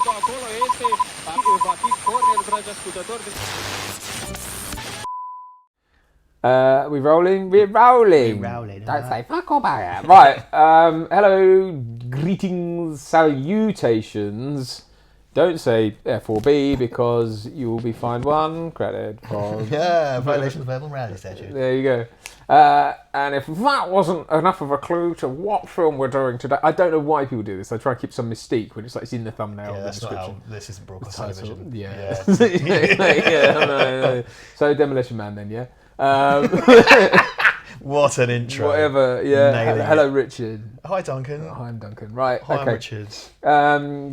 We're rolling. We're rolling. Don't say fuck all about it. Right. Hello. Greetings. Salutations. Don't say F4B because you will be fined 1 credit for... violation of verbal morality statute. There you go. And if that wasn't enough of a clue to what film we're doing today, I don't know why people do this. They try and keep some mystique when it's like it's in the thumbnail or the description. This isn't broadcast television. Yeah. No. So Demolition Man then, yeah. What an intro. Whatever, yeah. Hello, Richard. Hi, Duncan. Hi, I'm Duncan. Right, Hi, okay. Richard.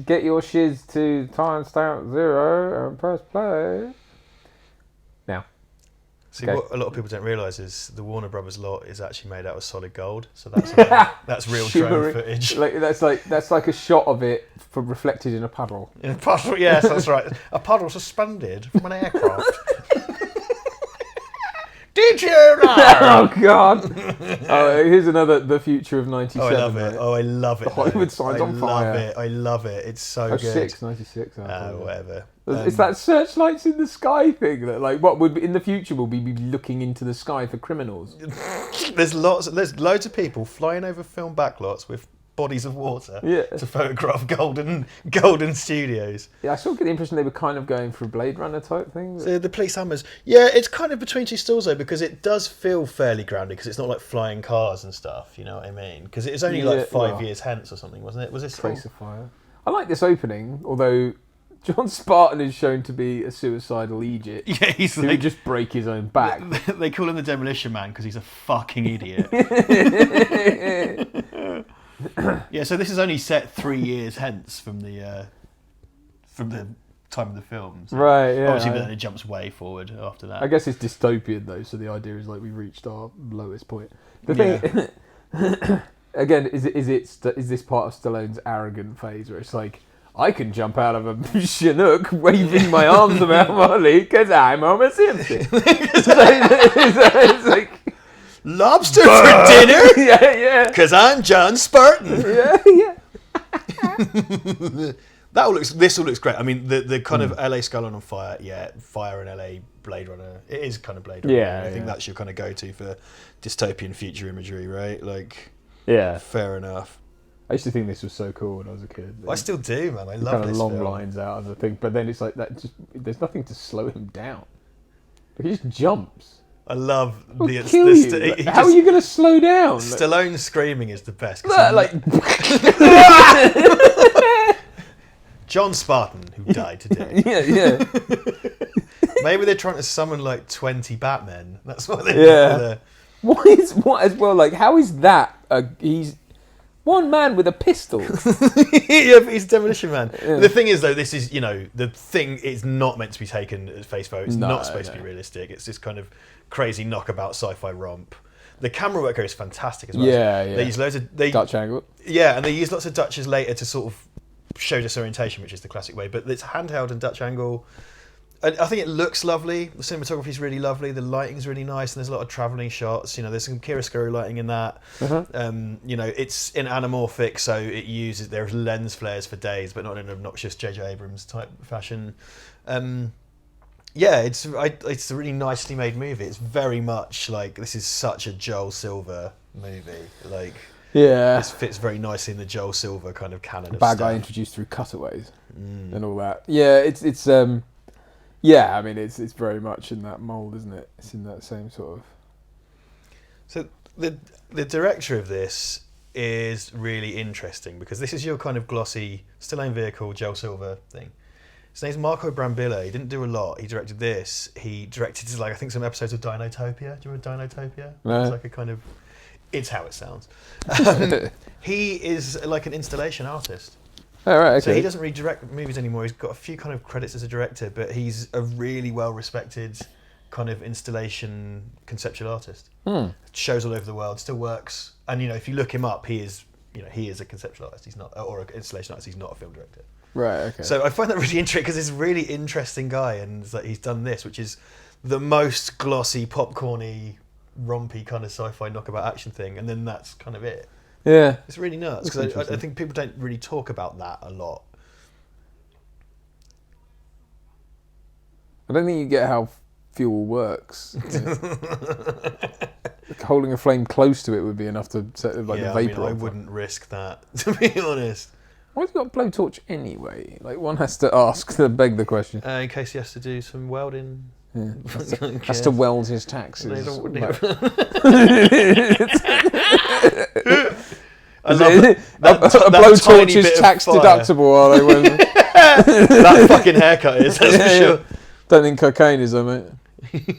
Get your shiz to timestamp 0 and press play. Now. See, what a lot of people don't realise is the Warner Brothers lot is actually made out of solid gold. So that's real drone footage. That's like a shot of it reflected in a puddle. In a puddle, yes, that's right. A puddle suspended from an aircraft. Did you know? Oh God! Here's another The Future of '97. Oh, I love it. Right? Oh, I love it. The Hollywood signs on fire. I love it. It's so good. 96. Whatever. It's that searchlights in the sky thing that, like, what would in the future will be looking into the sky for criminals. There's loads of people flying over film backlots with bodies of water to photograph golden studios. Yeah, I sort of get the impression they were kind of going for a Blade Runner type thing. So the police hammers. Yeah, it's kind of between two stools though, because it does feel fairly grounded because it's not like flying cars and stuff. You know what I mean? Because it's only like 5 years hence or something, wasn't it? Was this Trace of Fire? I like this opening, although John Spartan is shown to be a suicidal Egypt. Yeah, who would just break his own back. They call him the Demolition Man because he's a fucking idiot. Yeah, so this is only set 3 years hence from the time of the film. So right, yeah. Obviously, but then it jumps way forward after that. I guess it's dystopian though, so the idea is like we reached our lowest point. The thing, again, is this part of Stallone's arrogant phase where it's like, I can jump out of a Chinook waving my arms about Molly because I'm Homer Simpson. It's like, lobster for dinner? Yeah. Because I'm John Spartan. Yeah. This all looks great. I mean, the kind of LA skyline on fire. Yeah, fire in LA, Blade Runner. It is kind of Blade Runner. Yeah, I think that's your kind of go-to for dystopian future imagery, right? Like, yeah, fair enough. I used to think this was so cool when I was a kid. I still do, man. I love kind of this long film. lines out of the thing, but then it's like that. Just there's nothing to slow him down. Like, he just jumps. I love the. How are you going to slow down? Stallone screaming is the best. Like John Spartan, who died today. Yeah. Maybe they're trying to summon like 20 Batmen. That's what they're. Yeah. What as well? Like, how is that? He's one man with a pistol. Yeah, but he's Demolition Man. Yeah. The thing is, though, this is, the thing is not meant to be taken at face value. It's not supposed to be realistic. It's this kind of crazy knockabout sci-fi romp. The camera work here is fantastic as well. Yeah. They use loads of Dutch angle. Yeah, and they use lots of Dutches later to sort of show disorientation, which is the classic way. But it's handheld and Dutch angle. I think it looks lovely. The cinematography is really lovely. The lighting's really nice, and there's a lot of travelling shots. There's some chiaroscuro lighting in that. It's in anamorphic, so there's lens flares for days, but not in an obnoxious J.J. Abrams type fashion. It's a really nicely made movie. It's very much like this is such a Joel Silver movie. Like, this fits very nicely in the Joel Silver kind of canon. Of bad guy introduced through cutaways and all that. Yeah, it's. Yeah, I mean, it's very much in that mould, isn't it? It's in that same sort of... So the director of this is really interesting because this is your kind of glossy Stallone vehicle, Joel Silver thing. His name's Marco Brambilla. He didn't do a lot. He directed this. He directed, I think, some episodes of Dinotopia. Do you remember Dinotopia? No. It's like a kind of... It's how it sounds. He is like an installation artist. Oh, right, okay. So he doesn't really direct movies anymore. He's got a few kind of credits as a director, but he's a really well-respected kind of installation conceptual artist. Shows all over the world, still works. And if you look him up, he is a conceptual artist. He's not, or an installation artist. He's not a film director. Right. Okay. So I find that really interesting because he's a really interesting guy, and it's like he's done this, which is the most glossy, popcorny, rompy kind of sci-fi knockabout action thing, and then that's kind of it. Yeah, it's really nuts because I think people don't really talk about that a lot. I don't think you get how fuel works. Holding a flame close to it would be enough to set the vapor. I wouldn't risk that, to be honest. Why have you got a blowtorch anyway? Like, one has to beg the question. In case he has to do some welding. Yeah. Has to weld his taxes. A blowtorch is tax deductible, are they? That fucking haircut is, that's for sure. Don't think cocaine is, though, mate.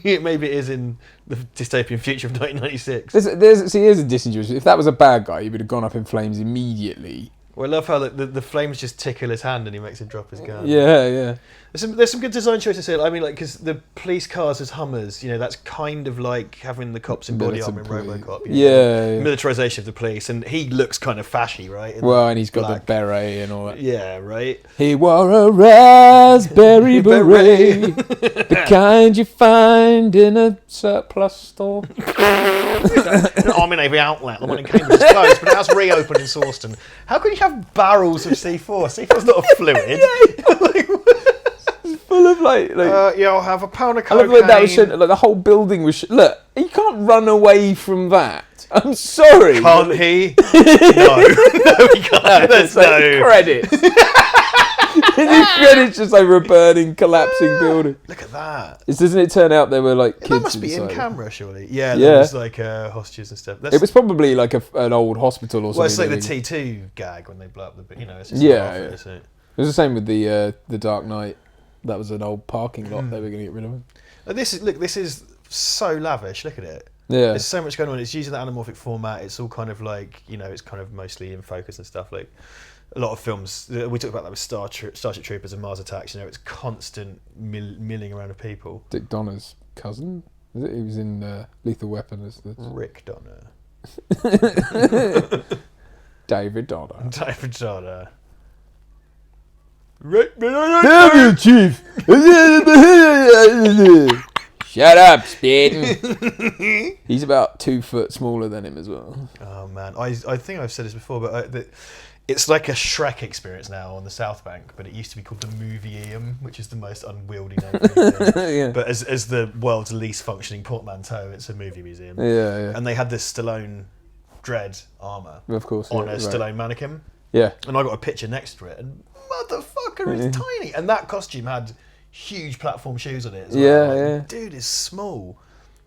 Maybe it is in the dystopian future of 1996. Here's a disingenuous. If that was a bad guy, he would have gone up in flames immediately. Well, I love how the flames just tickle his hand and he makes him drop his gun. Yeah. There's some good design choices here. I mean, like, because the police cars as Hummers, that's kind of like having the cops in body armor in RoboCop. Yeah. Militarization of the police, and he looks kind of fashy, right? And he's got the beret and all that. Yeah, right. He wore a raspberry beret, the kind you find in a surplus store. An Army Navy outlet. The one in Cambridge is closed, but it has reopened in Sawston. How can you have barrels of C4? C4's not a fluid. Full of I'll have a pound of cocaine. I love the way that was shown, like the whole building was. Look, he can't run away from that. I'm sorry. Can't he? No, he can't. There's no credits. The credits just over a burning, collapsing building. Look at that. Doesn't it turn out there were like kids? That must be inside in camera, surely. Yeah, there was like hostages and stuff. It was probably like an old hospital or something. Well, it's like the T2 gag when they blow up the. It's just It was the same with the Dark Knight. That was an old parking lot. They were going to get rid of it. This is so lavish. Look at it. Yeah. There's so much going on. It's using the anamorphic format. It's all kind of like, it's kind of mostly in focus and stuff. Like a lot of films, we talked about that with Starship Troopers and Mars Attacks. It's constant milling around of people. Dick Donner's cousin, is it? He was in Lethal Weapon as the Rick Donner. David Donner. David Donner. Damn you, Chief! Shut up, Spit. He's about 2 foot smaller than him as well. Oh man, I think I've said this before, but it's like a Shrek experience now on the South Bank. But it used to be called the Movieum, which is the most unwieldy name for anything. Yeah. But as the world's least functioning portmantau, it's a movie museum. Yeah. And they had this Stallone Dread armor, of course, on a Stallone mannequin. Yeah. And I got a picture next to it, and motherfucker is tiny. And that costume had huge platform shoes on it as well. Yeah. Dude is small.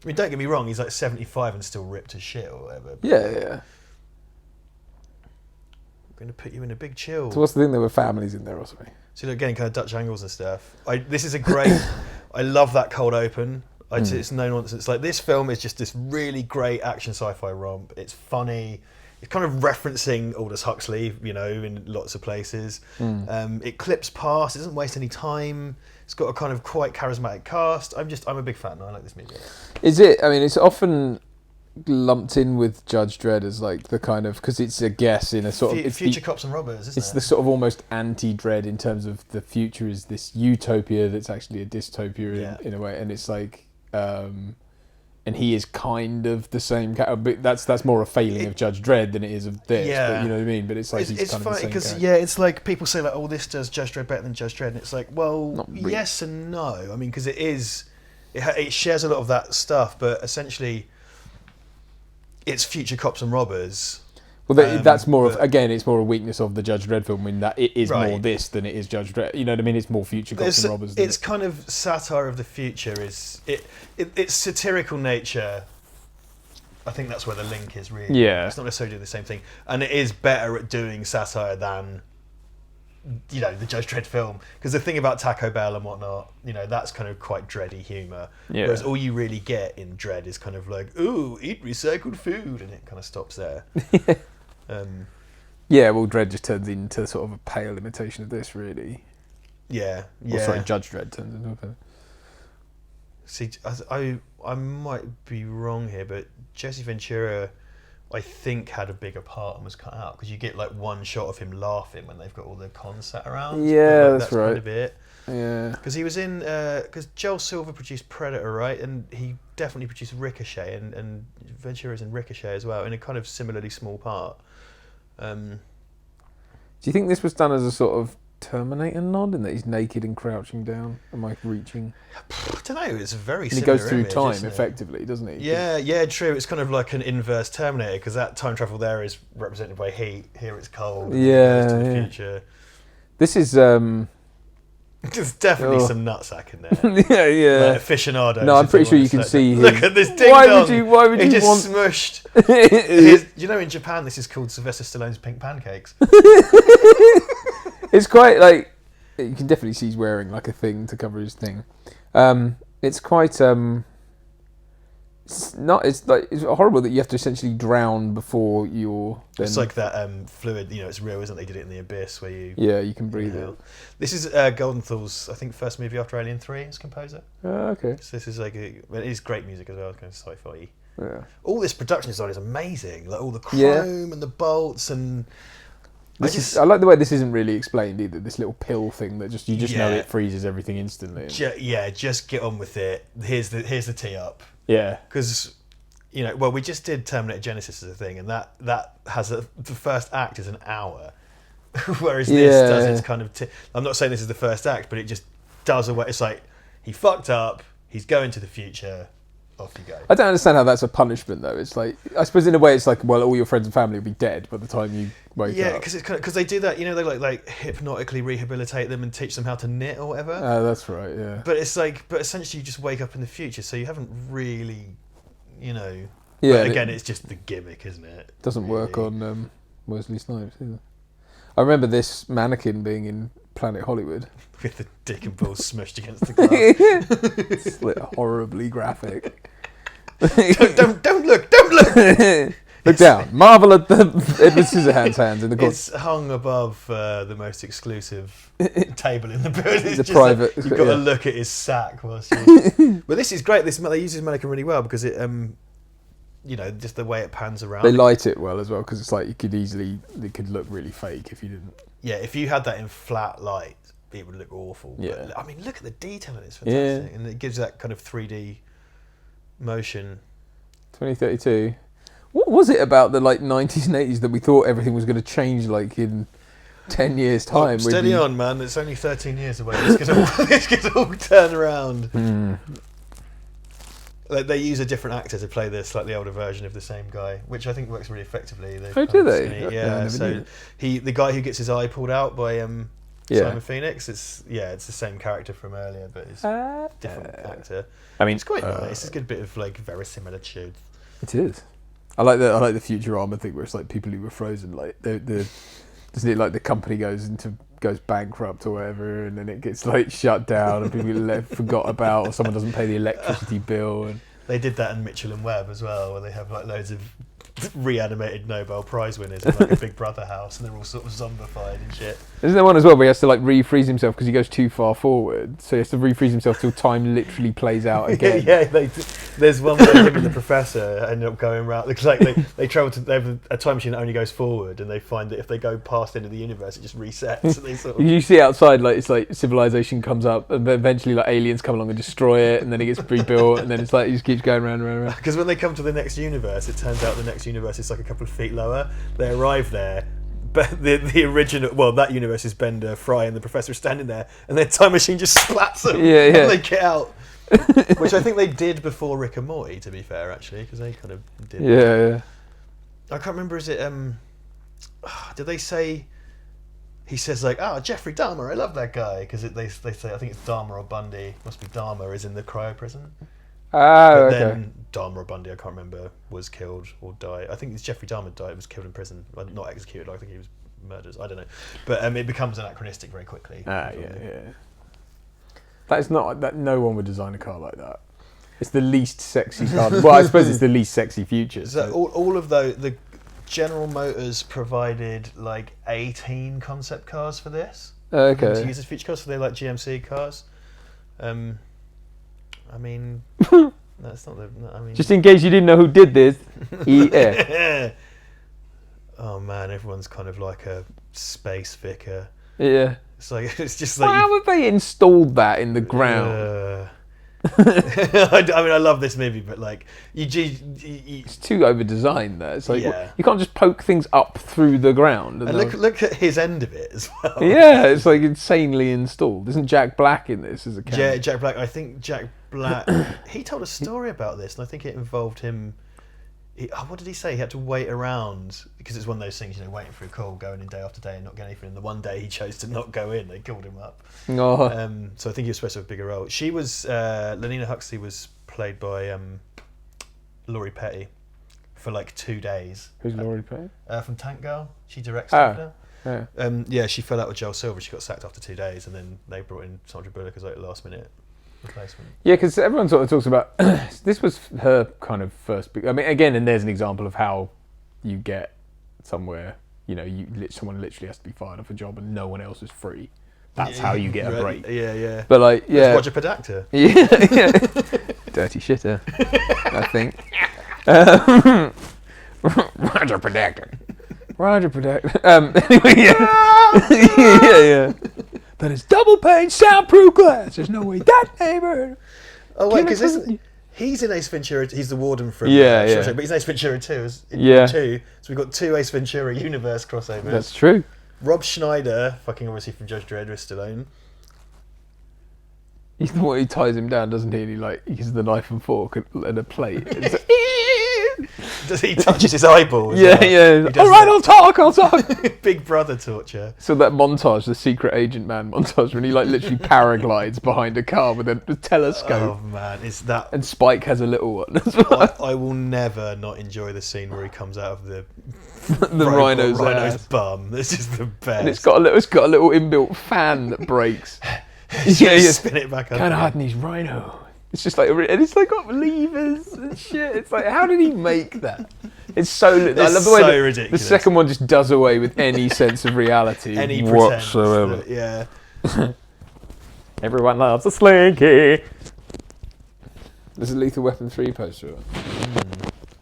I mean, don't get me wrong, he's like 75 and still ripped as shit or whatever. Yeah. I'm going to put you in a big chill. So what's the thing? There were families in there or something. So again, kind of Dutch angles and stuff. This is a great. I love that cold open. It's no nonsense. Like, this film is just this really great action sci-fi romp. It's funny. It's kind of referencing Aldous Huxley, in lots of places. It clips past. It doesn't waste any time. It's got a kind of quite charismatic cast. I'm a big fan. I like this movie. Is it? I mean, it's often lumped in with Judge Dredd as like the kind of, because it's a guess in a sort of future cops and robbers. Isn't it's the sort of almost anti-Dredd in terms of the future is this utopia that's actually a dystopia in a way, and it's like. And he is kind of the same but that's more a failing of Judge Dredd than it is of this. Yeah. But you know what I mean? But it's like it's kind funny of the same because it's like people say like, oh, this does Judge Dredd better than Judge Dredd, and it's like, well, Not really. Yes and no. I mean, because it shares a lot of that stuff, but essentially, it's future cops and robbers. Well, that's more of, again, it's more a weakness of the Judge Dredd film in that it is Right. more this than it is Judge Dredd. You know what I mean? It's more future cops and robbers. It's kind of satire of the future. Its satirical nature. I think that's where the link is really. Yeah. It's not necessarily the same thing, and it is better at doing satire than, the Judge Dredd film. Because the thing about Taco Bell and whatnot, that's kind of quite dready humour. Yeah. Whereas all you really get in Dredd is kind of like, ooh, eat recycled food, and it kind of stops there. Yeah, well, Dredd just turns into sort of a pale imitation of this, really. Yeah. Or sorry, Judge Dredd turns into a... See, I might be wrong here, but Jesse Ventura, I think, had a bigger part and was cut out, because you get like one shot of him laughing when they've got all the cons sat around. Yeah, that's right. Kind of it. Yeah. Because he was in, because Joel Silver produced Predator, right? And he definitely produced Ricochet, and Ventura's in Ricochet as well, in a kind of similarly small part. Do you think this was done as a sort of Terminator nod in that he's naked and crouching down? Am I reaching? I don't know. It's a very And he similar goes through image, time isn't it? effectively, doesn't he? Yeah, true. It's kind of like an inverse Terminator because that time travel there is represented by heat. Here it's cold. And Yeah, it goes to the yeah. future. This is There's definitely some nutsack in there. yeah. Like aficionados. No, I'm if pretty they sure want you to can select see them. his- Look at this ding Why dong. would you- why would he you just want- smushed. You know, in Japan, this is called Sylvester Stallone's pink pancakes. It's quite like you can definitely see he's wearing like a thing to cover his thing. It's quite it's horrible that you have to essentially drown before you're. Then, It's like that fluid. You know, it's real, isn't it? They did it in the Abyss where you. yeah, you can breathe inhale. it. This is Goldenthal's, I think, first movie after Alien 3 as composer. Okay. So this is like it is great music as well. It's kind of sci-fi. Yeah. All this production design is amazing. Like all the chrome Yeah. and the bolts and. I like the way this isn't really explained either. This little pill thing that you just know Yeah. it freezes everything instantly. Just get on with it. Here's the tee up. Yeah. Because, you know, well, we just did Terminator Genesis as a thing, and that has the first act is an hour, whereas this does its kind of. I'm not saying this is the first act, but it just does away. It's like he fucked up. He's going to the future. Off you go. I don't understand how that's a punishment though. It's like, I suppose in a way it's like, well, all your friends and family will be dead by the time you wake up. Yeah, because they do that. You know, they like hypnotically rehabilitate them and teach them how to knit or whatever. That's right. Yeah. But it's like, but essentially you just wake up in the future, so you haven't really, you know. Yeah. But again, it's just the gimmick, isn't it? Doesn't work Really. on Wesley Snipes either. I remember this mannequin being in Planet Hollywood. With the dick and balls smushed against the glass. It's like horribly graphic. don't look. Look down. Marvel at the Edward Scissorhands hands in the corner. It's hung above the most exclusive table in the building. It's The just private- Like, you've got yeah. to look at his sack whilst you. But this is great. They use this mannequin really well because it, you know, just the way it pans around. They light it well as well because it's like it could look really fake if you didn't. Yeah, if you had that in flat light, it would look awful. Yeah. But, I mean, look at the detail in it. It's fantastic. And it gives that kind of 3D motion. 2032. What was it about the like 90s and 80s that we thought everything was going to change like in 10 years' time? Steady on, man. It's only 13 years away. This could all turn around. Like, they use a different actor to play the slightly older version of the same guy, which I think works really effectively. Oh, do they? Okay, I Yeah. never So knew. the guy who gets his eye pulled out by Yeah. Simon Phoenix. It's the same character from earlier, but it's a different actor. I mean, It's quite nice. It's a good bit of like verisimilitude. It is. I like the Futurama thing where it's like people who were frozen, like isn't it like the company goes bankrupt or whatever, and then it gets like shut down and people forgot about, or someone doesn't pay the electricity bill. And They did that in Mitchell and Webb as well, where they have like loads of reanimated Nobel Prize winners in like a Big Brother house, and they're all sort of zombified and shit. isn't there one as well where he has to like refreeze himself because he goes too far forward, so he has to refreeze himself till time literally plays out again. Yeah, there's one where him and the professor end up going round. Looks like they travel to. They have a time machine that only goes forward, and they find that if they go past the end of the universe, it just resets. And they sort of, You see outside, like it's like civilization comes up, and then eventually like aliens come along and destroy it, and then it gets rebuilt, and then it's like it just keeps going round and round and round. because when they come to the next universe, it turns out the next universe is like a couple of feet lower. They arrive there. But the original, well, that universe is Bender, Fry, and the professor are standing there, and their time machine just splats them, Yeah. and they get out. Which I think they did before Rick and Morty, to be fair, actually, because they kind of did. Yeah. I can't remember. Is it? Did they say? He says like, "Oh, Jeffrey Dahmer, I love that guy," because they say I think it's Dahmer or Bundy. Must be Dahmer is in the cryo prison. Oh, But okay. then Dahmer or Bundy, I can't remember, was killed or died. I think it's Jeffrey Dahmer died, was killed in prison. Well, not executed, I think he was murdered. I don't know. But it becomes anachronistic very quickly. Yeah. That is not that. No one would design a car like that. It's the least sexy car. Well, I suppose it's the least sexy future. So all of the General Motors provided like 18 concept cars for this. To Okay. use as feature cars, so they're like GMC cars. I mean, that's not the. I mean, Just in case you didn't know who did this. Yeah. Oh man, everyone's kind of like a space vicar. Yeah. It's like it's just like Well, how have they installed that in the ground? I mean, I love this movie, but like, It's too over designed there. It's like Yeah. you can't just poke things up through the ground. and look at his end of it as well. Yeah, it's like insanely installed. Isn't Jack Black in this as a cameo? Jack Black. I think Jack Black. He told a story about this, and I think it involved him. What did he say? He had to wait around because it's one of those things, waiting for a call, going in day after day and not getting anything. And the one day he chose to not go in, they called him up. Oh. So I think he was supposed to have a bigger role. She was Lenina Huxley was played by Laurie Petty for like 2 days. Who's Laurie Petty? From Tank Girl. She directs it now. Yeah. She fell out with Joel Silver. She got sacked after 2 days, and then they brought in Sandra Bullock as like last minute replacement. Yeah, because everyone sort of talks about this was her kind of first big. I mean, again, and there's an example of how you get somewhere. Someone literally has to be fired off a job, and no one else is free. That's how you get a break. Yeah. But like, yeah, Roger Podacter. Yeah. Dirty shitter, I think. Roger Podacter. Anyway, yeah. That is double pane soundproof glass. There's no way that neighbor. Oh wait, because he's in Ace Ventura. He's the warden from yeah. But he's in Ace Ventura 2. Yeah. 2. So we've got 2 Ace Ventura universe crossovers. That's true. Rob Schneider, fucking obviously from Judge Dredd, with Stallone. He's the one who ties him down, doesn't he? And he uses the knife and fork and a plate. Does he touches his eyeball? Yeah. All right, I'll talk. Big Brother torture. So that montage, the secret agent man montage, when he literally paraglides behind a car with a telescope. Oh man, is that? And Spike has a little one as well. I will never not enjoy the scene where he comes out of the rhino's bum. This is the best. And it's got a little inbuilt fan that breaks. Spin it back up. Can't harden his rhino. It's just and it's got levers and shit. It's like, how did he make that? It's so. I love the way that ridiculous. The second one just does away with any sense of reality whatsoever. Yeah. Everyone loves a slinky. There's a Lethal Weapon 3 poster on.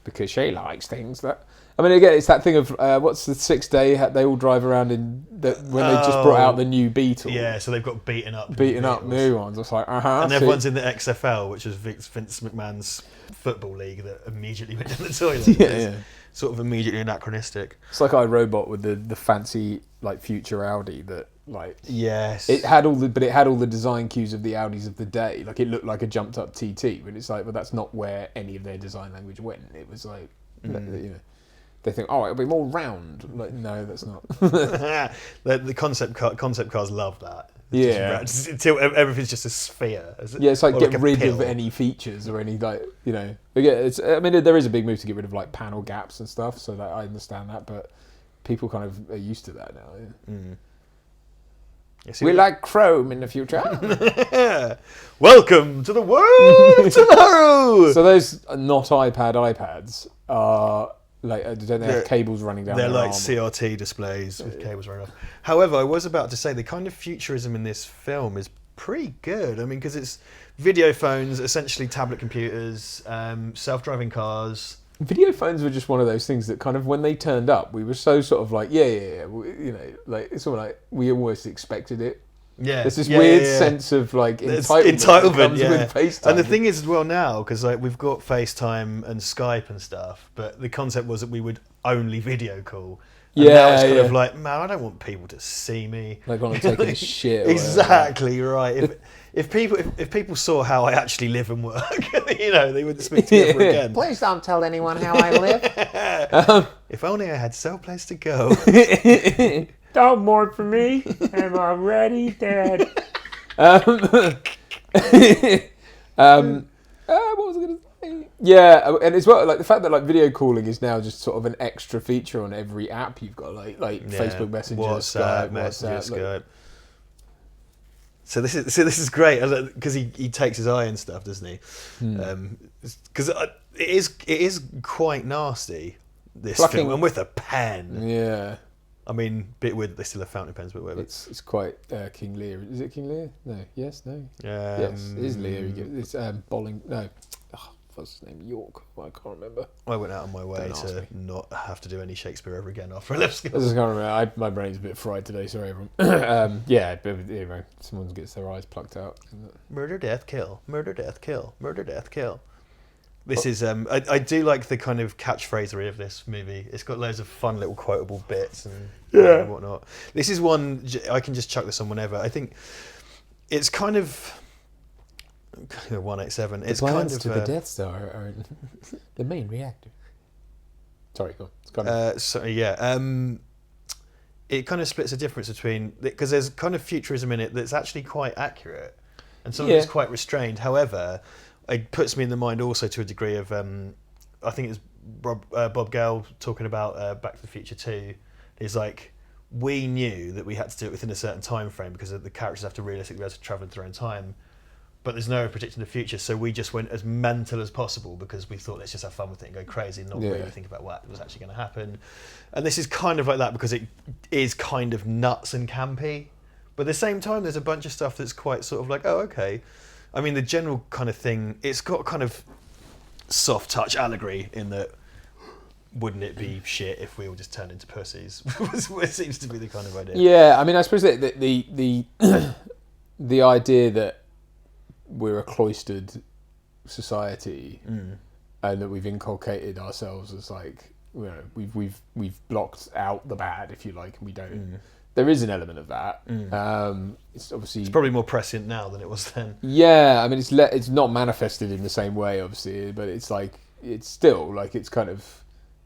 Because she likes things that. I mean, again, it's that thing of what's the 6th day? They all drive around when they just brought out the new Beetle. Yeah, so they've got beaten up new ones. It's like, and everyone's in the XFL, which is Vince McMahon's football league that immediately went down the toilet. Yeah. Sort of immediately anachronistic. It's like iRobot with the fancy future Audi that yes, it had all the design cues of the Audis of the day. Like it looked like a jumped up TT, but it's like, well, that's not where any of their design language went. It was like they think, it'll be more round. Like, no, that's not. the concept cars love that. Until everything's just a sphere. It's like get rid of any features or any Again, there is a big move to get rid of panel gaps and stuff. So that I understand that, but people kind of are used to that now. Yeah. We like chrome in the future. Welcome to the world of tomorrow. So those not iPads are. Don't they have cables running down? They're like CRT displays with cables running off. However, I was about to say the kind of futurism in this film is pretty good. I mean, because it's video phones, essentially tablet computers, self-driving cars. Video phones were just one of those things that kind of, when they turned up, we were so sort of like, it's all like we almost expected it. Yeah, there's this weird sense of entitlement with FaceTime. And the thing is, as well, now because we've got FaceTime and Skype and stuff, but the concept was that we would only video call. And now it's kind of like, man, I don't want people to see me. Like when I'm taking a shit. Exactly right. If people saw how I actually live and work, they wouldn't speak to me ever again. Please don't tell anyone how I live. If only I had some place to go. Don't mourn for me. I'm already dead. What was I going to say? Yeah, and as well, the fact that video calling is now just sort of an extra feature on every app you've got, Facebook Messenger, WhatsApp. Skype. So this is great because he takes his eye and stuff, doesn't he? Because it is quite nasty. This film, and with a pen. Yeah. I mean, bit weird that they still have fountain pens, but whatever. It's quite King Lear. Is it King Lear? No. Yes. No. Yes, it is Lear. It's Bolling. No. fuck's his name? York. Well, I can't remember. I went out of my way Don't ask to me. not have to do any Shakespeare ever again after I left school. I just can't remember. My brain's a bit fried today. Sorry, everyone. Yeah, but anyway, someone gets their eyes plucked out. Murder, death, kill. Murder, death, kill. Murder, death, kill. This is I do like the kind of catchphrasery of this movie. It's got loads of fun little quotable bits and whatnot. This is one I can just chuck this on whenever. I think it's kind of 187. It's kind of to the Death Star are the main reactor. Sorry, go on. It's kind of... it kind of splits the difference between, because there's kind of futurism in it that's actually quite accurate, and some of it's quite restrained. However, it puts me in the mind also to a degree of, I think it's Bob Gale talking about Back to the Future 2. Is like, we knew that we had to do it within a certain time frame because the characters have to realistically be able to travel in their own time. But there's no predicting the future, so we just went as mental as possible because we thought, let's just have fun with it and go crazy and not really think about what was actually going to happen. And this is kind of like that because it is kind of nuts and campy. But at the same time, there's a bunch of stuff that's quite sort of like, oh, okay. I mean, the general kind of thing, it's got kind of soft touch allegory in that, wouldn't it be shit if we all just turned into pussies? It seems to be the kind of idea. Yeah, I mean, I suppose that the idea that we're a cloistered society and that we've inculcated ourselves as like, you know, we've blocked out the bad, if you like, and we don't. There is an element of that. It's obviously, it's probably more prescient now than it was then. Yeah, I mean, it's not manifested in the same way, obviously, but it's like, it's still like, it's kind of,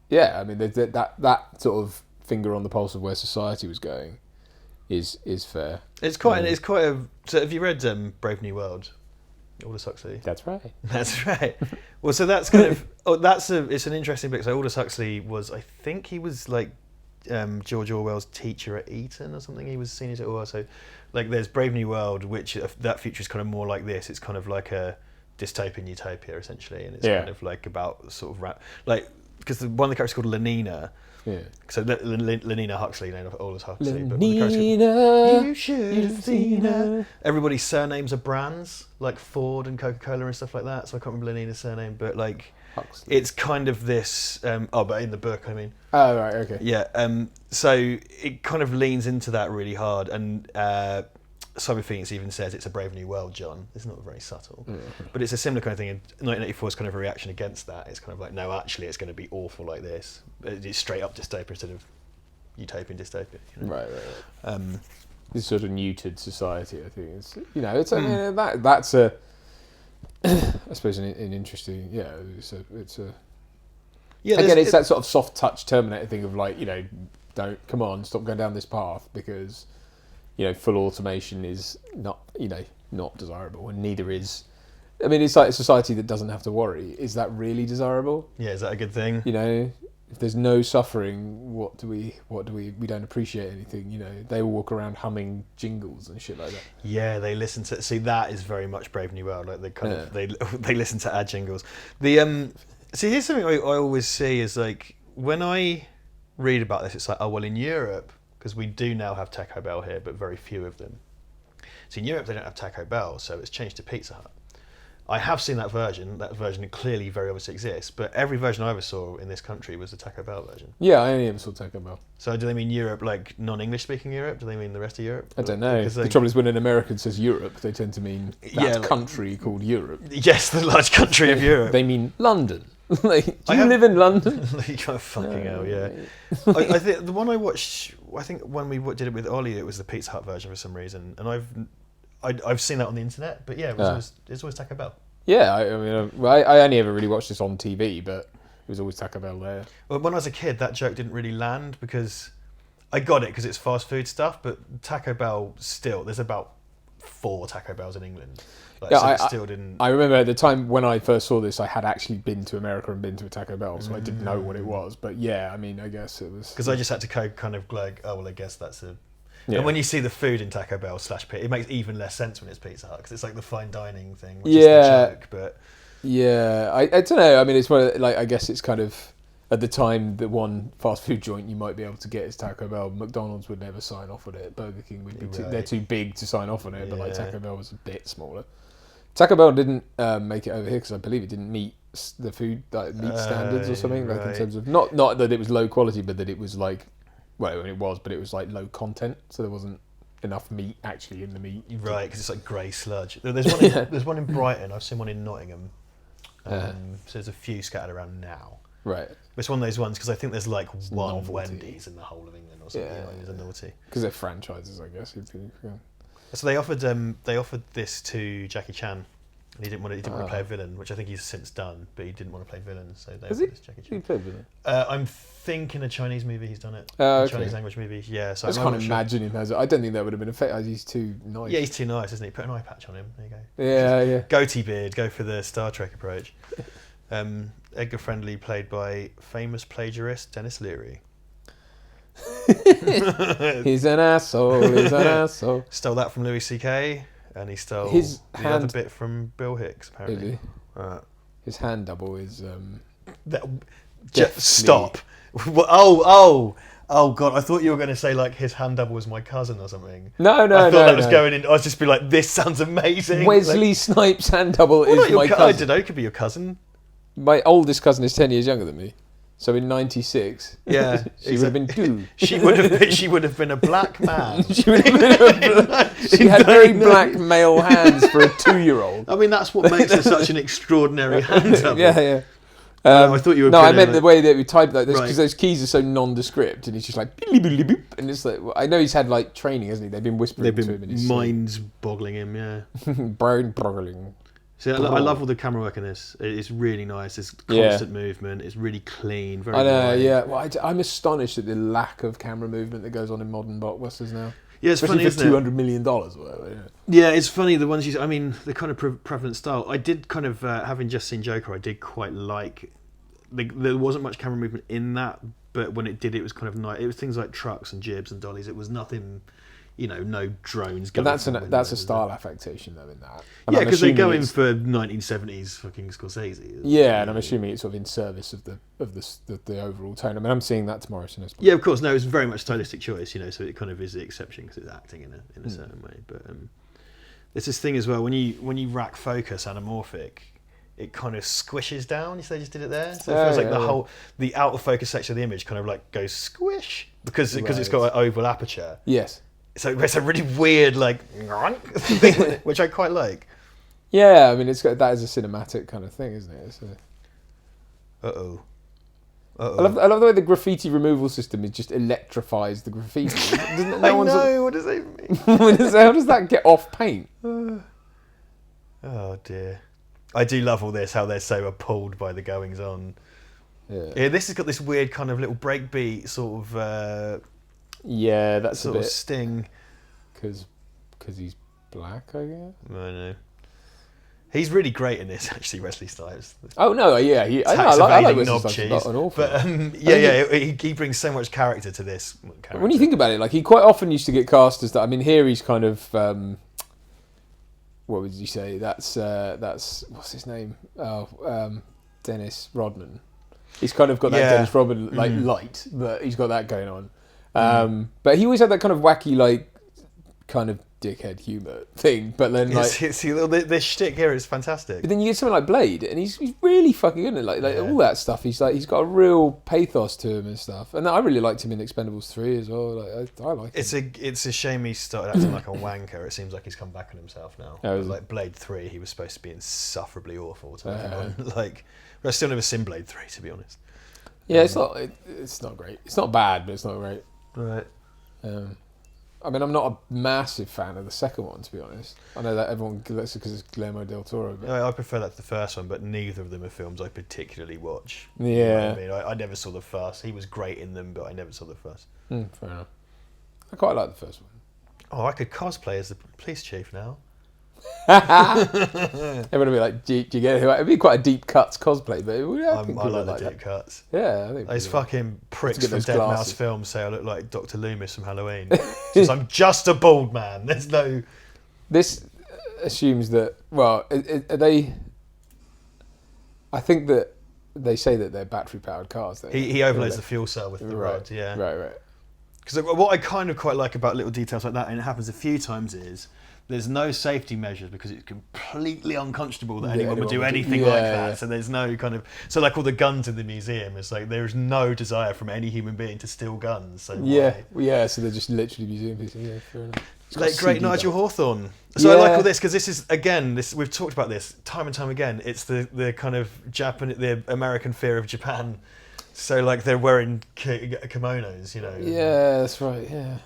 yeah. I mean, that sort of finger on the pulse of where society was going is fair. It's quite a. So have you read Brave New World? Aldous Huxley. That's right. That's right. Well, so that's kind of it's an interesting book. So Aldous Huxley was, I think he was like George Orwell's teacher at Eton or something. He was senior to Orwell. So like there's Brave New World, which that future is kind of more like this. It's kind of like a dystopian utopia essentially, and it's kind of like about sort of like because one of the characters is called Lenina. Yeah. So Lenina Huxley, named after Aldous Huxley. Lenina, you should have seen her. Everybody's surnames are brands, like Ford and Coca-Cola and stuff like that. So I can't remember Lenina's surname, but like Huxley. It's kind of this. But in the book, I mean. Oh right, okay. Yeah. So it kind of leans into that really hard, and Simon Phoenix even says it's a brave new world, John. It's not very subtle, but it's a similar kind of thing. And 1984 is kind of a reaction against that. It's kind of like, no, actually, it's going to be awful like this. It's straight up dystopia instead of utopian dystopia. You know? Right. This sort of neutered society, I think. It's, you know, it's I mean, that's a, I suppose an interesting, it's a. Yeah, again, it's that sort of soft touch Terminator thing of like, you know, stop going down this path because, you know, full automation is not desirable, and neither is. I mean, it's like a society that doesn't have to worry. Is that really desirable? Yeah, is that a good thing? You know, if there's no suffering, what do we? We don't appreciate anything. You know, they all walk around humming jingles and shit like that. Yeah, they listen to. See, that is very much Brave New World. Like they kind of they listen to ad jingles. The see, here's something I always see is like when I read about this, it's like, oh well, in Europe. Because we do now have Taco Bell here, but very few of them. So in Europe, they don't have Taco Bell, so it's changed to Pizza Hut. I have seen that version. That version clearly very obviously exists, but every version I ever saw in this country was the TacoEll version. Yeah, I only ever saw Taco Bell. So do they mean Europe, like non-English speaking Europe? Do they mean the rest of Europe? I don't know. The trouble is when an American says Europe, they tend to mean that country called Europe. Yes, the large country of Europe. They mean London. Like, do you live in London? Oh, fucking hell, yeah. I think the one I watched, I think when we did it with Ollie, it was the Pizza Hut version for some reason, and I've seen that on the internet, but yeah, it's always Taco Bell. Yeah, I mean, I only ever really watched this on TV, but it was always Taco Bell there. Well, when I was a kid, that joke didn't really land because I got it because it's fast food stuff, but Taco Bell still, there's about 4 Taco Bells in England. I remember at the time when I first saw this, I had actually been to America and been to a Taco Bell, so I didn't know what it was. But yeah, I mean, I guess it was... Because I just had to kind of like, oh, well, I guess that's a... Yeah. And when you see the food in Taco Bell / it makes even less sense when it's Pizza Hut, because it's like the fine dining thing, which is the joke, but... Yeah, I don't know. I mean, it's one of, like, I guess it's kind of... At the time, the one fast food joint you might be able to get is Taco Bell. McDonald's would never sign off on it. Burger King would be they're too big to sign off on it, but like Taco Bell was a bit smaller. Taco Bell didn't make it over here because I believe it didn't meet the food meat standards or something, like in terms of not that it was low quality, but that it was like, well, it was, but it was like low content, so there wasn't enough meat actually in the meat. Right, because it's like grey sludge. There's one in Brighton. I've seen one in Nottingham. So there's a few scattered around now. Right. It's one of those ones because I think there's like one novelty. Wendy's in the whole of England or something. Yeah, It's a novelty. Because they're franchises, I guess. So they offered this to Jackie Chan, and he didn't want to play a villain, which I think he's since done. But he didn't want to play villains, so they offered this to Jackie Chan. He played with it. I'm thinking a Chinese movie. He's done it. Okay. Chinese language movie. Yeah. So I just can't imagine him as. I don't think that would have been effective. He's too nice. Yeah, he's too nice, isn't he? Put an eye patch on him. There you go. Yeah. Goatee beard. Go for the Star Trek approach. Edgar Friendly, played by famous plagiarist Dennis Leary. He's an asshole. Stole that from Louis C.K. and he stole His the other bit from Bill Hicks, apparently. His hand double is. Stop. Oh God! I thought you were going to say like his hand double was my cousin or something. No. I thought that was going in. I was just be like, this sounds amazing. Wesley Snipes' hand double is my cousin. I don't know. It could be your cousin. My oldest cousin is 10 years younger than me. So in '96, yeah, she would have been 2. She would have been a black man. She had very black male hands for a 2-year-old. I mean, that's what makes her such an extraordinary hand double. Yeah. I thought you were. No, I meant the way that we typed like this Right. because those keys are so nondescript, and he's just like beep, beep, beep, and it's like I know he's had like training, hasn't he? They've been whispering to him in his minds boggling him. Yeah. brain boggling. See, I love all the camera work in this. It's really nice. There's constant movement. It's really clean. Very. I know. wide. Yeah. Well, I'm astonished at the lack of camera movement that goes on in modern blockbusters now. Yeah, it's especially funny, for $200 million or whatever. Yeah, it's funny the ones I mean, the kind of prevalent style. I did kind of having just seen Joker. I did quite like. There wasn't much camera movement in that, but when it did, it was kind of nice. It was things like trucks and jibs and dollies. It was nothing. No drones going. But that's a style affectation though in that. And yeah, because they go in for 1970s fucking Scorsese. Yeah, and I'm assuming it's sort of in service of the overall tone. I mean, I'm seeing that tomorrow. So yeah, of course. No, it's very much stylistic choice. So it kind of is the exception because it's acting in a certain way. But there's this thing as well when you rack focus anamorphic. It kind of squishes down. You say just did it there, so it feels like the out of focus section of the image kind of like goes squish because it's got an oval aperture. Yes. So it's a really weird thing, which I quite like. Yeah, I mean that is a cinematic kind of thing, isn't it? Uh-oh. I love the way the graffiti removal system just electrifies the graffiti. What does that even mean? How does that get off paint? Oh dear. I do love all this, how they're so appalled by the goings on. Yeah, this has got this weird kind of little breakbeat sort of. Yeah, that's sort a bit of sting. Because he's black, I guess. I know. He's really great in this, actually, Wesley Snipes. Oh no, yeah, I like Wesley Snipes an awful. But he brings so much character to this. When you think about it, like he quite often used to get cast as that. I mean, here he's kind of. What would you say? That's what's his name? Dennis Rodman. He's kind of got that Dennis Rodman light, but he's got that going on. But he always had that kind of wacky, kind of dickhead humour thing. But then, this shtick here is fantastic. But then you get something like Blade, and he's really fucking good at all that stuff. He's got a real pathos to him and stuff. And I really liked him in Expendables 3 as well. I like him. It's a shame he started acting like a wanker. It seems like he's come back on himself now. Like Blade 3, he was supposed to be insufferably awful. But I've still never seen Blade 3, to be honest. Yeah, it's not great. It's not bad, but it's not great. Right. I mean, I'm not a massive fan of the second one, to be honest. I know that everyone likes it because it's Guillermo del Toro. But... I prefer that to the first one, but neither of them are films I particularly watch. Yeah. You know what I mean, I never saw the first. He was great in them, but I never saw the first. Fair enough. I quite like the first one. Oh, I could cosplay as the police chief now. Everyone would be like, do you get it? It'd be quite a deep cuts cosplay, but I like the deep cuts. Yeah, I think those fucking pricks from Dead Mouse films say I look like Dr. Loomis from Halloween. Because I'm just a bald man. There's no. This assumes that. Well, are they? I think that they say that they're battery powered cars. He overloads the fuel cell with the rod. Yeah. Right. Because what I kind of quite like about little details like that, and it happens a few times, is there's no safety measures because it's completely unconscionable that anyone would anyone do would do- anything yeah, like that. yeah. So there's no kind of like all the guns in the museum. It's like there is no desire from any human being to steal guns. So Yeah, so they're just literally museum pieces. Yeah, fair enough. It's got like great CD Nigel back. Hawthorne. So I like Yeah. all this because this is again we've talked about this time and time again. It's the kind of the American fear of Japan. So like they're wearing kimonos, you know. Yeah, that's right. Yeah.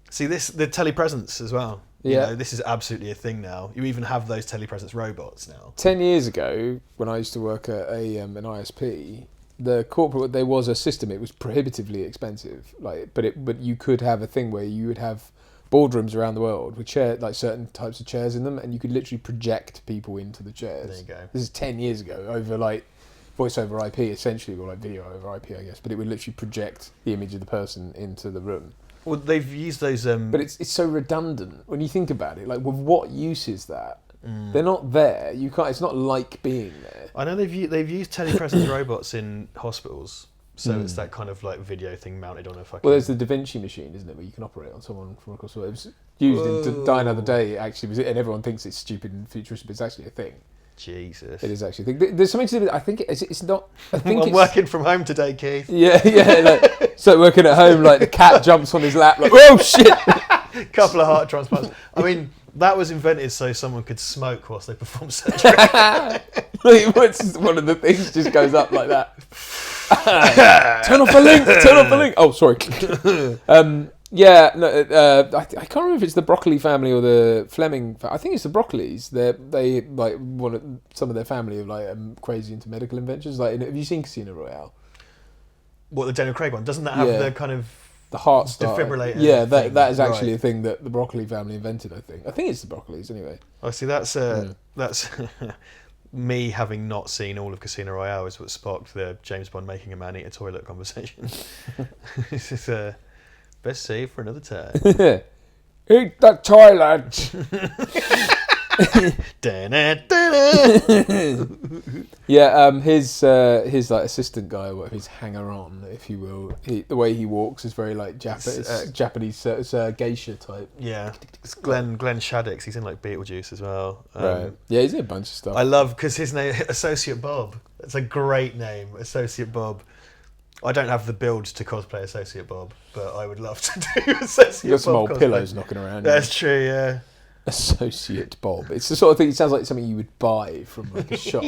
See the telepresence as well. Yeah. You know, this is absolutely a thing now. You even have those telepresence robots now. 10 years ago, when I used to work at an ISP, the corporate there was a system. It was prohibitively expensive, but you could have a thing where you would have boardrooms around the world with certain types of chairs in them, and you could literally project people into the chairs. There you go. This is 10 years ago over voice over IP, essentially, or video over IP, I guess. But it would literally project the image of the person into the room. Well, they've used those. But it's so redundant when you think about it. Like, with what use is that? They're not there. You can't. It's not like being there. I know they've used telepresence robots in hospitals, so it's that kind of like video thing mounted on a fucking. Well, there's the Da Vinci machine, isn't it, where you can operate on someone from across the world. It was used in Die Another Day. Actually, was it? And everyone thinks it's stupid and futuristic, but it's actually a thing. Jesus. It is actually a thing. There's something to do with. I think it's not. I think I'm it's, working from home today, Keith. Yeah. Like, so working at home, like the cat jumps on his lap, like oh shit. Couple of heart transplants. I mean, that was invented so someone could smoke whilst they perform surgery. Like, what's one of the things just goes up like that. Turn off the link. Turn off the link. Oh, sorry. Yeah, no, I can't remember if it's the Broccoli family or the Fleming. I think it's the Broccolis. They like some of their family are like crazy into medical inventions. Like, have you seen Casino Royale? What, the Daniel Craig one? Doesn't that have Yeah. the kind of The heart starter. defibrillator? Yeah, thing? that is actually Right. a thing that the Broccoli family invented. I think it's the Broccolis anyway. Oh, see, that's me having not seen all of Casino Royale is what sparked the James Bond making a man eat a toilet conversation. This is best save for another time. Eat the toilet. Yeah, his like assistant guy, or his hanger on, if you will. The way he walks is very like Japanese geisha type. Yeah, it's Glenn Shaddix. He's in like Beetlejuice as well. Right. Yeah, he's in a bunch of stuff. I love because his name Associate Bob. It's a great name, Associate Bob. I don't have the build to cosplay Associate Bob, but I would love to do Associate Bob. You got some old cosplay. pillows knocking around. That's true. Yeah. Associate Bob. It's the sort of thing. It sounds like something you would buy from like a shop.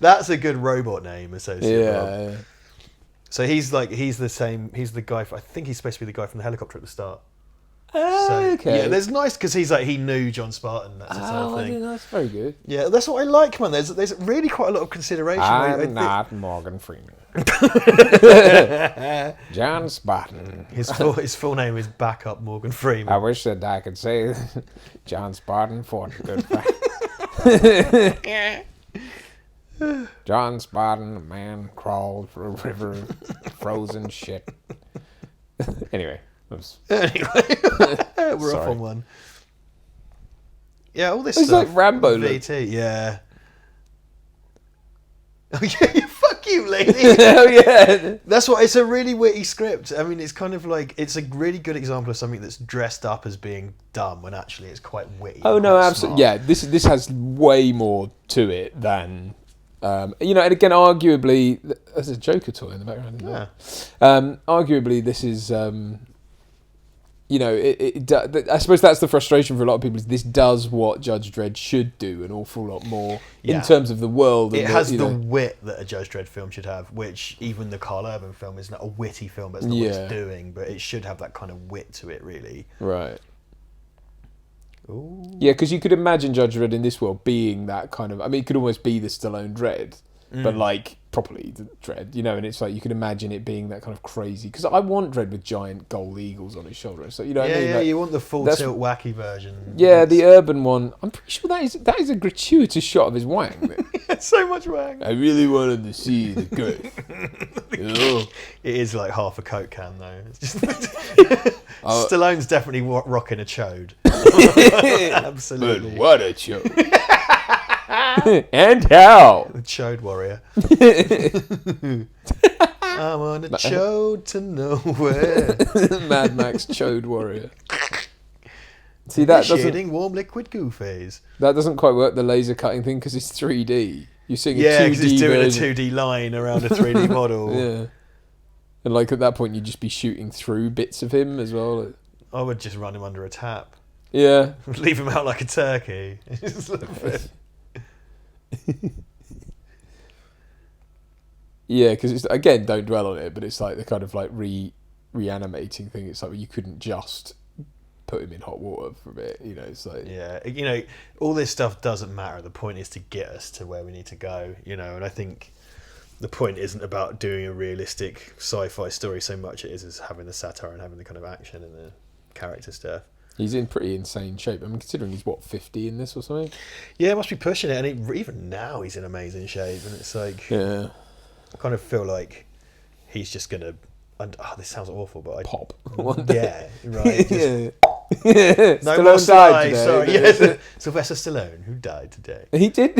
That's a good robot name, Associate Bob. Yeah. So he's the same. He's the guy. I think he's supposed to be the guy from the helicopter at the start. Okay. Yeah, there's nice because he's like he knew John Spartan. That's his whole thing. That's very good. Yeah, that's what I like, man. There's really quite a lot of consideration. I'm not Morgan Freeman. John Spartan. His full name is Backup Morgan Freeman. I wish that I could say John Spartan fought a good fight. John Spartan, a man crawled through a river of frozen shit. Anyway. Anyway, we're off Sorry. on one. Yeah, all this It's stuff. like Rambo look. VT, yeah. Oh yeah, fuck you, lady. Oh yeah. That's what. It's a really witty script. I mean, it's kind of like it's a really good example of something that's dressed up as being dumb when actually it's quite witty. Oh and no, quite absolutely. smart. Yeah, this has way more to it than and again, arguably, there's a Joker toy in the background. Isn't Yeah. there? Arguably, this is. I suppose that's the frustration for a lot of people. Is this does what Judge Dredd should do an awful lot more Yeah. in terms of the world. It and has the wit that a Judge Dredd film should have, which even the Carl Urban film is not a witty film. That's not what Yeah. it's doing, but it should have that kind of wit to it, really. right. Ooh. Yeah, because you could imagine Judge Dredd in this world being that kind of. I mean, it could almost be the Stallone Dredd, but like properly the Dredd, and it's like you could imagine it being that kind of crazy. Because I want Dredd with giant gold eagles on his shoulder. So what I mean? Yeah, Like, you want the full that's- tilt wacky version. yeah, the urban one. I'm pretty sure that is a gratuitous shot of his wang. so much wang. I really wanted to see the girth. Oh. It is like half a Coke can though. It's just Stallone's definitely rocking a chode. Absolutely. But what a show. And how? The chode warrior. I'm on a chode to nowhere. Mad Max Chode Warrior. See, that doesn't Initiating warm liquid goo phase. that doesn't quite work. The laser cutting thing because it's 3D. You're seeing a 2D Yeah, because it's doing version. a 2D line around a 3D model. Yeah, and like at that point, you'd just be shooting through bits of him as well. Like, I would just run him under a tap. yeah, Leave him out like a turkey. yeah, because it's again, don't dwell on it, but it's like the kind of like reanimating thing. It's like you couldn't just put him in hot water for a bit. You know, it's like Yeah, you know, all this stuff doesn't matter. The point is to get us to where we need to go, you know, and I think the point isn't about doing a realistic sci-fi story so much it is having the satire and having the kind of action and the character stuff. he's in pretty insane shape. I mean, considering he's 50 in this or something. Yeah, must be pushing it, and even now he's in amazing shape, and it's like, Yeah, I kind of feel like he's just gonna. And this sounds awful, but pop. Yeah, right. Yeah. No more Stallone died today. today. Sorry, yes, Sylvester Stallone, who died today. He did.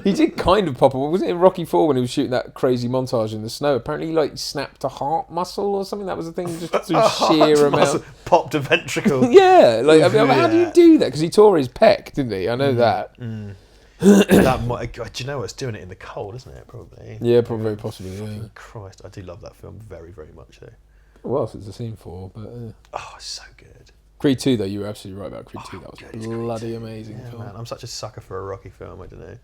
He did kind of pop up. Was it in Rocky 4 when he was shooting that crazy montage in the snow? Apparently, he like snapped a heart muscle or something. That was the thing, just through sheer amount. Popped a ventricle. Yeah, like I mean, how do you Yeah. do that? Because he tore his pec, didn't he? I know that. That might. God, do you know what's doing it in the cold, isn't it? Probably. Yeah, probably, very possibly. Yeah. Christ, I do love that film very, very much. Though. What else is the scene for? But Oh, it's so good. Creed 2, though, you were absolutely right about Creed 2. That was good, it's bloody Creed 2. amazing Yeah, film. man, I'm such a sucker for a Rocky film. I don't know.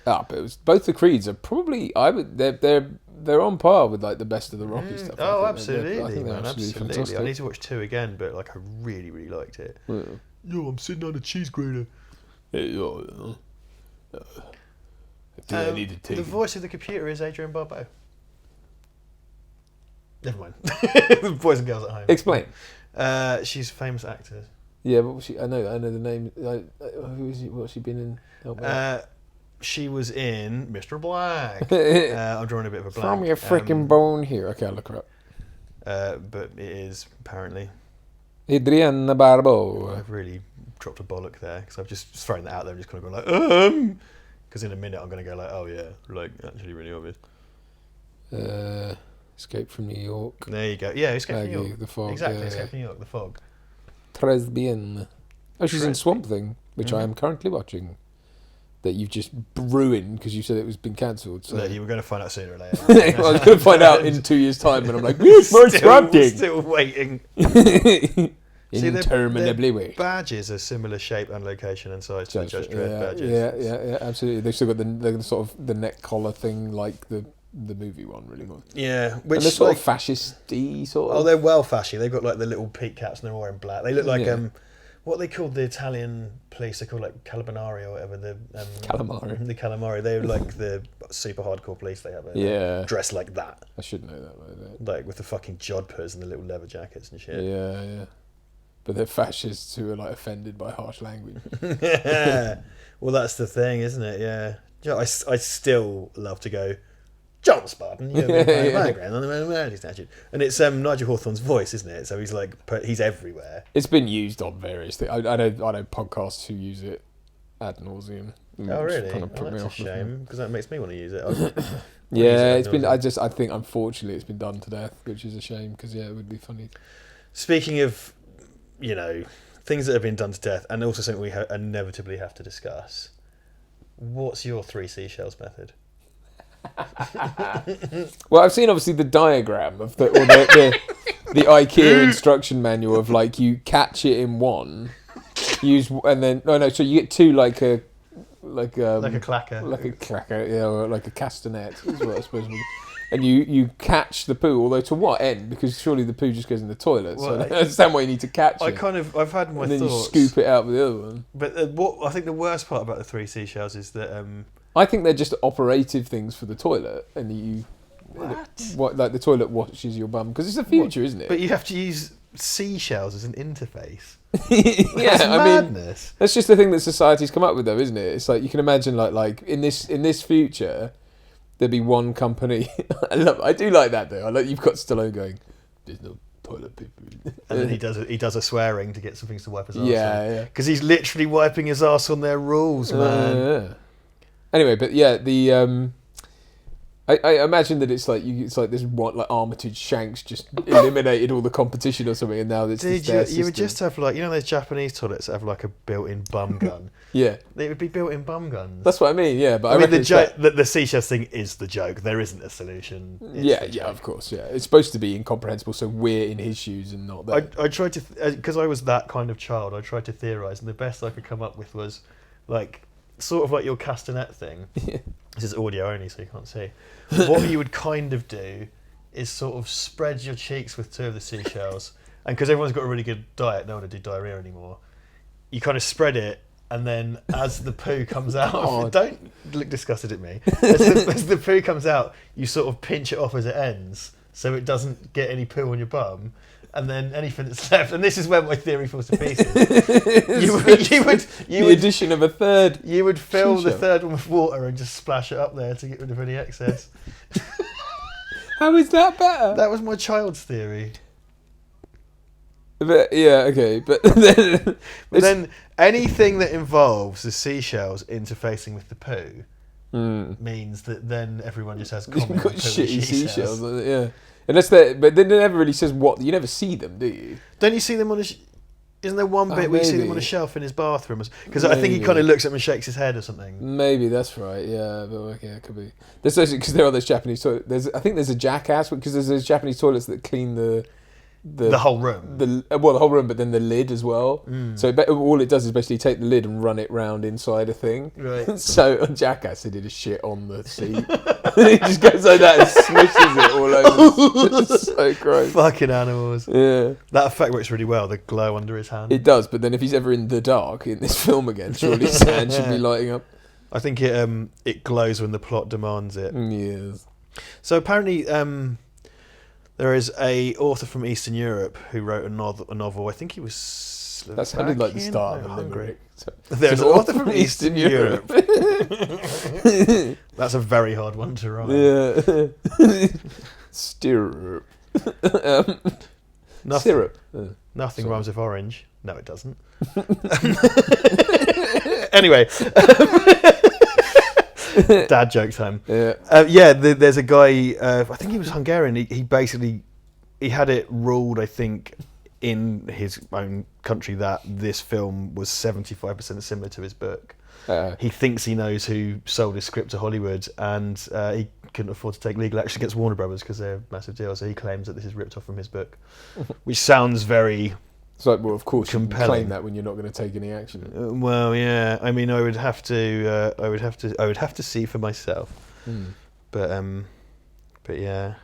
Ah, but it was, both the Creeds are probably they're on par with like the best of the Rocky stuff. I Oh, think. absolutely, I think they're man, absolutely absolutely. fantastic. I need to watch 2 again, but like I really, really liked it. Yeah. Yo, I'm sitting on a cheese grater. I need to take The it. voice of the computer is Adrienne Barbeau. Never mind. The boys and girls at home. Explain. She's a famous actor. Yeah, but I know the name. Who is she? What's she been in? Help me out. She was in Mr. Black. I'm drawing a bit of a blank. Throw me a freaking bone here. Okay, I'll look her up. But it is apparently. Adrienne Barbeau. I've really dropped a bollock there because I've just thrown that out there and just kind of gone like because in a minute I'm going to go like, oh yeah, like actually really obvious. Escape from New York. There you go. Yeah, Escape from New Aggie, York. The Fog. Exactly, yeah. Escape from New York. The Fog. Très bien. Oh, she's in Très Swamp Thing, which I am currently watching. That you've just ruined because you said it was been cancelled. So No, you were going to find out sooner or later. I was going to find out in 2 years' time, and I'm like, where's my Swamp Thing? Still waiting. See, Interminably their wait. badges are similar shape and location and size to the Judge Dredd badges. Yeah, absolutely. They've still got the sort of the neck collar thing like the movie one, really. Yeah, And which they're sort like, of fascist-y, sort of. oh, they're well fashy. They've got like the little peak caps and they're all wearing black. They look like Yeah. what they called the Italian police. They're called like Calabinari or whatever. The Calamari. The Calamari. They're like the super hardcore police. They have. Yeah. Dressed like that, I should know that, by like with the fucking jodhpurs and the little leather jackets and shit. Yeah. But they're fascists who are like offended by harsh language. Well, that's the thing, isn't it? Yeah. I still love to go, John Spartan, you have a background on the Melody statue. And it's Nigel Hawthorne's voice, isn't it? So he's like, he's everywhere. It's been used on various things. I know podcasts who use it ad nauseum. Oh, really? Kind of put me That's a off with it. shame, because that makes me want to use it. Yeah, it's been. I think unfortunately it's been done to death, which is a shame because it would be funny. Speaking of, things that have been done to death, and also something we inevitably have to discuss. What's your 3 seashells method? Well, I've seen obviously the diagram of the IKEA instruction manual of like you catch it in one, use and then so you get 2 like a clacker, yeah, or like a castanet is what I suppose. And you catch the poo, although to what end? Because surely the poo just goes in the toilet. So I don't understand why you need to catch it. I've had my and then thoughts. you scoop it out with the other one. But what I think the worst part about the 3 seashells is that I think they're just operative things for the toilet, and what like the toilet washes your bum because it's the future, isn't it? But you have to use seashells as an interface. Yeah, That's madness. mean, that's just the thing that society's come up with, though, isn't it? It's like you can imagine, like in this future, there'd be one company. I do like that though. I like you've got Stallone going, "There's no toilet paper," and then he does a swearing to get some things to wipe his arse. Yeah. Because he's literally wiping his arse on their rules, man. Yeah. Anyway, but yeah, the I imagine that it's like this one, like Armitage Shanks just eliminated all the competition or something, and now it's you would just have like, you know, those Japanese toilets that have like a built-in bum gun. Yeah, they would be built-in bum guns. That's what I mean. Yeah, but I mean the seashells thing is the joke. There isn't a solution. Of course. Yeah, it's supposed to be incomprehensible, so we're in his shoes and not that. I tried to, because I was that kind of child. I tried to theorise, and the best I could come up with was like sort of like your castanet thing. Yeah. This is audio only, so you can't see. What you would kind of do is sort of spread your cheeks with 2 of the seashells, and because everyone's got a really good diet, no one would do diarrhea anymore. You kind of spread it, and then as the poo comes out, don't look disgusted at me. As the poo comes out, you sort of pinch it off as it ends, so it doesn't get any poo on your bum. And then anything that's left, and this is where my theory falls to pieces. The addition of a third. You would fill the third one with water and just splash it up there to get rid of any excess. How is that better? That was my child's theory. But, yeah, okay, but then anything that involves the seashells interfacing with the poo means that then everyone just has common poo shitty seashells. Yeah. Unless but then it never really says what. You never see them, do you? Don't you see them on a? Isn't there one bit where you see them on a shelf in his bathroom? Because I think he kind of looks at them and shakes his head or something. Maybe that's right. Yeah, but okay, it could be. There's because there are those Japanese toilets. I think there's a Jackass because there's those Japanese toilets that clean the whole room. The whole room, but then the lid as well. So all it does is basically take the lid and run it round inside a thing. Right. So on Jackass, he did a shit on the seat. He just goes like that and smushes it all over. It's so gross. Fucking animals. Yeah. That effect works really well. The glow under his hand. It does, but then if he's ever in the dark in this film again, surely his hand should be lighting up. I think it glows when the plot demands it. Yes. So apparently, there is a author from Eastern Europe who wrote a novel. I think he was Slovakian. That sounded like the start of a limerick. There's an author from Eastern Europe. That's a very hard one to write. Yeah. Stirrup. Syrup. Nothing rhymes with orange. No, it doesn't. Anyway. Dad joke time. Yeah. There's a guy. I think he was Hungarian. He basically had it ruled, I think, in his own country that this film was 75% similar to his book. He thinks he knows who sold his script to Hollywood, and he couldn't afford to take legal action against Warner Brothers because they're a massive deal. So he claims that this is ripped off from his book, which sounds very. It's like, well, of course, compelling. You can claim that when you're not going to take any action. Well, yeah. I mean, I would have to see for myself. But yeah,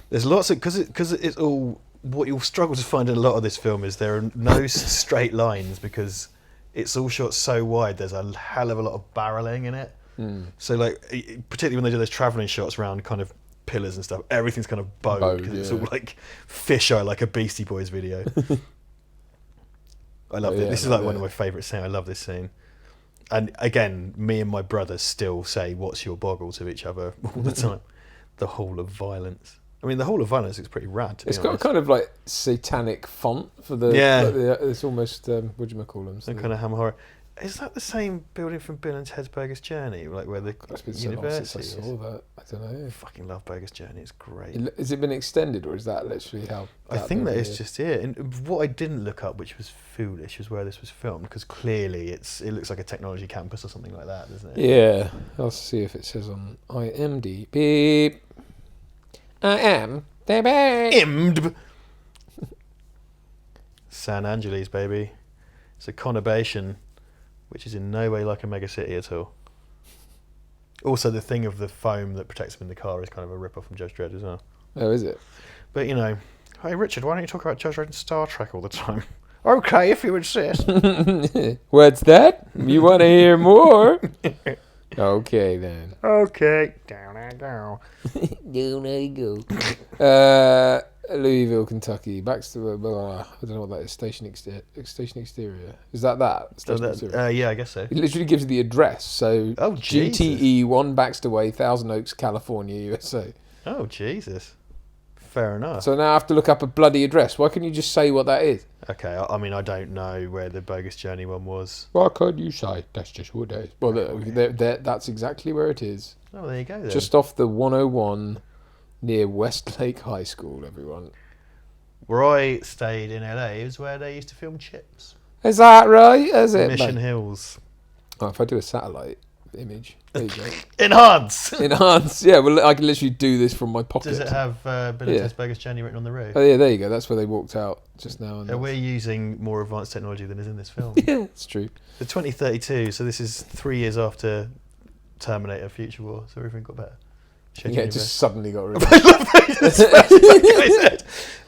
there's lots of because it's all what you'll struggle to find in a lot of this film is there are no straight lines because it's all shot so wide. There's a hell of a lot of barreling in it. So like, particularly when they do those travelling shots around kind of pillars and stuff, everything's kind of bowed because it's all like fisheye, like a Beastie Boys video. I love it. This is like one of my favourite scenes. I love this scene. And again, me and my brother still say, "What's your boggle?" to each other all the time. The Hall of Violence. I mean, the Hall of Violence looks pretty rad. It's got a kind of like satanic font for the. Yeah. Like it's almost what do you call them? Some kind of hammer horror. Is that the same building from Bill and Ted's Bogus Journey, like where the university is? I saw that. I don't know. I fucking love Bogus Journey. It's great. Has it been extended, or is that literally how? I think that is just it. And what I didn't look up, which was foolish, was where this was filmed, because clearly it looks like a technology campus or something like that, doesn't it? Yeah. I'll see if it says on IMDb. IMDb. San Angeles, baby. It's a conurbation, which is in no way like a mega city at all. Also, the thing of the foam that protects him in the car is kind of a rip-off from Judge Dredd as well. Oh, is it? But, you know, hey, Richard, why don't you talk about Judge Dredd and Star Trek all the time? Okay, if you insist. What's that? You want to hear more? Okay, then. Okay, down I go. Down I go. Louisville, Kentucky. Baxter, I don't know what that is. Station exterior. Is that? Station exterior? Yeah, I guess so. It literally gives you the address. So GTE 1 Baxter Way, Thousand Oaks, California, USA. Oh, Jesus. Fair enough. So now I have to look up a bloody address. Why couldn't you just say what that is? Okay, I mean, I don't know where the Bogus Journey one was. What could you say? That's just what it is. Well, that's exactly where it is. Oh, there you go then. Just off the 101 near Westlake High School, everyone. Where I stayed in LA is where they used to film Chips. Is that right? Is it? Mission Hills. Oh, if I do a satellite image, there you go. Enhance! Enhance. Yeah, well, I can literally do this from my pocket. Does it have Benito's Bogus Journey written on the roof? Oh, yeah, there you go. That's where they walked out just now. And We're using more advanced technology than is in this film. yeah, it's true. The 2032, so this is 3 years after Terminator Future War, so everything got better. Yeah, it just suddenly got rid of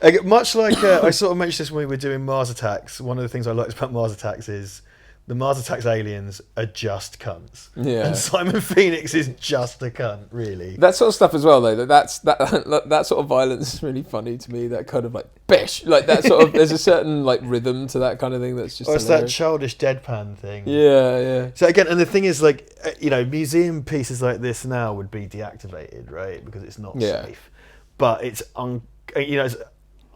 it. Much like I sort of mentioned this when we were doing Mars Attacks, one of the things I liked about Mars Attacks is the Mars Attacks aliens are just cunts. Yeah. And Simon Phoenix is just a cunt, really. That sort of stuff as well, though. That sort of violence is really funny to me. That kind of like bish, like that sort of. There's a certain like rhythm to that kind of thing that's just. Or it's that childish deadpan thing. Yeah, yeah. So again, and the thing is, like, museum pieces like this now would be deactivated, right? Because it's not safe. But it's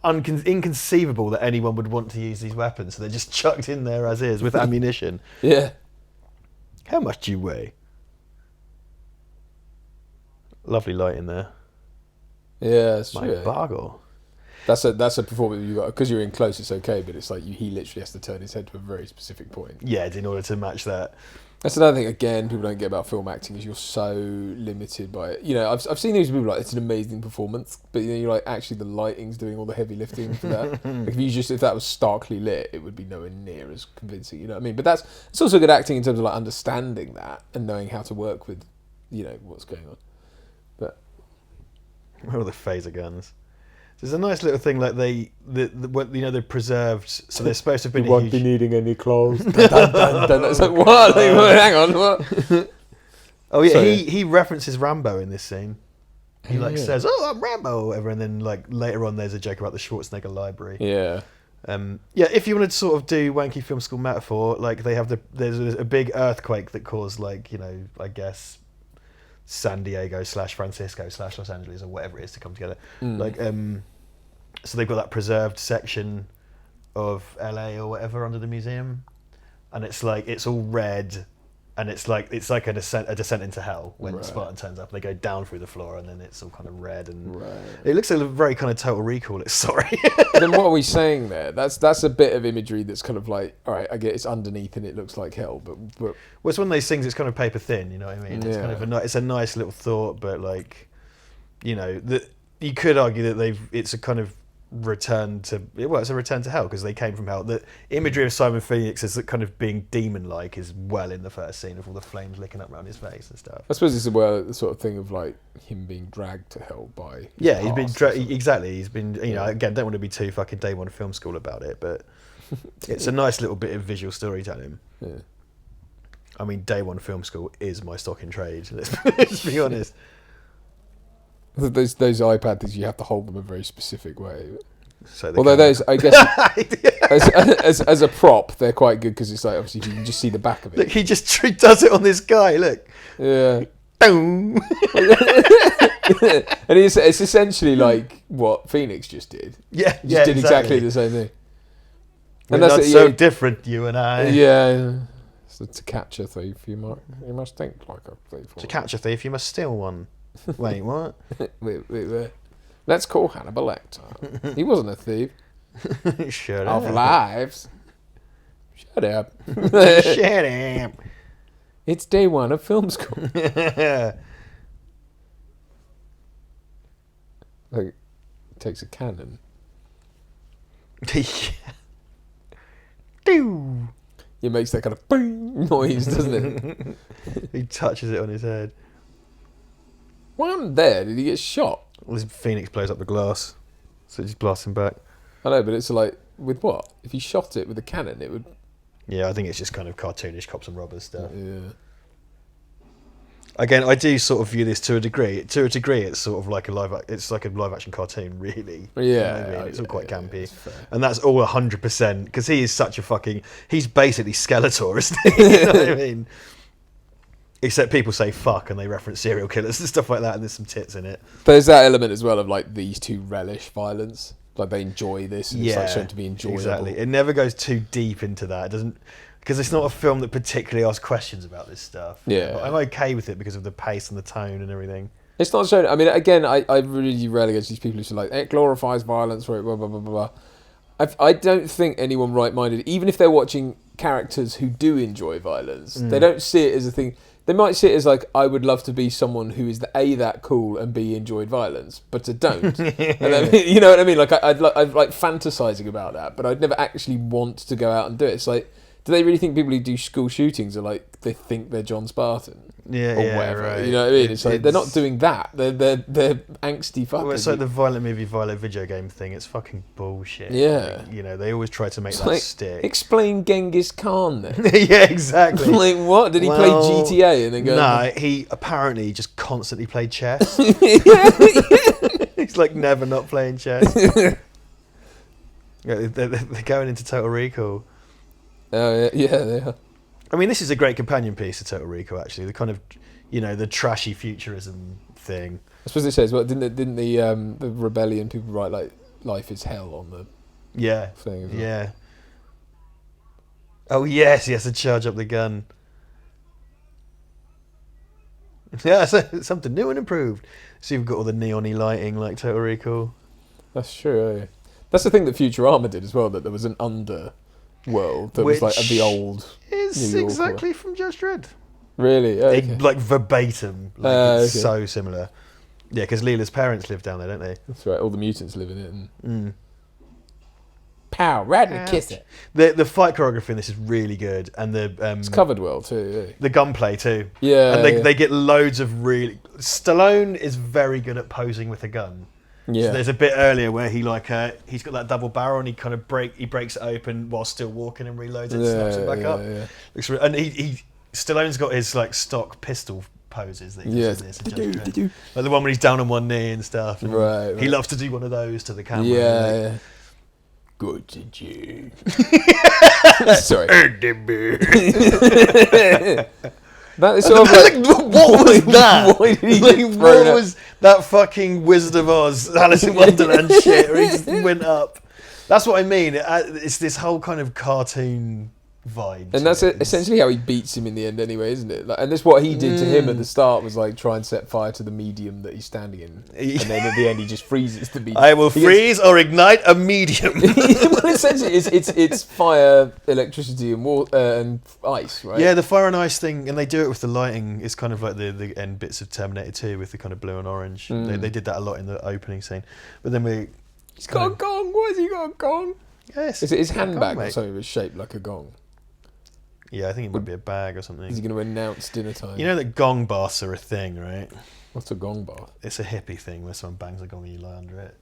inconceivable that anyone would want to use these weapons, so they're just chucked in there as is with ammunition. Yeah. How much do you weigh? Lovely light in there. Yeah, it's My true. bargle. That's a performance you got because you're in close. It's okay, but it's like he literally has to turn his head to a very specific point. Yeah, in order to match that. That's another thing. Again, people don't get about film acting is you're so limited by it. I've seen these people like it's an amazing performance, but you're like actually the lighting's doing all the heavy lifting for that. Like if that was starkly lit, it would be nowhere near as convincing. You know what I mean? But it's also good acting in terms of like understanding that and knowing how to work with, what's going on. But Where are the phaser guns? There's a nice little thing like they're preserved, so they're supposed to have been. You won't be needing any clothes. It's like what? Hang on, what? Oh yeah, Sorry. he references Rambo in this scene. He says, "Oh, I'm Rambo," or whatever, and then like later on, there's a joke about the Schwarzenegger library. Yeah. If you wanted to sort of do wanky film school metaphor, like there's a big earthquake that caused I guess San Diego / Francisco / Los Angeles or whatever it is to come together. So they've got that preserved section of LA or whatever under the museum, and it's all red, and it's like a descent into hell when Spartan turns up. They go down through the floor, and then it's all kind of red, and it looks like a very kind of Total Recall. Sorry. Then what are we saying there? That's a bit of imagery that's kind of like, all right, I get it's underneath and it looks like hell, but well, it's one of those things. It's kind of paper thin, you know what I mean? It's kind of it's a nice little thought, but that you could argue that it's a kind of return to hell because they came from hell. The imagery of Simon Phoenix as kind of being demon-like is well in the first scene of all the flames licking up around his face and stuff. I suppose it's the sort of thing of like him being dragged to hell by he's been exactly. He's been again, don't want to be too fucking day one film school about it, but it's a nice little bit of visual storytelling. Yeah. I mean, day one film school is my stock in trade. Let's be honest. Those iPad things, you have to hold them a very specific way. So although those, I guess, as a prop, they're quite good because it's like obviously you can just see the back of it. Look, he just does it on this guy. Look. Yeah. Boom. And it's essentially like what Phoenix just did. Yeah, He just did exactly the same thing. We're not so different, you and I. Yeah. So to catch a thief, you must think like a thief. To catch a thief, you must steal one. Wait, what? wait. Let's call Hannibal Lecter. He wasn't a thief. Shut Of up. lives. Shut up. Shut up. It's day one of film school. Like, takes a cannon. It makes that kind of bing noise, doesn't it? He touches it on his head. What happened there? Did he get shot? Well, his Phoenix blows up the glass, so it just blasts him back. I know, but it's like, with what? If he shot it with a cannon, it would... Yeah, I think it's just kind of cartoonish cops and robbers stuff. Yeah. Again, I do sort of view this to a degree. To a degree, it's sort of like a live action cartoon, really. Yeah, you know what I mean? It's all quite campy, and that's all 100% because he is such a fucking. He's basically Skeletor, isn't he? You know what I mean? Except people say fuck and they reference serial killers and stuff like that, and there's some tits in it. There's that element as well of like these two relish violence. Like they enjoy this, and it's like shown to be enjoyable. Exactly. It never goes too deep into that. It doesn't, because it's not a film that particularly asks questions about this stuff. Yeah. But I'm okay with it because of the pace and the tone and everything. It's not shown. I mean, again, I really rarely get these people who say like it glorifies violence or blah blah blah blah blah. I don't think anyone right-minded, even if they're watching characters who do enjoy violence, they don't see it as a thing. They might see it as like, I would love to be someone who is A, that cool, and B, enjoyed violence, but I don't. And then, you know what I mean? Like I'd like fantasizing about that, but I'd never actually want to go out and do it. It's like, do they really think people who do school shootings are like, they think they're John Spartan? Yeah, or yeah, whatever. right. You know what I mean? It's like they're not doing that. They're angsty fuckers. Well, it's like the violent movie, violent video game thing. It's fucking bullshit. Yeah. Like, you know, they always try to make It's that like, stick. explain Genghis Khan then. Yeah, exactly. Like what? Did he play GTA and then go? No, he apparently just constantly played chess. He's like never not playing chess. Yeah, they're going into Total Recall. Oh yeah, they are. I mean, this is a great companion piece to Total Recall, actually. The kind of, you know, the trashy futurism thing. I suppose it says, well, didn't the rebellion people write like life is hell on the thing? As well? Yeah. Oh yes, he has to charge up the gun. Yeah, so something new and improved. So you've got all the neon-y lighting like Total Recall. That's true. Yeah. That's the thing that Futurama did as well. That there was an underworld that was like the old. Is New York exactly from Judge Dredd. Really? Oh, okay. Like verbatim. Like it's okay. so similar. Yeah, because Leela's parents live down there, don't they? That's right. All the mutants live in it. And pow, right in the kiss it. The fight choreography in this is really good, and It's covered well too. Yeah. the gunplay too. Yeah, and they get loads of really. Stallone is very good at posing with a gun. Yeah. So there's a bit earlier where he he's got that double barrel and he kind of breaks it open while still walking and reloads it, and snaps it back up. Yeah. Looks and Stallone's got his like stock pistol poses that he does in this. Like the one where he's down on one knee and stuff. And Right. He loves to do one of those to the camera. Yeah. Good to you. Sorry. That is sort of like, what was that? Why did he Like, get thrown what up? was that fucking Wizard of Oz, Alice in Wonderland shit where he just went up? That's what I mean. It's this whole kind of cartoon vibe. And that's essentially how he beats him in the end anyway, isn't it? Like, and that's what he did to him at the start, was like try and set fire to the medium that he's standing in. And then at the end he just freezes the medium. I will freeze or ignite a medium. Well, essentially it's fire, electricity and water and ice, right? Yeah, the fire and ice thing, and they do it with the lighting. It's kind of like the end bits of Terminator 2 with the kind of blue and orange. They did that a lot in the opening scene. But then He's got a gong. Why has he got a gong? Yes. Is it his handbag gong, or mate. something that's shaped like a gong? Yeah, I think it might be a bag or something. Is he going to announce dinner time? You know that gong baths are a thing, right? What's a gong bath? It's a hippie thing where someone bangs a gong and you lie under it.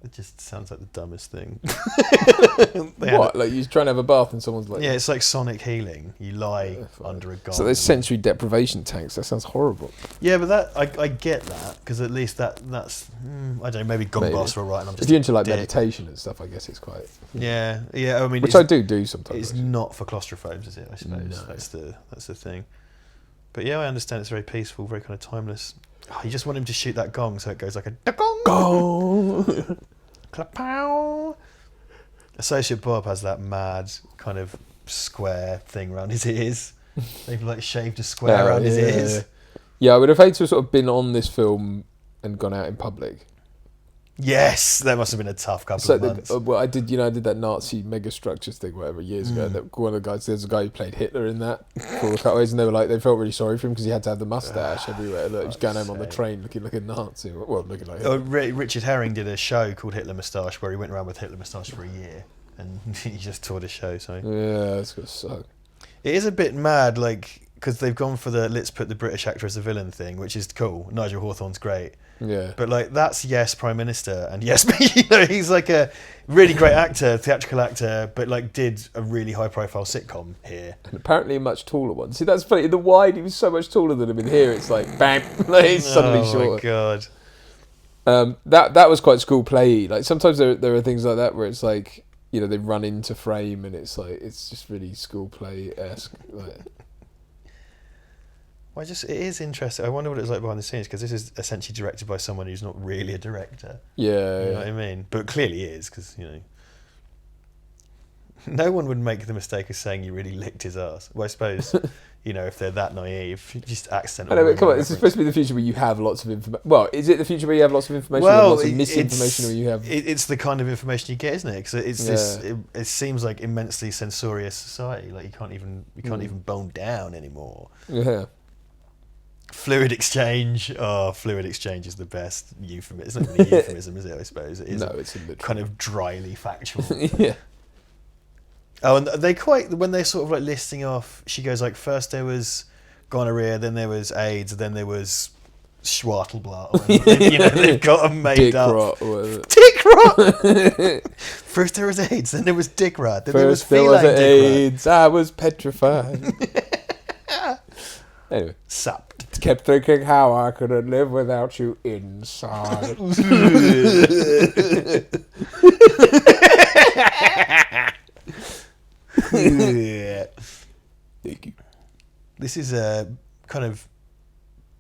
It just sounds like the dumbest thing. What? Like you're trying to have a bath and someone's like... Yeah, it's like sonic healing. You lie under a gong. So there's sensory deprivation tanks. That sounds horrible. Yeah, but that I get that, because at least that's I don't know, maybe gong baths are alright. If you're into like meditation and stuff, I guess it's quite... Yeah. I mean, which I do sometimes. It's actually. not for claustrophobes, is it? I suppose No. that's the thing. But yeah, I understand it's very peaceful, very kind of timeless. Oh, you just want him to shoot that gong so it goes like a gong. Gong. Clapow. Associate Bob has that mad kind of square thing around his ears. They've like shaved a square around his ears. Yeah, I would have hated to have sort of been on this film and gone out in public. Yes, that must have been a tough couple of months. Well, I did that Nazi megastructures thing, whatever, years ago. That one of the guys, there's a guy who played Hitler in that for all the cutaways, and they felt really sorry for him because he had to have the mustache everywhere. Look, he was going home on the train looking like a Nazi. Well, looking like Richard Herring did a show called Hitler Moustache where he went around with Hitler Moustache for a year, and he just toured a show. So yeah, it's gonna suck. It is a bit mad, like, because they've gone for the let's put the British actor as a villain thing, which is cool. Nigel Hawthorne's great. Yeah. But like that's yes Prime Minister and yes he's like a really great actor, theatrical actor, but like did a really high profile sitcom here. And apparently a much taller one. See, that's funny. In the wide he was so much taller than him. In here it's like bam, like he's suddenly shorter. Oh my god. That was quite school play. Like sometimes there are things like that where it's like, you know, they run into frame and it's like it's just really school play-esque. Like. Well, it is interesting. I wonder what it's like behind the scenes, because this is essentially directed by someone who's not really a director. Yeah. You know what I mean? But clearly is, because, you know, no one would make the mistake of saying you really licked his ass. Well, I suppose, you know, if they're that naive, just accidental. I know, but come on, this is supposed to be the future where you have lots of information. Well, is it the future where you have lots of information, Well, or lots of misinformation, or you have? It's the kind of information you get, isn't it? Because it's it seems like immensely censorious society. Like you can't even bone down anymore. Yeah. Fluid exchange. Oh, fluid exchange is the best euphemism. It's not really a euphemism, is it? I suppose it is. No, it's kind of dryly factual. Yeah. Oh, and when they're sort of like listing off, she goes like, first there was gonorrhea, then there was AIDS, then there was Schwartelblatt. You know, they've got them made Dick up. rot or whatever. Dick rot! First there was AIDS, then there was dick rot, then there was feline dick AIDS, I was petrified. Anyway. Sapped. Kept thinking how I could live without you inside. Yeah. Thank you. This is a kind of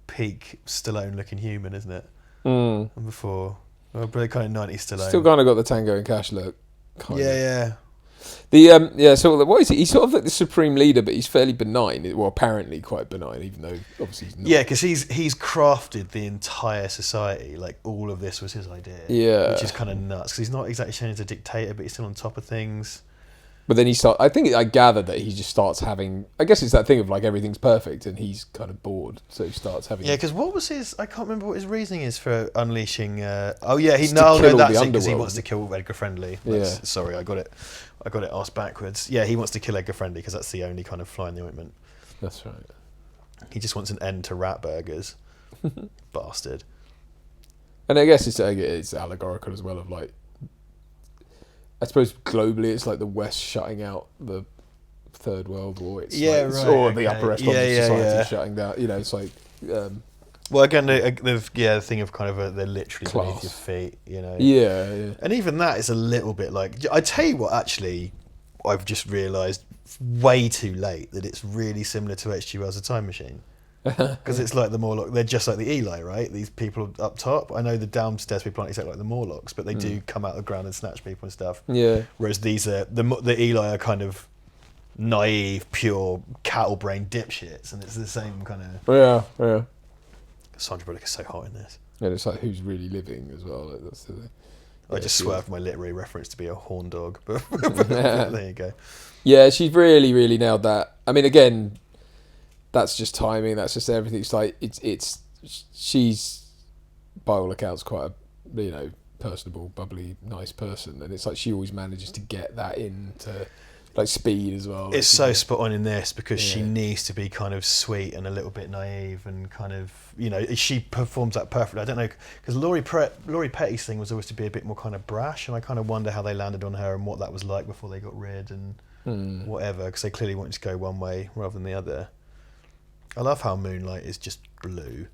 peak Stallone looking human, isn't it? Mm. And before, well, but kind of 90s Stallone. Still kind of got the Tango and Cash look. Yeah. So what is he? He's sort of like the supreme leader, but he's fairly benign. Well, apparently quite benign, even though obviously he's not. Yeah, because he's crafted the entire society. Like all of this was his idea. Yeah, which is kind of nuts. Because he's not exactly shown as a dictator, but he's still on top of things. But then I gather that he just starts having. I guess it's that thing of like everything's perfect, and he's kind of bored, so he starts having. Yeah, because what was his? I can't remember what his reasoning is for unleashing. That's it. Because he wants to kill Edgar Friendly. Sorry, I got it asked backwards. Yeah, he wants to kill Edgar Friendly because that's the only kind of fly in the ointment. That's right. He just wants an end to rat burgers. Bastard. And I guess it's allegorical as well of like. I suppose globally it's like the West shutting out the Third World War. It's or the upper echelons of society shutting down. You know, it's like. Well, again, the thing of kind of they're literally Class. beneath your feet, you know. Yeah. And even that is a little bit like. I tell you what, actually, I've just realised way too late that it's really similar to H.G. Wells' A Time Machine. Because it's like the Morlock. They're just like the Eli, right? These people up top. I know the downstairs people aren't exactly like the Morlocks, but they do come out of the ground and snatch people and stuff. Yeah. Whereas these are the Eli are kind of naive, pure cattle brain dipshits, and it's the same kind of. Yeah. Sandra Bullock is so hot in this. And it's like who's really living as well. Like, that's the thing. I just swerved my literary reference to be a horn dog, but there you go. Yeah, she's really, really nailed that. I mean, again, that's just timing. That's just everything. It's like she's by all accounts quite a personable, bubbly, nice person, and it's like she always manages to get that into like speed as well. It's so spot on in this because she needs to be kind of sweet and a little bit naive and kind of she performs that perfectly. I don't know because Laurie Petty's thing was always to be a bit more kind of brash, and I kind of wonder how they landed on her and what that was like before they got rid and whatever, because they clearly wanted to go one way rather than the other. I love how Moonlight is just blue.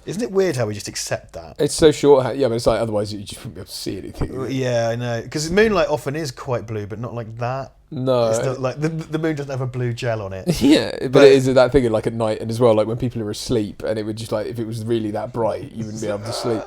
Isn't it weird how we just accept that? It's so short. Yeah, but it's like otherwise you just wouldn't be able to see anything. Yeah, I know. Because Moonlight often is quite blue, but not like that. No. It's not like the moon doesn't have a blue gel on it. Yeah, but it is that thing of like at night and as well, like when people are asleep, and it would just like if it was really that bright, you wouldn't be able to sleep.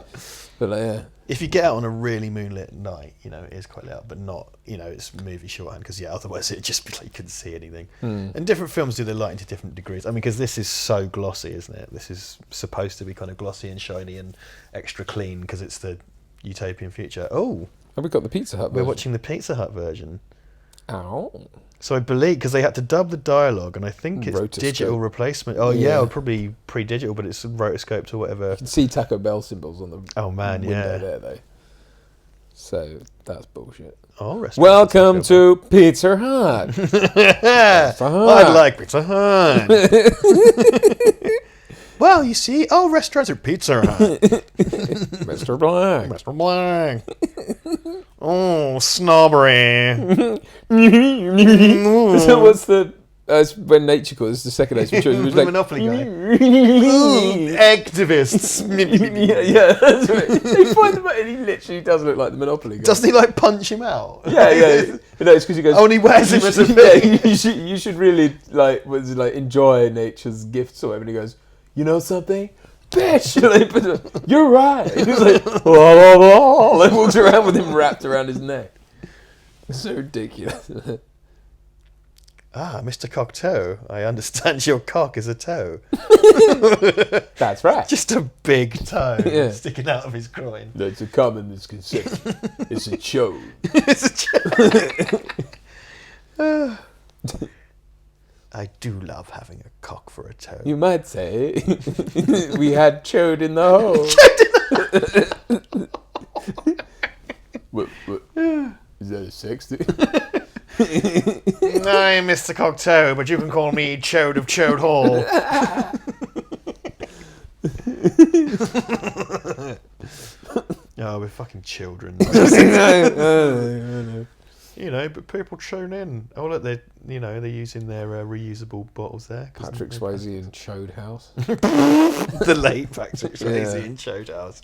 But yeah. If you get out on a really moonlit night, it is quite lit up, but not, it's movie shorthand, because otherwise it'd just be like you couldn't see anything. And different films do their lighting to different degrees. I mean, because this is so glossy, isn't it? This is supposed to be kind of glossy and shiny and extra clean because it's the utopian future. Oh, have we got the Pizza Hut We're version? watching the Pizza Hut version. Ow. So I believe, because they had to dub the dialogue, and I think it's Rotoscope. digital replacement. Oh yeah, probably pre-digital, but it's rotoscoped or whatever. You can see Taco Bell symbols on the window there, though. So that's bullshit. Oh, welcome to Pizza Hut. Pizza Hut. I'd like Pizza Hut. Well, you see, all restaurants are Pizza Hut. Mr. Black. Mr. Black. Oh, snobbery. So what's the That's when nature calls. It's the second age for children. It was The like, Monopoly guy. Ooh, activists. yeah, that's right. They find him, and he literally does look like the Monopoly guy. Doesn't he like punch him out? Yeah. No, it's because he goes. Oh, and he wears him as a thing. You should really enjoy nature's gifts or whatever. And he goes, you know something, bitch. You're right. And he's like, whoa. Like walks around with him wrapped around his neck. It's so ridiculous. Ah, Mr. Cocktoe, I understand your cock is a toe. That's right. Just a big toe Yeah. sticking out of his groin. That's a common misconception. It's a chode. It's a joke. I do love having a cock for a toe. You might say we had chode in the hole. What? Is that a sex thing? I'm Mr. Cocktoe, but you can call me Chode of Chode Hall. Oh, we're fucking children. You know, but people tune in. Oh, look, they're using their reusable bottles there. Patrick Swayze in Chode House. The late Patrick Swayze in Chode House.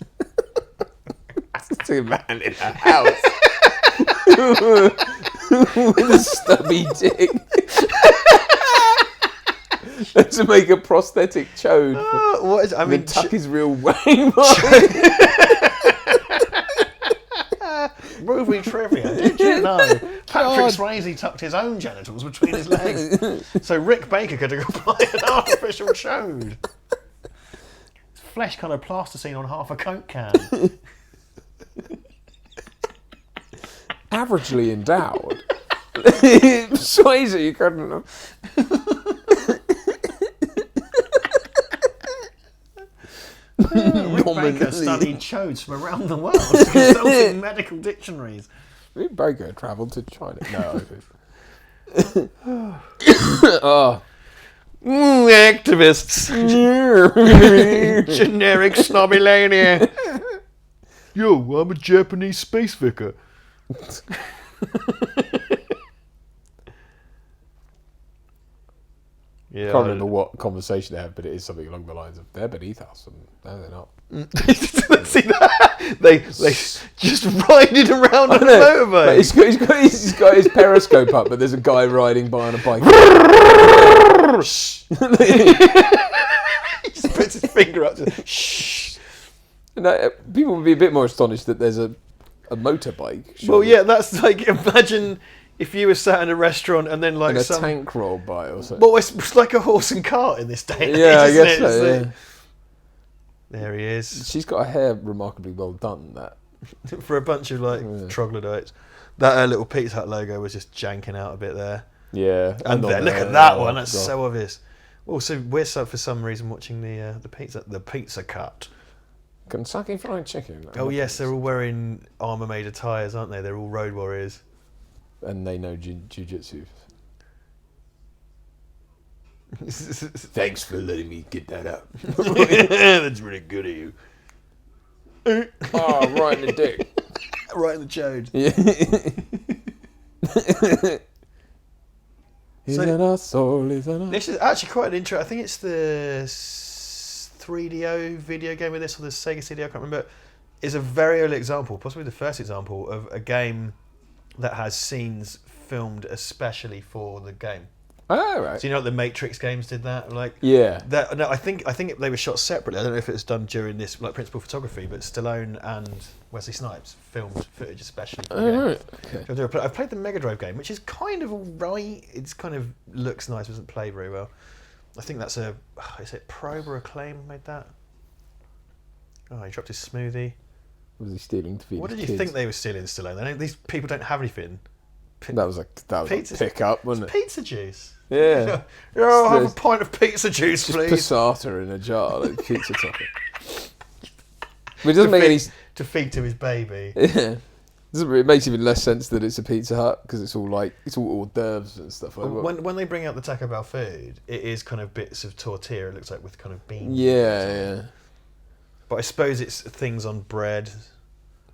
It's a man in a house with a stubby dick. To make a prosthetic chode. What is? I mean, tuck his real wang. Movie trivia. Did you know Patrick Swayze tucked his own genitals between his legs so Rick Baker could apply an artificial chode? Flesh kind of plasticine on half a Coke can. Averagely endowed. Swayze, you couldn't have. Rick Baker studied chodes from around the world, consulting medical dictionaries. Rick Baker travelled to China. No, activists. Generic snobby lady. Yo, I'm a Japanese space vicar. Yeah, I can't remember what conversation they had, but it is something along the lines of they're beneath us, and no, they're not. See that? They just riding around on a motorbike. He's got his periscope up, but there's a guy riding by on a bike. He just puts his finger up to shh. No, people would be a bit more astonished that there's a motorbike. Surely. Well, yeah, that's like, imagine if you were sat in a restaurant and then like and a tank rolled by or something. Well, it's like a horse and cart in this day and age, Yeah, I isn't guess it? so, It's yeah. There he is. She's got her hair remarkably well done, that. For a bunch of like troglodytes. That little Pizza Hut logo was just janking out a bit there. Yeah. And then look at that one, that's so obvious. Also, we're for some reason watching the pizza cut. Kentucky Fried Chicken. Oh yes, they're all wearing armour-made attires, aren't they? They're all road warriors. And they know jiu-jitsu. Thanks for letting me get that out. That's really good of you. Oh, right in the dick. Right in the chode. Yeah. Isn't our soul, isn't our... This is actually quite an intro. I think it's the 3DO video game with this, or the Sega CD, I can't remember. Is a very early example, possibly the first example, of a game that has scenes filmed especially for the game. Oh, right. So you know, like the Matrix games did that, like Yeah. that. No, I think they were shot separately. I don't know if it was done during this like principal photography, but Stallone and Wesley Snipes filmed footage especially for the game. Oh, right. Okay. I've played the Mega Drive game, which is kind of alright. It's kind of looks nice, doesn't play very well. I think that's is it Probe or Acclaim made that? Oh, he dropped his smoothie. Was he stealing to feed What his did you kids? think they were stealing Stallone? These people don't have anything. That was a pick-up, wasn't it? Pizza juice. Yeah. I'll have a pint of pizza juice, Just please. passata in a jar, like pizza topping. Which doesn't make any... To feed to his baby. Yeah. It makes even less sense that it's a Pizza Hut, because it's all hors d'oeuvres and stuff like that. When they bring out the Taco Bell food, it is kind of bits of tortilla, it looks like, with kind of beans. Yeah. But I suppose it's things on bread.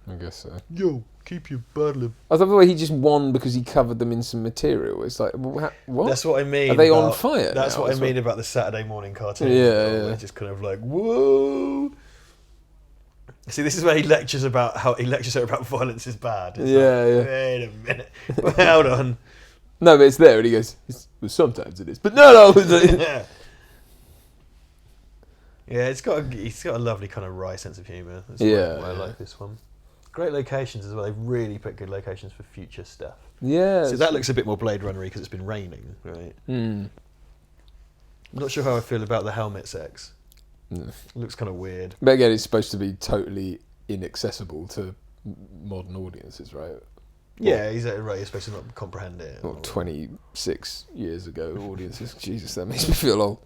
I guess so. Yo, keep your bottle of... I thought the way he just won because he covered them in some material. It's like, what? That's what I mean. Are they about, on fire? That's now? what I mean about the Saturday morning cartoon. Yeah, They're just kind of like, whoa. See, this is where he lectures her about violence is bad. It's like, wait a minute. Hold on. No, but it's there, and he goes, well, sometimes it is, but no. Yeah. Yeah, he's got a lovely kind of wry sense of humour. That's why I like this one. Great locations as well. They've really picked good locations for future stuff. Yeah. So that looks a bit more Blade Runner-y because it's been raining, right? I'm not sure how I feel about the helmet sex. It looks kind of weird. But again, it's supposed to be totally inaccessible to modern audiences, right? Yeah, he's right. You're supposed to not comprehend it. Or 26 years ago audiences. Jesus, that makes me feel old.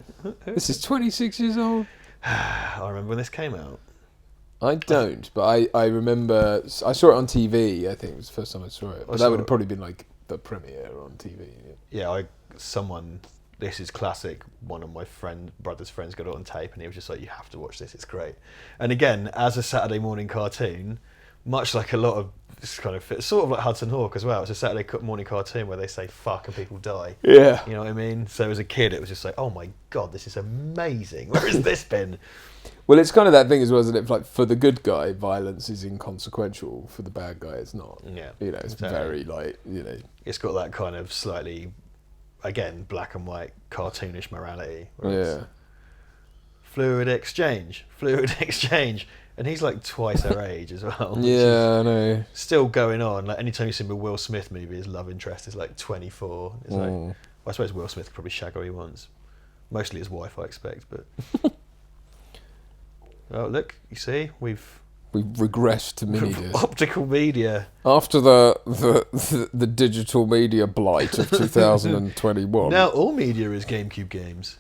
This is 26 years old. I remember when this came out. I don't, but I remember... I saw it on TV, I think. It was the first time I saw it. But that would have probably been like the premiere on TV. Yeah, this is classic. One of my brother's friends got it on tape, and he was just like, "You have to watch this. It's great." And again, as a Saturday morning cartoon, much like a lot of this kind of sort of like Hudson Hawk as well. It's a Saturday morning cartoon where they say "fuck" and people die. Yeah, you know what I mean. So as a kid, it was just like, "Oh my god, this is amazing. Where has this been?" Well, it's kind of that thing as well, isn't it? Like, for the good guy, violence is inconsequential. For the bad guy, it's not. Yeah, you know, it's very like, you know, it's got that kind of slightly, again, black and white cartoonish morality. Yeah. Fluid exchange, and he's like twice her age as well. Yeah, I know. Still going on. Like anytime you see a Will Smith movie, his love interest is like 24. It's like, well, I suppose Will Smith could probably shag who he wants. Mostly his wife, I expect. But oh, look, you see, we've regressed to mini disc. Optical media. After the digital media blight of 2021. Now all media is GameCube games.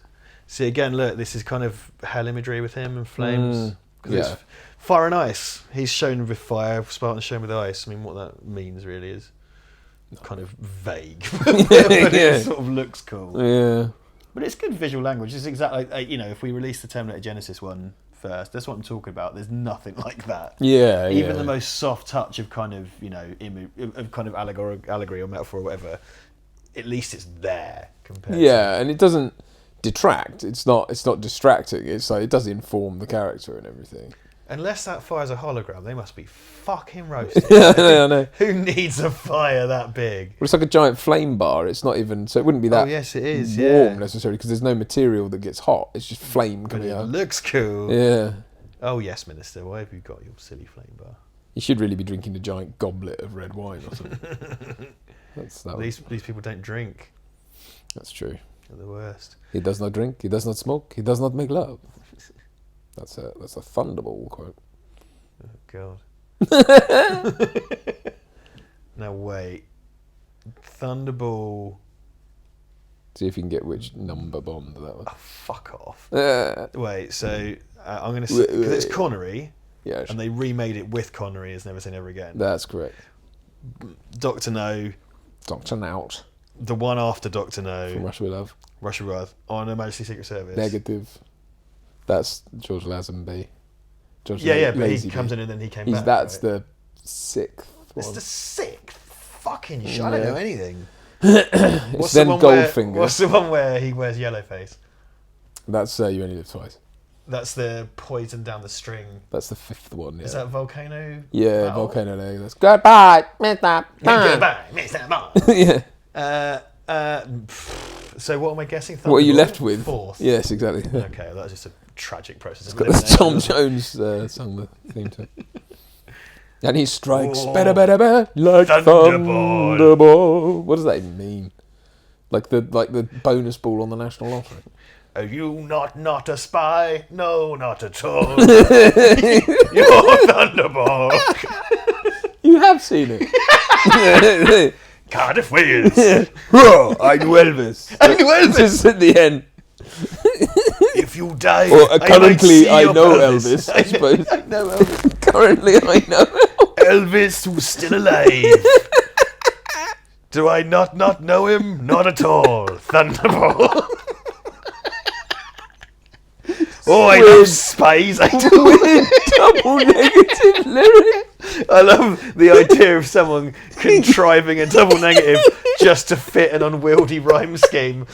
See, again, look, this is kind of hell imagery with him and flames. It's fire and ice. He's shown with fire, Spartan's shown with ice. I mean, what that means really is kind of vague. But it sort of looks cool. Yeah. But it's good visual language. It's exactly like, you know, if we release the Terminator Genesis one first, that's what I'm talking about. There's nothing like that. Yeah, Even the most soft touch of kind of, you know, of kind of allegory or metaphor or whatever, at least it's there compared and it doesn't detract. It's not distracting. It's like it does inform the character and everything. Unless that fire's a hologram, they must be fucking roasted. I know. Who needs a fire that big? Well, it's like a giant flame bar. It's not even, so it wouldn't be that yes, it is, warm necessarily because there's no material that gets hot. It's just flame coming out. It looks cool. Yeah. Oh yes, Minister. Why have you got your silly flame bar? You should really be drinking a giant goblet of red wine or something. These people don't drink. That's true. They're the worst. He does not drink. He does not smoke. He does not make love. That's a Thunderball quote. Oh God. Now wait, Thunderball. See if you can get which number Bond that was. Oh, fuck off. Uh, Wait, so I'm going to say because it's Connery. Yeah. And they remade it with Connery as Never Say Never Again. That's correct. Dr. No. Dr. Nout. The one after Dr. No. From Russia with Love. Russia with Love. On Her Majesty's Secret Service. Negative. That's George Lazenby. But he comes in and then he came back. That's the sixth one. It's the sixth? Fucking shit. I don't know anything. It's then Goldfinger. What's the one where he wears yellow face? That's You Only Live Twice. That's the poison down the string. That's the fifth one, yeah. Is that Volcano? Yeah, Battle? Volcano Legolas. Goodbye, Mr. Bond. Goodbye, Mr. Bond. Yeah. So what am I guessing? What are you left with? Fourth. Yes, exactly. Okay, that was just a tragic process. It's got the Tom Jones sung the theme to it. And he strikes better, like Thunderball. What does that even mean? Like the bonus ball on the National Lottery. Are you not a spy? No, not at all. You're Thunderball. You have seen it. Cardiff, Wales. I knew Elvis. I knew Elvis. Just at the end. If you die, or currently I know Elvis. I suppose. I know Elvis. Currently I know Elvis, who's still alive. Do I not know him? Not at all. Thunderball. Oh, I love spies. I do. Double negative lyric. I love the idea of someone contriving a double negative just to fit an unwieldy rhyme scheme.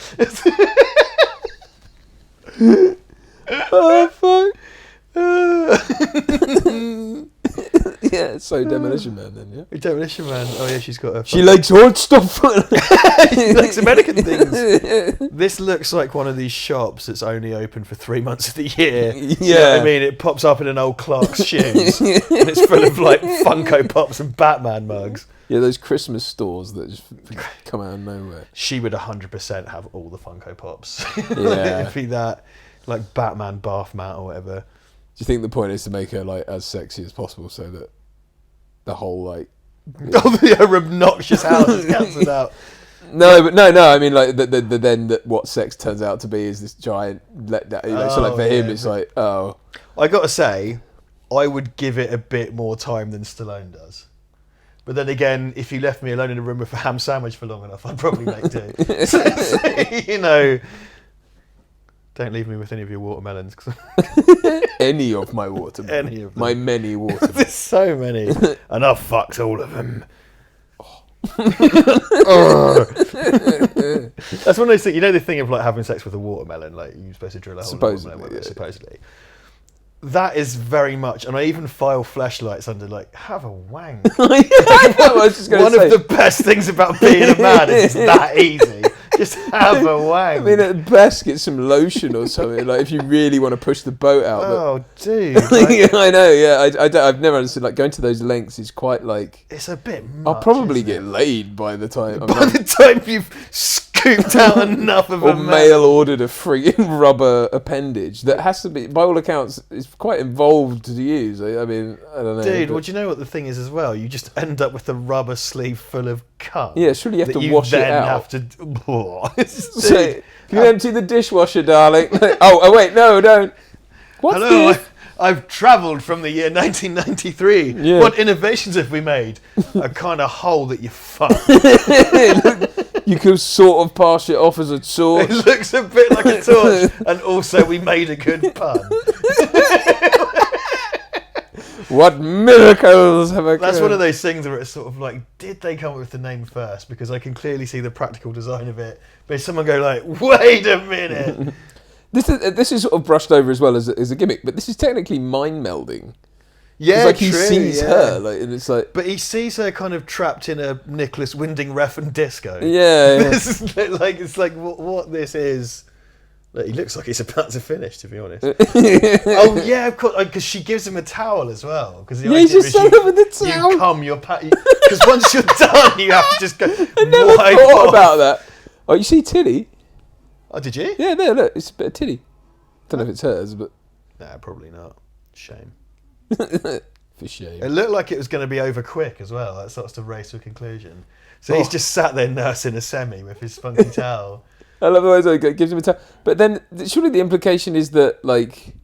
Oh fuck. Yeah, so Demolition Man then, yeah. Demolition Man. Oh yeah, she's got a. She likes hot stuff. She likes American things. This looks like one of these shops that's only open for 3 months of the year. Yeah, You know what I mean, it pops up in an old Clark's shoes, and it's full of like Funko Pops and Batman mugs. Yeah, those Christmas stores that just come out of nowhere. She would 100% have all the Funko Pops. Yeah. It'd be that, like Batman bath mat or whatever. Do you think the point is to make her like as sexy as possible so that the whole like Her obnoxious house is cancelled out. No, but no. I mean, like what sex turns out to be is this giant letdown. You know, so like for him, it's like, oh. I gotta say, I would give it a bit more time than Stallone does. But then again, if you left me alone in a room with a ham sandwich for long enough, I'd probably make do. So, you know, don't leave me with any of your watermelons. Any of my watermelons. Any of them. My many watermelons. There's so many, and I've fucked all of them. That's one of those things. You know the thing of like having sex with a watermelon, like you're supposed to drill a hole in a watermelon with it, supposedly. That is very much, and I even file fleshlights under like have a wank. One of the best things about being a man is it's that easy. Just have a wank. I mean, at best, get some lotion or something. Like if you really want to push the boat out. Oh, dude! Like, I know. Yeah, I've never understood. Like going to those lengths is quite like. It's a bit much. I'll probably get laid by the time. By the time you've scooped out enough of or a mail ordered a freaking rubber appendage that has to be, by all accounts, is quite involved to use. I mean, I don't know. Dude, well, do you know what the thing is as well? You just end up with a rubber sleeve full of cum. Yeah, surely you have to you wash it then out. Have to. So, if you empty the dishwasher, darling. Oh, wait, no, don't. What's Hello, this? I've travelled from the year 1993. Yeah. What innovations have we made? A kind of hole that you fuck. You could sort of pass it off as a torch. It looks a bit like a torch, and also we made a good pun. What miracles have occurred? That's one of those things where it's sort of like, did they come up with the name first? Because I can clearly see the practical design of it. But someone go like, wait a minute. This is sort of brushed over as well as a gimmick, but this is technically mind melding. Yeah, like true, he sees her, like, and it's like. But he sees her kind of trapped in a Nicholas Winding Refn disco. Yeah. This is like it's like what this is. Like, he looks like he's about to finish, to be honest. Oh yeah, of course, because she gives him a towel as well. Because yeah, he's just with the towel. You come, because once you're done, you have to just go. I never thought about that. Oh, you see Tilly? Oh, did you? Yeah, there, look, it's a bit of Tilly. Don't know if it's hers, but Nah, probably not. Shame. for shame. It looked like it was going to be over quick as well. That starts to race to a conclusion. So he's just sat there nursing a semi with his funky towel. I love the way it gives him a towel. But then, surely the implication is that, like,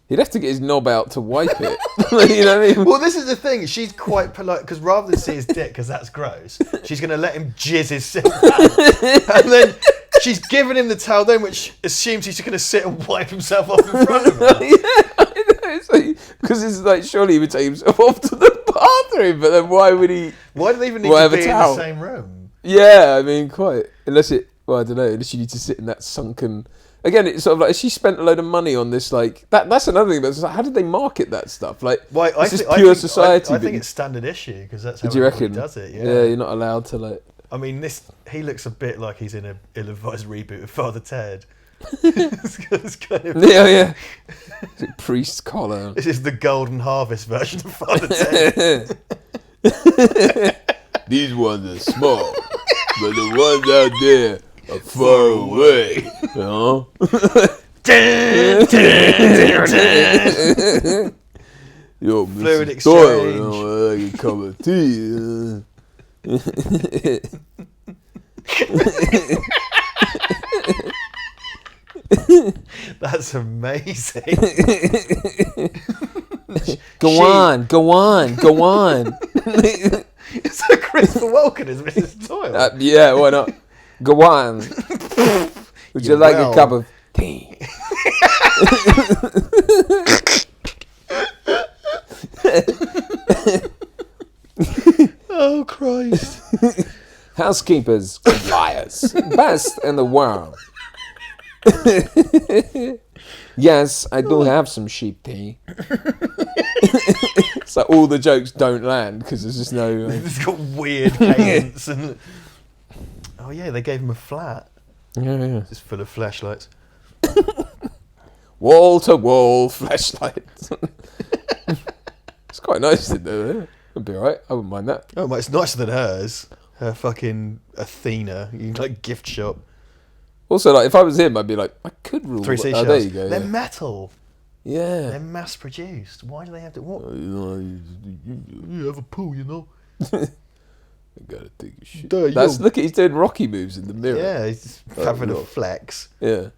he'd have to get his knob out to wipe it. You know what I mean? Well, this is the thing. She's quite polite, because rather than see his dick, because that's gross, she's going to let him jizz his silk pants. And then she's giving him the towel then, which assumes he's just going to sit and wipe himself off in front of her. Yeah, I know. Because it's like, surely he would take himself off to the bathroom, but then why would he? Why do they even need to be in the same room? Yeah, I mean, quite. Unless it, well, I don't know, unless you need to sit in that sunken. Again, it's sort of like, she spent a load of money on this, like, that's another thing, but it's like, how did they market that stuff? Like, Well, it's just pure society. I think it's standard issue, because that's how do you everybody reckon? does it. Yeah, you're not allowed to, like. I mean, he looks a bit like he's in a ill-advised reboot of Father Ted. It's kind of, Yeah. It's like priest collar. this is the Golden Harvest version of Father Ted. These ones are small, but the ones out there are far away. You know? Yo, Fluid Mrs. exchange. Doyle, you know, like a cup of tea. That's amazing. Go on. It's like Christopher Walken as Mrs. Doyle. Yeah, why not? Go on. Would you like a cup of tea? Oh, Christ. Housekeepers, liars, best in the world. Yes, I do have some sheep tea. So all the jokes don't land because there's just no. It's got weird cadence. And... Oh, yeah, they gave him a flat. Yeah. It's full of flashlights. Wall to wall flashlights. It's quite nice to do it. It'd be alright. I wouldn't mind that. Oh, well, it's nicer than hers. Her fucking Athena, like gift shop. Also, like, if I was him, I'd be like, I could rule. 3 seashells. Oh, there you go. They're Yeah. metal. Yeah. They're mass produced. Why do they have to? What? You have a pool, you know. I gotta take a shit. Duh, That's look at he's doing Rocky moves in the mirror. Yeah, he's just having a flex. Yeah.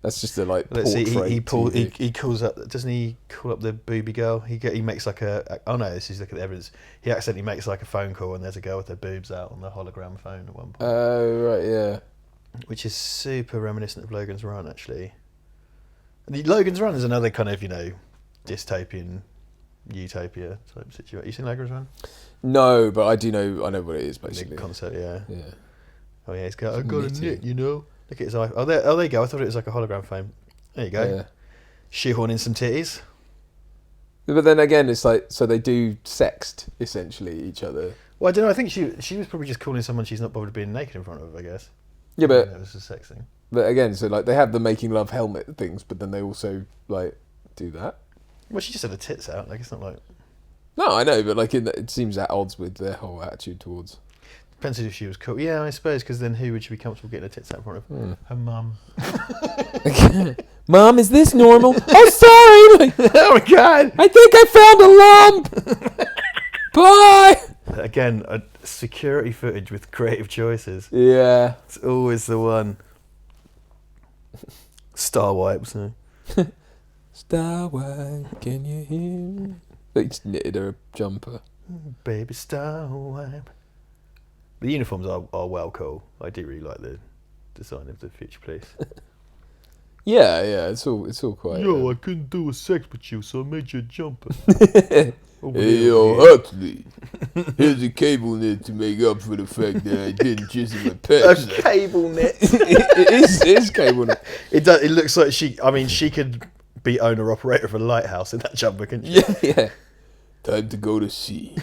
That's just a like. Let's see. He TV. calls up. Doesn't he call up the booby girl? He makes like a. Oh no, this is look at the evidence. He accidentally makes like a phone call, and there's a girl with her boobs out on the hologram phone at one point. Oh right, yeah. Which is super reminiscent of Logan's Run, actually. And Logan's Run is another kind of dystopian, utopia type situation. You seen Logan's Run? No, but I know what it is The basically. concept, yeah. Yeah. Oh yeah, I've got a Knitting. knit, you know. Look at his eye. Oh, there you go. I thought it was like a hologram phone. There you go. Yeah. Shoehorn in some titties. But then again, it's like so they do sext essentially each other. Well, I don't know. I think she was probably just calling someone she's not bothered being naked in front of. I guess. Yeah, but it was a sex thing. But again, so like they have the making love helmet things, but then they also like do that. Well, she just had her tits out. Like it's not like. No, I know, but like it seems at odds with their whole attitude towards. Depends if she was cool. Yeah, I suppose, because then who would she be comfortable getting her tits out in front of? Her mum. Mom, is this normal? Oh, sorry! Oh my god! I think I found a lump! Bye! Again, a security footage with creative choices. Yeah. It's always the one. Star wipes. No? Starwipe, can you hear me? They just knitted her a jumper. Baby star wipe. The uniforms are well cool. I do really like the design of the future police. Yeah, it's all quite. I couldn't do a sex with you, so I made you a jumper. Hey, yo, Huxley. Here's a cable knit to make up for the fact that I didn't chisel my pets. A cable knit. it is cable knit. It does. It looks like she could be owner operator of a lighthouse in that jumper, couldn't she? Yeah. Time to go to sea.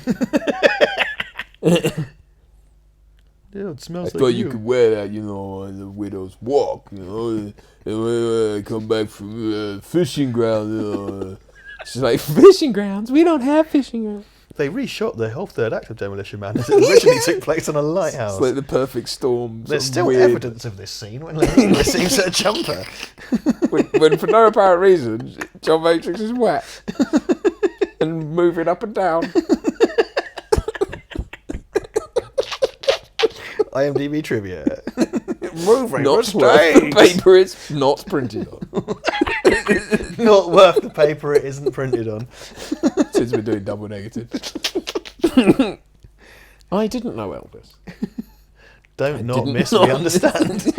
Yeah, it smells I thought you could wear that, on the widow's walk, and when I come back from fishing ground, she's like, fishing grounds? We don't have fishing grounds. They reshot the whole third act of Demolition Man as it originally took place on a lighthouse. It's like the perfect storm. There's still weird... evidence of this scene when Lenina receives her jumper. when for no apparent reason, John Matrix is wet and moving up and down. IMDb trivia. Moving Not with worth the stakes. paper it's not printed on. Not worth the paper it isn't printed on. Since we're doing double negative. I didn't know Elvis. Don't not didn't miss, not we understand.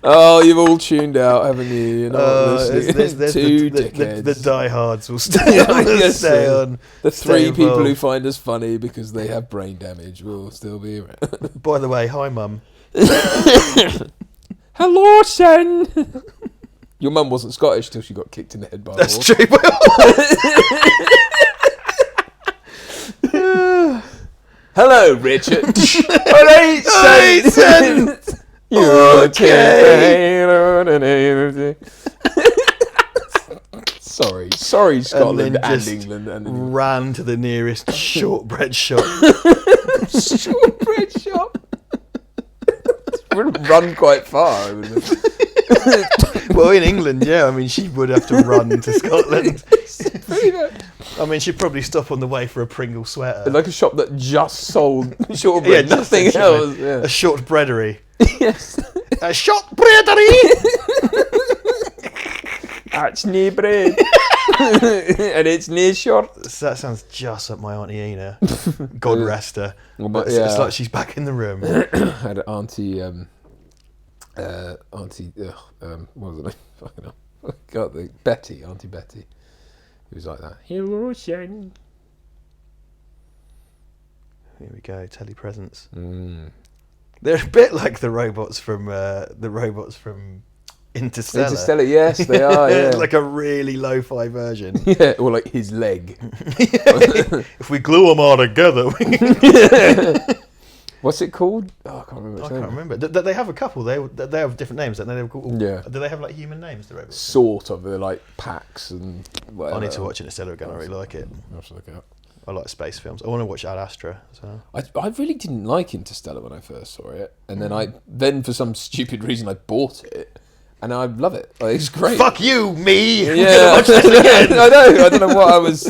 Oh, you've all tuned out, haven't you? You're not listening. There's Two the dickheads. diehards will stay on. Yes, stay sir. on. The three stay people who involved. find us funny because they have brain damage will still be around. By the way, hi mum. Hello, son. Your mum wasn't Scottish till she got kicked in the head by a That's horse. true. Hello, Richard. Alright, son. You're Okay. okay. Sorry, Scotland then and just England and England. Ran to the nearest shortbread shop. Shortbread shop. Would run quite far. Well, in England, yeah. I mean, she would have to run to Scotland. I mean, she'd probably stop on the way for a Pringle sweater. Like a shop that just sold shortbread, just nothing a else. A shortbreadery. Yes. A shortbreadery! That's near bread. And it's near short. That sounds just like my Auntie Ena. God rest her. But, It's like she's back in the room. had an auntie, what was it? Fucking hell. Got the Betty, Auntie Betty, who was like that. Hello, son. Here we go. Telepresence. Mm. They're a bit like the robots from Interstellar. Interstellar, yes, they are. Yeah, Like a really lo-fi version. yeah, or like his leg. If we glue them all together, we What's it called? Oh, I can't remember. I can't remember. They have a couple. They have different names, don't they? They're called, Yeah. Do they have like human names? The robots. Sort of. They're like packs and whatever. I need to watch Interstellar again. I really like it. I'll have to look it up. I like space films. I want to watch Ad Astra as well. I really didn't like Interstellar when I first saw it, and then for some stupid reason I bought it, and I love it. Like, it's great. Fuck you, me. Yeah, watch this again. I know. I don't know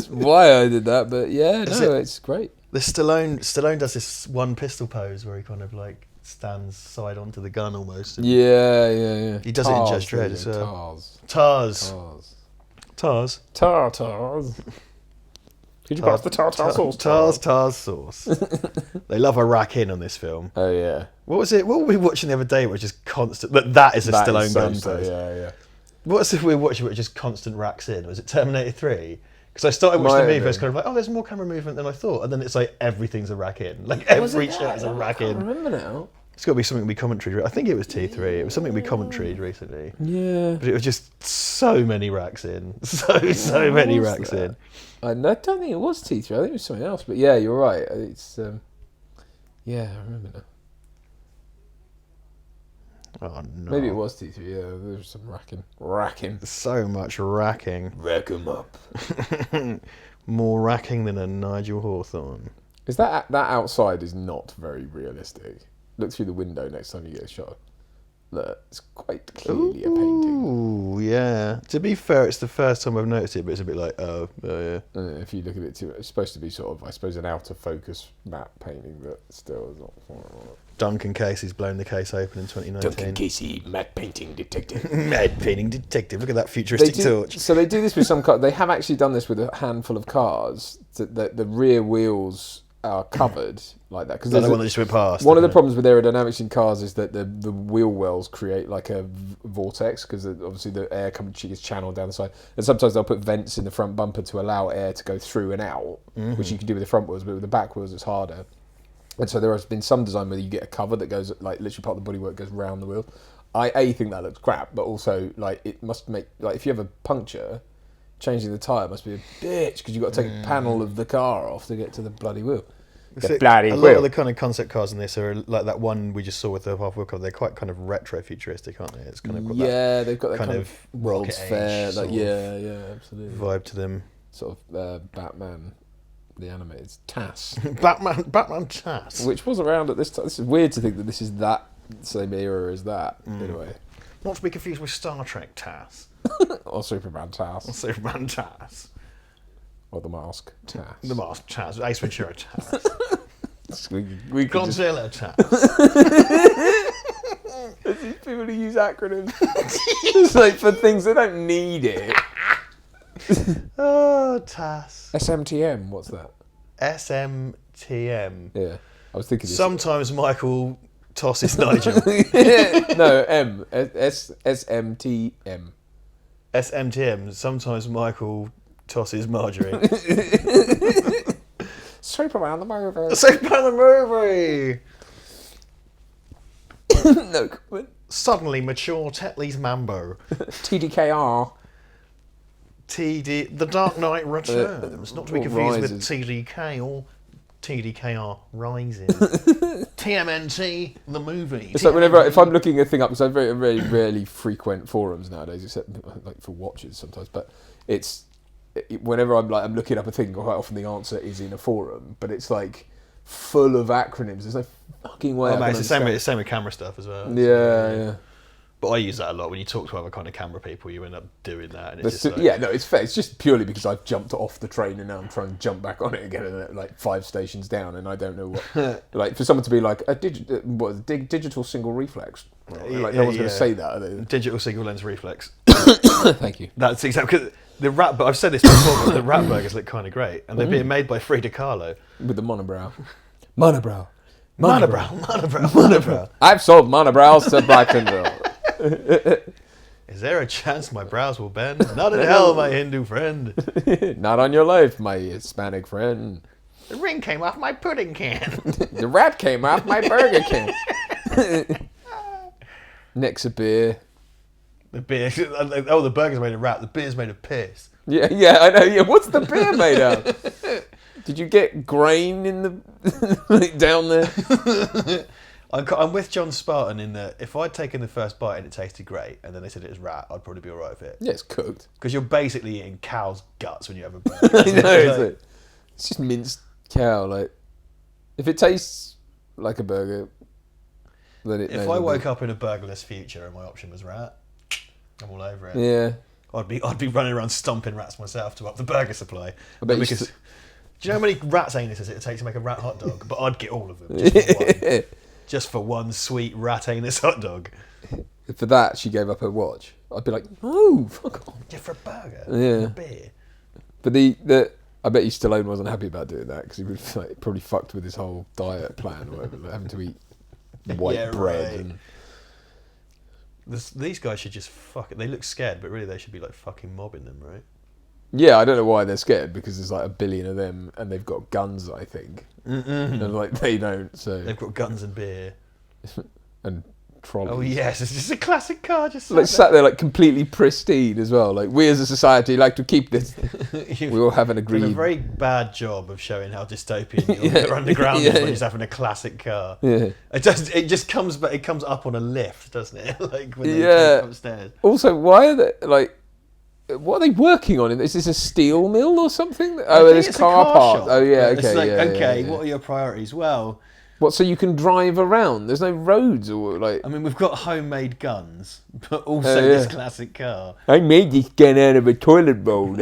why I did that, but yeah, it's great. The Stallone does this one pistol pose where he kind of like stands side onto the gun almost. Yeah. He does it in Judge Dredd as well. Tars. Tartars. Could you pass the tartar sauce? Tars sauce. They love a rack in on this film. Oh yeah. What was it? What were we watching the other day? Which is constant. That is a Stallone gun pose. Yeah. What's if we were watching which just constant racks in? Was it Terminator 3? Because I started watching the movie, I was kind of like, oh, there's more camera movement than I thought, and then it's like everything's a rack in. Like every shot is a rack I in. remember now. It's got to be something we commentary. I think it was T3. It was something we commentaried recently. Yeah. But it was just so many racks in. So many racks in. I don't think it was T3. I think it was something else. But yeah, you're right. It's yeah, I remember now. Oh no. Maybe it was T3. Yeah, there was some racking. So much racking. Rack 'em up. More racking than a Nigel Hawthorne. Is that outside is not very realistic. Look through the window next time you get a shot. Look, it's quite clearly a painting. Ooh, yeah. To be fair, it's the first time I've noticed it, but it's a bit like, oh yeah. If you look at it too, it's supposed to be sort of, I suppose, an out of focus matte painting, but still is not. Duncan Casey's blown the case open in 2019. Duncan Casey, matte painting detective. Mad painting detective. Look at that futuristic torch. So they do this with some cars. They have actually done this with a handful of cars. The rear wheels are covered like that because the one that just went past. One of the problems with aerodynamics in cars is that the wheel wells create like a vortex because obviously the air gets channeled down the side, and sometimes they'll put vents in the front bumper to allow air to go through and out, which you can do with the front wheels, but with the back wheels it's harder. And so there has been some design where you get a cover that goes like literally part of the bodywork goes round the wheel. I think that looks crap, but also like it must make like if you have a puncture, changing the tyre must be a bitch because you've got to take a panel of the car off to get to the bloody wheel. The bloody a lot wheel. of the kind of concept cars in this are like that one we just saw with the half wheel cover. They're quite kind of retro futuristic, aren't they? It's kind of got that they've got that kind of World's rocket Fair, age like sort yeah, absolutely. vibe to them. Sort of Batman, the animated TAS, Batman Chas. which was around at this time. This is weird to think that this is that same era as that in a way. Not to be confused with Star Trek TAS. Or Superman TAS, Superman TAS. or the Mask TAS. The Mask TAS. Ace Ventura TAS. We could just, Godzilla TAS. people who use acronyms it's like for things they don't need it. Oh, TAS. SMTM, what's that? SMTM. Yeah, I was thinking. Sometimes Michael tosses Nigel. No, SMTM. SMTM. Sometimes Michael tosses Marjorie. Superman the movie. Superman the movie. No, comment. Suddenly mature Tetley's Mambo. TDKR. The Dark Knight Returns. Not to be or confused with Rises. TDK or TDKR Rises. TMNT, the movie. It's like whenever if I'm looking a thing up, because I very rarely frequent forums nowadays, except like for watches sometimes. But whenever I'm looking up a thing, quite often the answer is in a forum, but it's like full of acronyms. There's no fucking way. Oh, mate, it's the same with camera stuff as well. Yeah. But I use that a lot when you talk to other kind of camera people. You end up doing that, and it's just like, Yeah, no, it's fair. It's just purely because I've jumped off the train and now I'm trying to jump back on it again, and like 5 stations down, and I don't know what. Like for someone to be like a digital single reflex, like no one's going to say that. Are they? Digital single lens reflex. Thank you. That's exactly the rat. But I've said this before. But the rat burgers look kind of great, and they're being made by Frida Kahlo. With the monobrow. Monobrow. Monobrow. I've sold monobrows to Black and Girl. Is there a chance my brows will bend? Not in hell, my Hindu friend. Not on your life, my Hispanic friend. The ring came off my pudding can. The rat came off my burger can. Next a beer. The beer. Oh, the burger's made of rat. The beer's made of piss. Yeah, I know. Yeah, what's the beer made of? Did you get grain in the down there? I'm with John Spartan in that if I'd taken the first bite and it tasted great, and then they said it was rat, I'd probably be alright with it. Yeah, it's cooked. Because you're basically eating cow's guts when you have a burger. I know. It's just minced cow. Like, if it tastes like a burger, then it. If I woke up in a burgerless future and my option was rat, I'm all over it. Yeah. I'd be running around stomping rats myself to up the burger supply. I bet because do you know how many rat's anuses it takes to make a rat hot dog? But I'd get all of them just for one sweet rat anus hot dog. For that, she gave up her watch. I'd be like, no, fuck off. Yeah, for a burger. Yeah. A beer. But I bet you Stallone wasn't happy about doing that because he was like, probably fucked with his whole diet plan or whatever, like having to eat white bread. Right. And these guys should just fuck it. They look scared, but really they should be like fucking mobbing them, right? yeah, I don't know why they're scared because there's like 1 billion of them and they've got guns, I think. And like they don't, so They've got guns and beer. and trolleys. Oh yes, it's just a classic car. Just Like sat there like completely pristine as well. Like we as a society like to keep this. We all have an Done agreed. a very bad job of showing how dystopian your underground is when you're just having a classic car. Yeah. It does. It just comes, but it comes up on a lift, doesn't it? Like when they Yeah. take it upstairs. Also, why are they like? What are they working on? Is this a steel mill or something? I Oh, think there's it's a car park. shop. Oh yeah, It's okay. like, yeah, okay, yeah. what are your priorities? Well, What? So you can drive around? There's no roads or like. I mean, we've got homemade guns, but also yeah. this classic car. I made this gun out of a toilet bowl.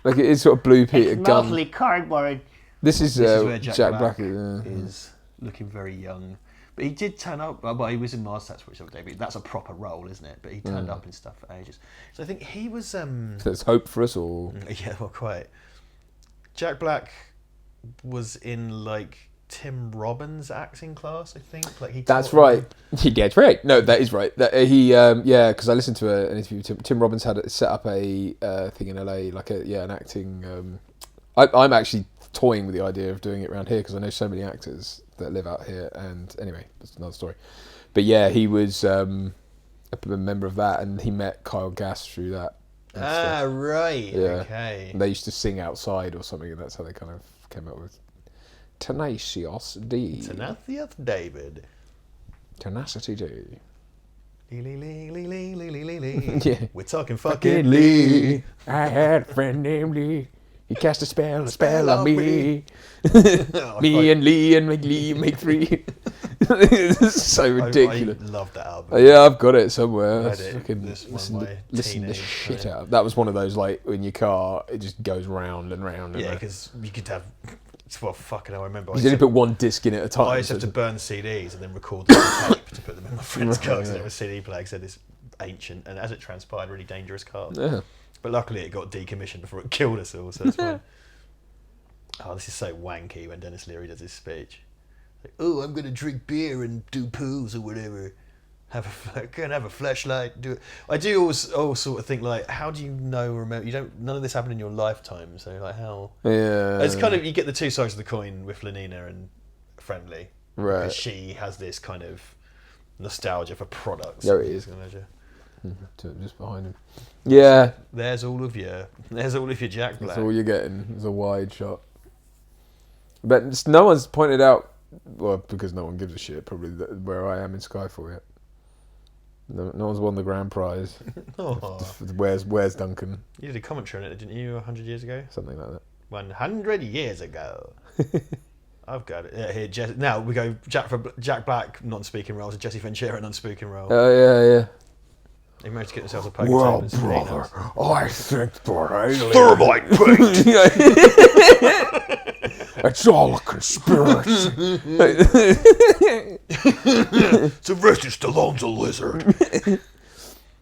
Like it is sort of Blue Peter gun. Mostly cardboard. This is where Jack Black. Yeah. is looking very young. But he did turn up. Well, he was in Mars Attacks for other day, but that's a proper role, isn't it? But he turned up in stuff for ages. So I think he was. There's hope for us all. Yeah, well, quite. Jack Black was in like Tim Robbins' acting class, I think. Like he. That's taught right. him. Yeah, right. No, that is right. That he, yeah, because I listened to an interview. Tim Robbins had set up a thing in LA, like an acting. I'm actually toying with the idea of doing it around here because I know so many actors that live out here. And anyway, that's another story. But yeah, he was a member of that, and he met Kyle Gass through that. and Ah, stuff. right. Yeah. Okay. And they used to sing outside or something, and that's how they kind of came up with Tenacious D. Tenacious David. Tenacity D. Lee, lee, lee, lee, lee, lee, lee, lee. Yeah. We're talking fucking Lee. I had a friend named Lee. He cast a spell on me. me. Oh, Me and Lee and Lee make three. It's so ridiculous. I love that album. Yeah, I've got it somewhere. I Let's did. fucking This was listen, my listen the teenage shit thing. out. That was one of those like in your car, it just goes round and round. And Yeah, round. because you could have. Well, fucking hell, I remember. You only put one disc in at a time. I used to have so- to burn CDs and then record them on tape to put them in my friend's car because they were CD players. They had this ancient and, as it transpired, really dangerous car. Yeah. But luckily, it got decommissioned before it killed us all. So that's fine. Oh, this is so wanky when Dennis Leary does his speech. Like, oh, I'm going to drink beer and do poos or whatever. Go and have a flashlight. Do it. I do always sort of think like, how do you know? Remember, you don't. None of this happened in your lifetime. So like, how? Yeah. It's kind of, you get the two sides of the coin with Lenina and Friendly. Right. Because she has this kind of nostalgia for products. There it is. Just behind him. Yeah. There's all of your Jack Black. That's all you're getting. It's a wide shot. But no one's pointed out, well, because no one gives a shit, probably, where I am in Skyfall yet. No one's won the grand prize. Oh. Where's Duncan? You did a commentary on it, didn't you, 100 years ago? Something like that. 100 years ago. I've got it. Yeah, here, now we go Jack Black, non-speaking roles, and Jesse Ventura, non-speaking role. Oh, yeah. They managed to get themselves a poker Well, table and some brother, peanuts. I think for aliens, Thermite paint! it's all a conspiracy. Sylvester Stallone's a lizard.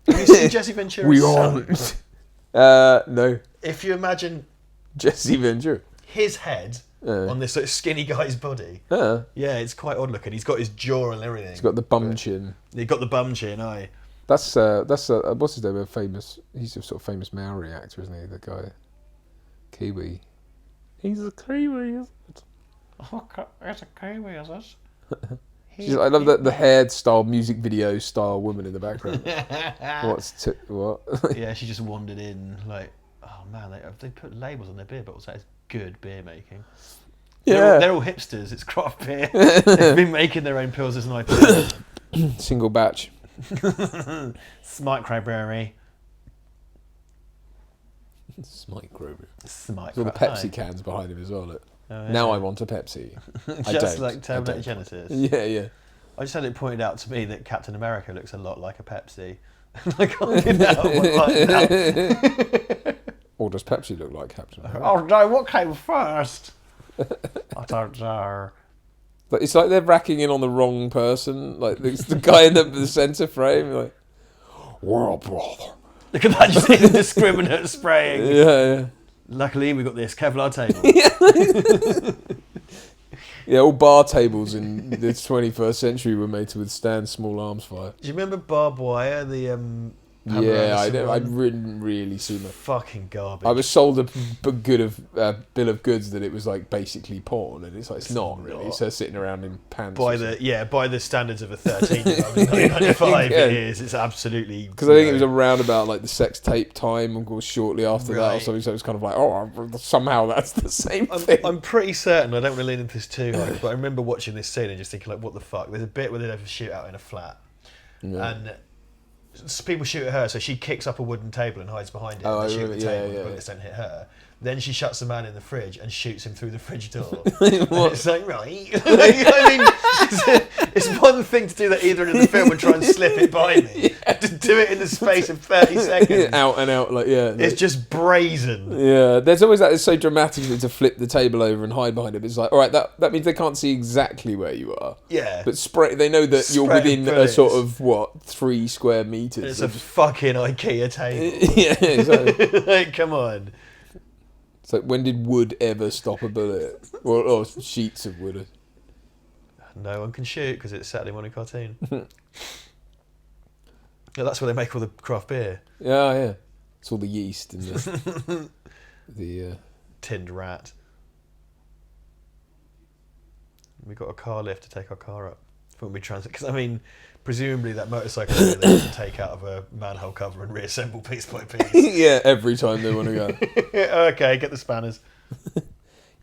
Have you seen Jesse Ventura's We all. son? No. If you imagine Jesse Ventura. his head on this sort of skinny guy's body, yeah, it's quite odd looking. He's got his jaw and everything. He's got the bum chin. He got the bum chin, aye. That's what's his name? A famous. He's a sort of famous Maori actor, isn't he? The guy, Kiwi. He's a Kiwi, is it? Okay, it's a Kiwi, is it? I love the haired style music video style woman in the background. What? Yeah, she just wandered in like, oh man, they put labels on their beer bottles. That is good beer making. Yeah, they're all hipsters. It's craft beer. They've been making their own pills as an IPA. single batch. Microbrewery. There's all the Pepsi cans behind him as well. Look. Oh, yeah. Now I want a Pepsi. Just like Terminator Genesis. Yeah. I just had it pointed out to me that Captain America looks a lot like a Pepsi. I can't get that out of my mind now. Or does Pepsi look like Captain America? Oh no, what came first? I don't know. But it's like they're racking in on the wrong person. Like it's the guy in the centre frame. Like, well, brother. Look at that, just indiscriminate spraying. Yeah. Luckily, we got this Kevlar table. Yeah, all bar tables in the 21st century were made to withstand small arms fire. Do you remember barbed wire? The Yeah, I didn't really see much. Fucking garbage. I was sold a bill of goods that it was like basically porn, and it's like it's not really. It's her sitting around in pants. By the standards of a 13-year-old in 1995, Yeah. it is. It's absolutely. Because I think it was around about like the sex tape time, and shortly after that or Right. something. So it was kind of like, oh, somehow that's the same thing. I'm pretty certain. I don't want to lean into this too hard, but I remember watching this scene and just thinking like, what the fuck? There's a bit where they have a shootout in a flat, and people shoot at her, so she kicks up a wooden table and hides behind it. Oh, and they shoot really? the table, Yeah, and yeah. bullets don't hit her. Then she shuts the man in the fridge and shoots him through the fridge door. It's like, right? I mean, it's one thing to do that either in the film and try and slip it by me. Yeah. To do it in the space of 30 seconds. Out and out, like, yeah. It's just brazen. Yeah, there's always that. It's so dramatic to flip the table over and hide behind it. It's like, all right, that means they can't see exactly where you are. Yeah. But they know that you're Spray within a bullets. sort of 3 square meters. It's a fucking IKEA table. Yeah, exactly. Like, come on. It's like, when did wood ever stop a bullet? Or sheets of wood. No one can shoot because it's Saturday morning cartoon. Yeah, that's where they make all the craft beer. Yeah. It's all the yeast and the Tinned rat. We got a car lift to take our car up when we transit. Because I mean, presumably that motorcycle they have to take out of a manhole cover and reassemble piece by piece. yeah, every time they want to go. Okay, get the spanners. Yeah,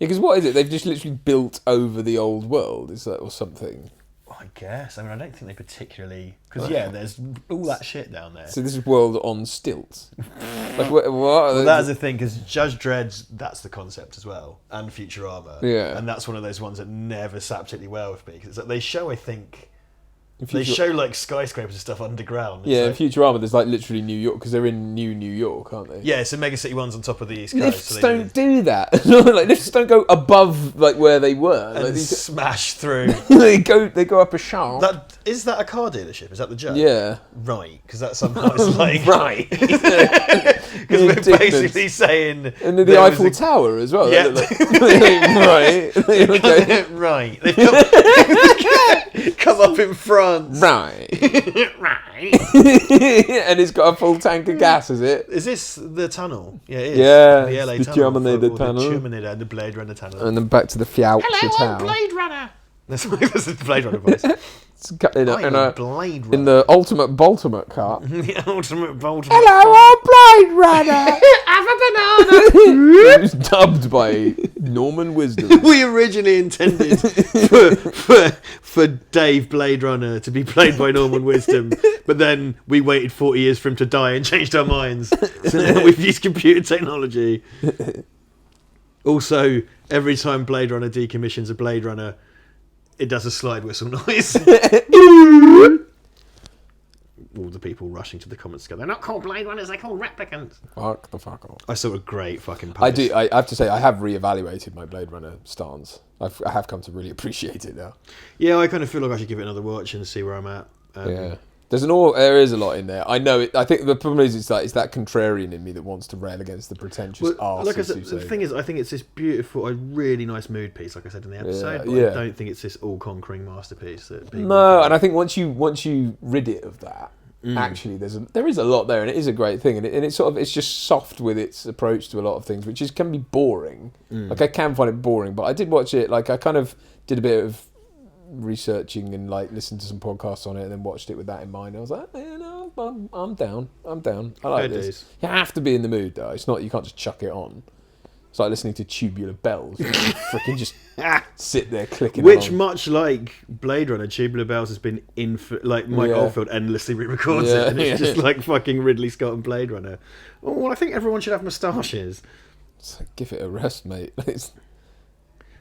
because what is it? They've just literally built over the old world, is that, or something? I guess. I mean, I don't think they particularly... Because, yeah, there's all that shit down there. So this is world on stilts. Like, what? Well, that's the thing, because Judge Dredd's, that's the concept as well, and Futurama. Yeah. And that's one of those ones that never sat particularly well with me. Because they show, I think... They show like skyscrapers and stuff underground. Yeah, in like, Futurama, there's like literally New York, because they're in New York, aren't they? yeah, so Mega City One's on top of the East Coast. Lifts so don't do that. Like, lifts don't go above like where they were. and Like, smash through. they go up a shaft. Is that a car dealership? Is that the Judge? Yeah. Right, because that somehow is like... Right. Because we're Indignant. basically saying... And the there was Eiffel Tower as well. Yeah. Right. Okay. Right. They've come up in France. Right. Right. And it's got a full tank of gas, is it? Is this the tunnel? Yeah, it is. Yeah, The LA the tunnel. Terminator Or tunnel. The Terminator, the Blade Runner tunnel. And then back to the Fiat Tower. Runner. That's the Blade Runner voice. It's got in a Blade Runner. in the ultimate Baltimate car. The ultimate bold. Hello, I'm Blade Runner. Have a banana. It was dubbed by Norman Wisdom. We originally intended for Dave Blade Runner to be played by Norman Wisdom, but then we waited 40 years for him to die and changed our minds. So now we've used computer technology. Also, every time Blade Runner decommissions a Blade Runner, it does a slide whistle noise. All the people rushing to the comments go, they're not called Blade Runners, they're called replicants. Fuck the fuck off. I saw a great fucking post. I do. I have to say, I have reevaluated my Blade Runner stance. I have come to really appreciate it now. Yeah, I kind of feel like I should give it another watch and see where I'm at. Yeah. There is a lot in there. I know it. I think the problem is it's that contrarian in me that wants to rail against the pretentious arses. Like I said, who the say- thing is, I think it's this beautiful, a really nice mood piece, like I said in the episode. But yeah. I don't think it's this all-conquering masterpiece that people. No, and I think once you rid it of that, actually there is a lot there, and it is a great thing, and it's just soft with its approach to a lot of things, which can be boring. Like I can find it boring, but I did watch it. Like I kind of did a bit of researching and like listened to some podcasts on it, and then watched it with that in mind. I was like, I'm down. I like this. You have to be in the mood though. It's not, you can't just chuck it on. It's like listening to Tubular Bells. You freaking just sit there clicking. Which, along. much like Blade Runner, Tubular Bells has been like Mike Oldfield endlessly re-records it, and it's just like fucking Ridley Scott and Blade Runner. Well, I think everyone should have moustaches. Like, give it a rest, mate.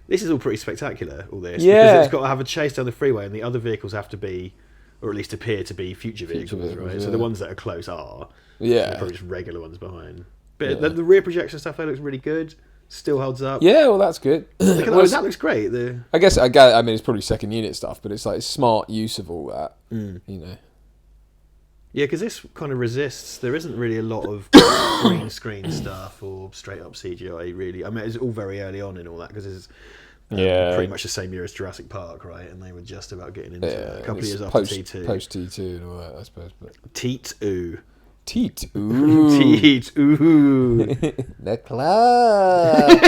This is all pretty spectacular, all this. Yeah. Because it's got to have a chase down the freeway, and the other vehicles have to be, or at least appear to be, future vehicles, right? Yeah. So the ones that are close are. Yeah. Probably just regular ones behind. But the rear projection stuff, that looks really good. Still holds up. Yeah, well, that's good. That looks great. I guess, I mean, it's probably second unit stuff, but it's like smart use of all that, you know. Yeah, because this kind of resists. There isn't really a lot of green screen stuff or straight up CGI, really. I mean, it's all very early on in all that, because it's pretty much the same year as Jurassic Park, right? And they were just about getting into that. A couple of years after T2. Post T2 and all that, I suppose. But... Teat-oo. Teat-oo. Teat-oo. The club.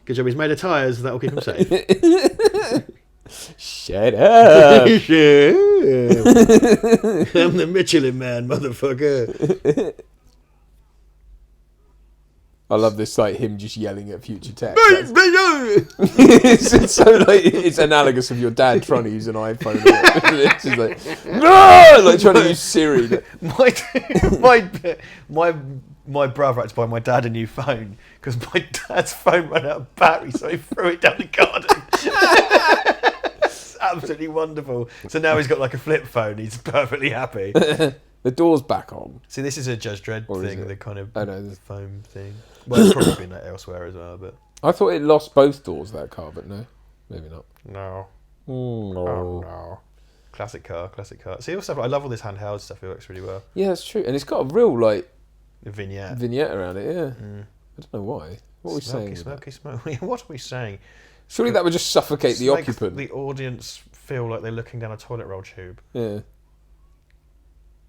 Good job he's made of tyres, that'll keep him safe. Shut up. Shut up. I'm the Michelin Man, motherfucker. I love this, like him just yelling at future tech. It's so like it's analogous of your dad trying to use an iPhone. It's just like no, like trying to use Siri. My brother had to buy my dad a new phone because my dad's phone ran out of battery, so he threw it down the garden. It's absolutely wonderful. So now he's got like a flip phone. He's perfectly happy. The door's back on. See, this is a Judge Dredd thing, the kind of the foam thing. Well, it's probably been that elsewhere as well, but... I thought it lost both doors, that car, but no, maybe not. No. No. Oh, no. Classic car. See, also, I love all this handheld stuff. It works really well. Yeah, that's true. And it's got a real, like... Vignette around it, yeah. I don't know why. What are we saying? Smoky. What are we saying? Surely that would just suffocate the occupant. The audience feel like they're looking down a toilet roll tube. Yeah.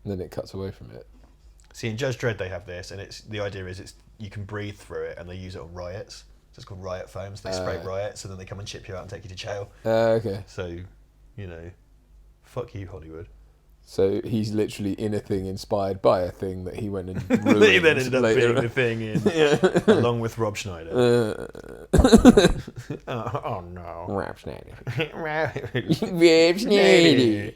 And then it cuts away from it. See, in Judge Dredd they have this, and the idea is you can breathe through it, and they use it on riots. So it's called riot foams. They spray riots, and then they come and chip you out and take you to jail. Okay. So, fuck you, Hollywood. So he's literally in a thing inspired by a thing that he went and ruined. He then ended up later. being the thing along with Rob Schneider. Oh no. Rob Schneider. Rob Schneider.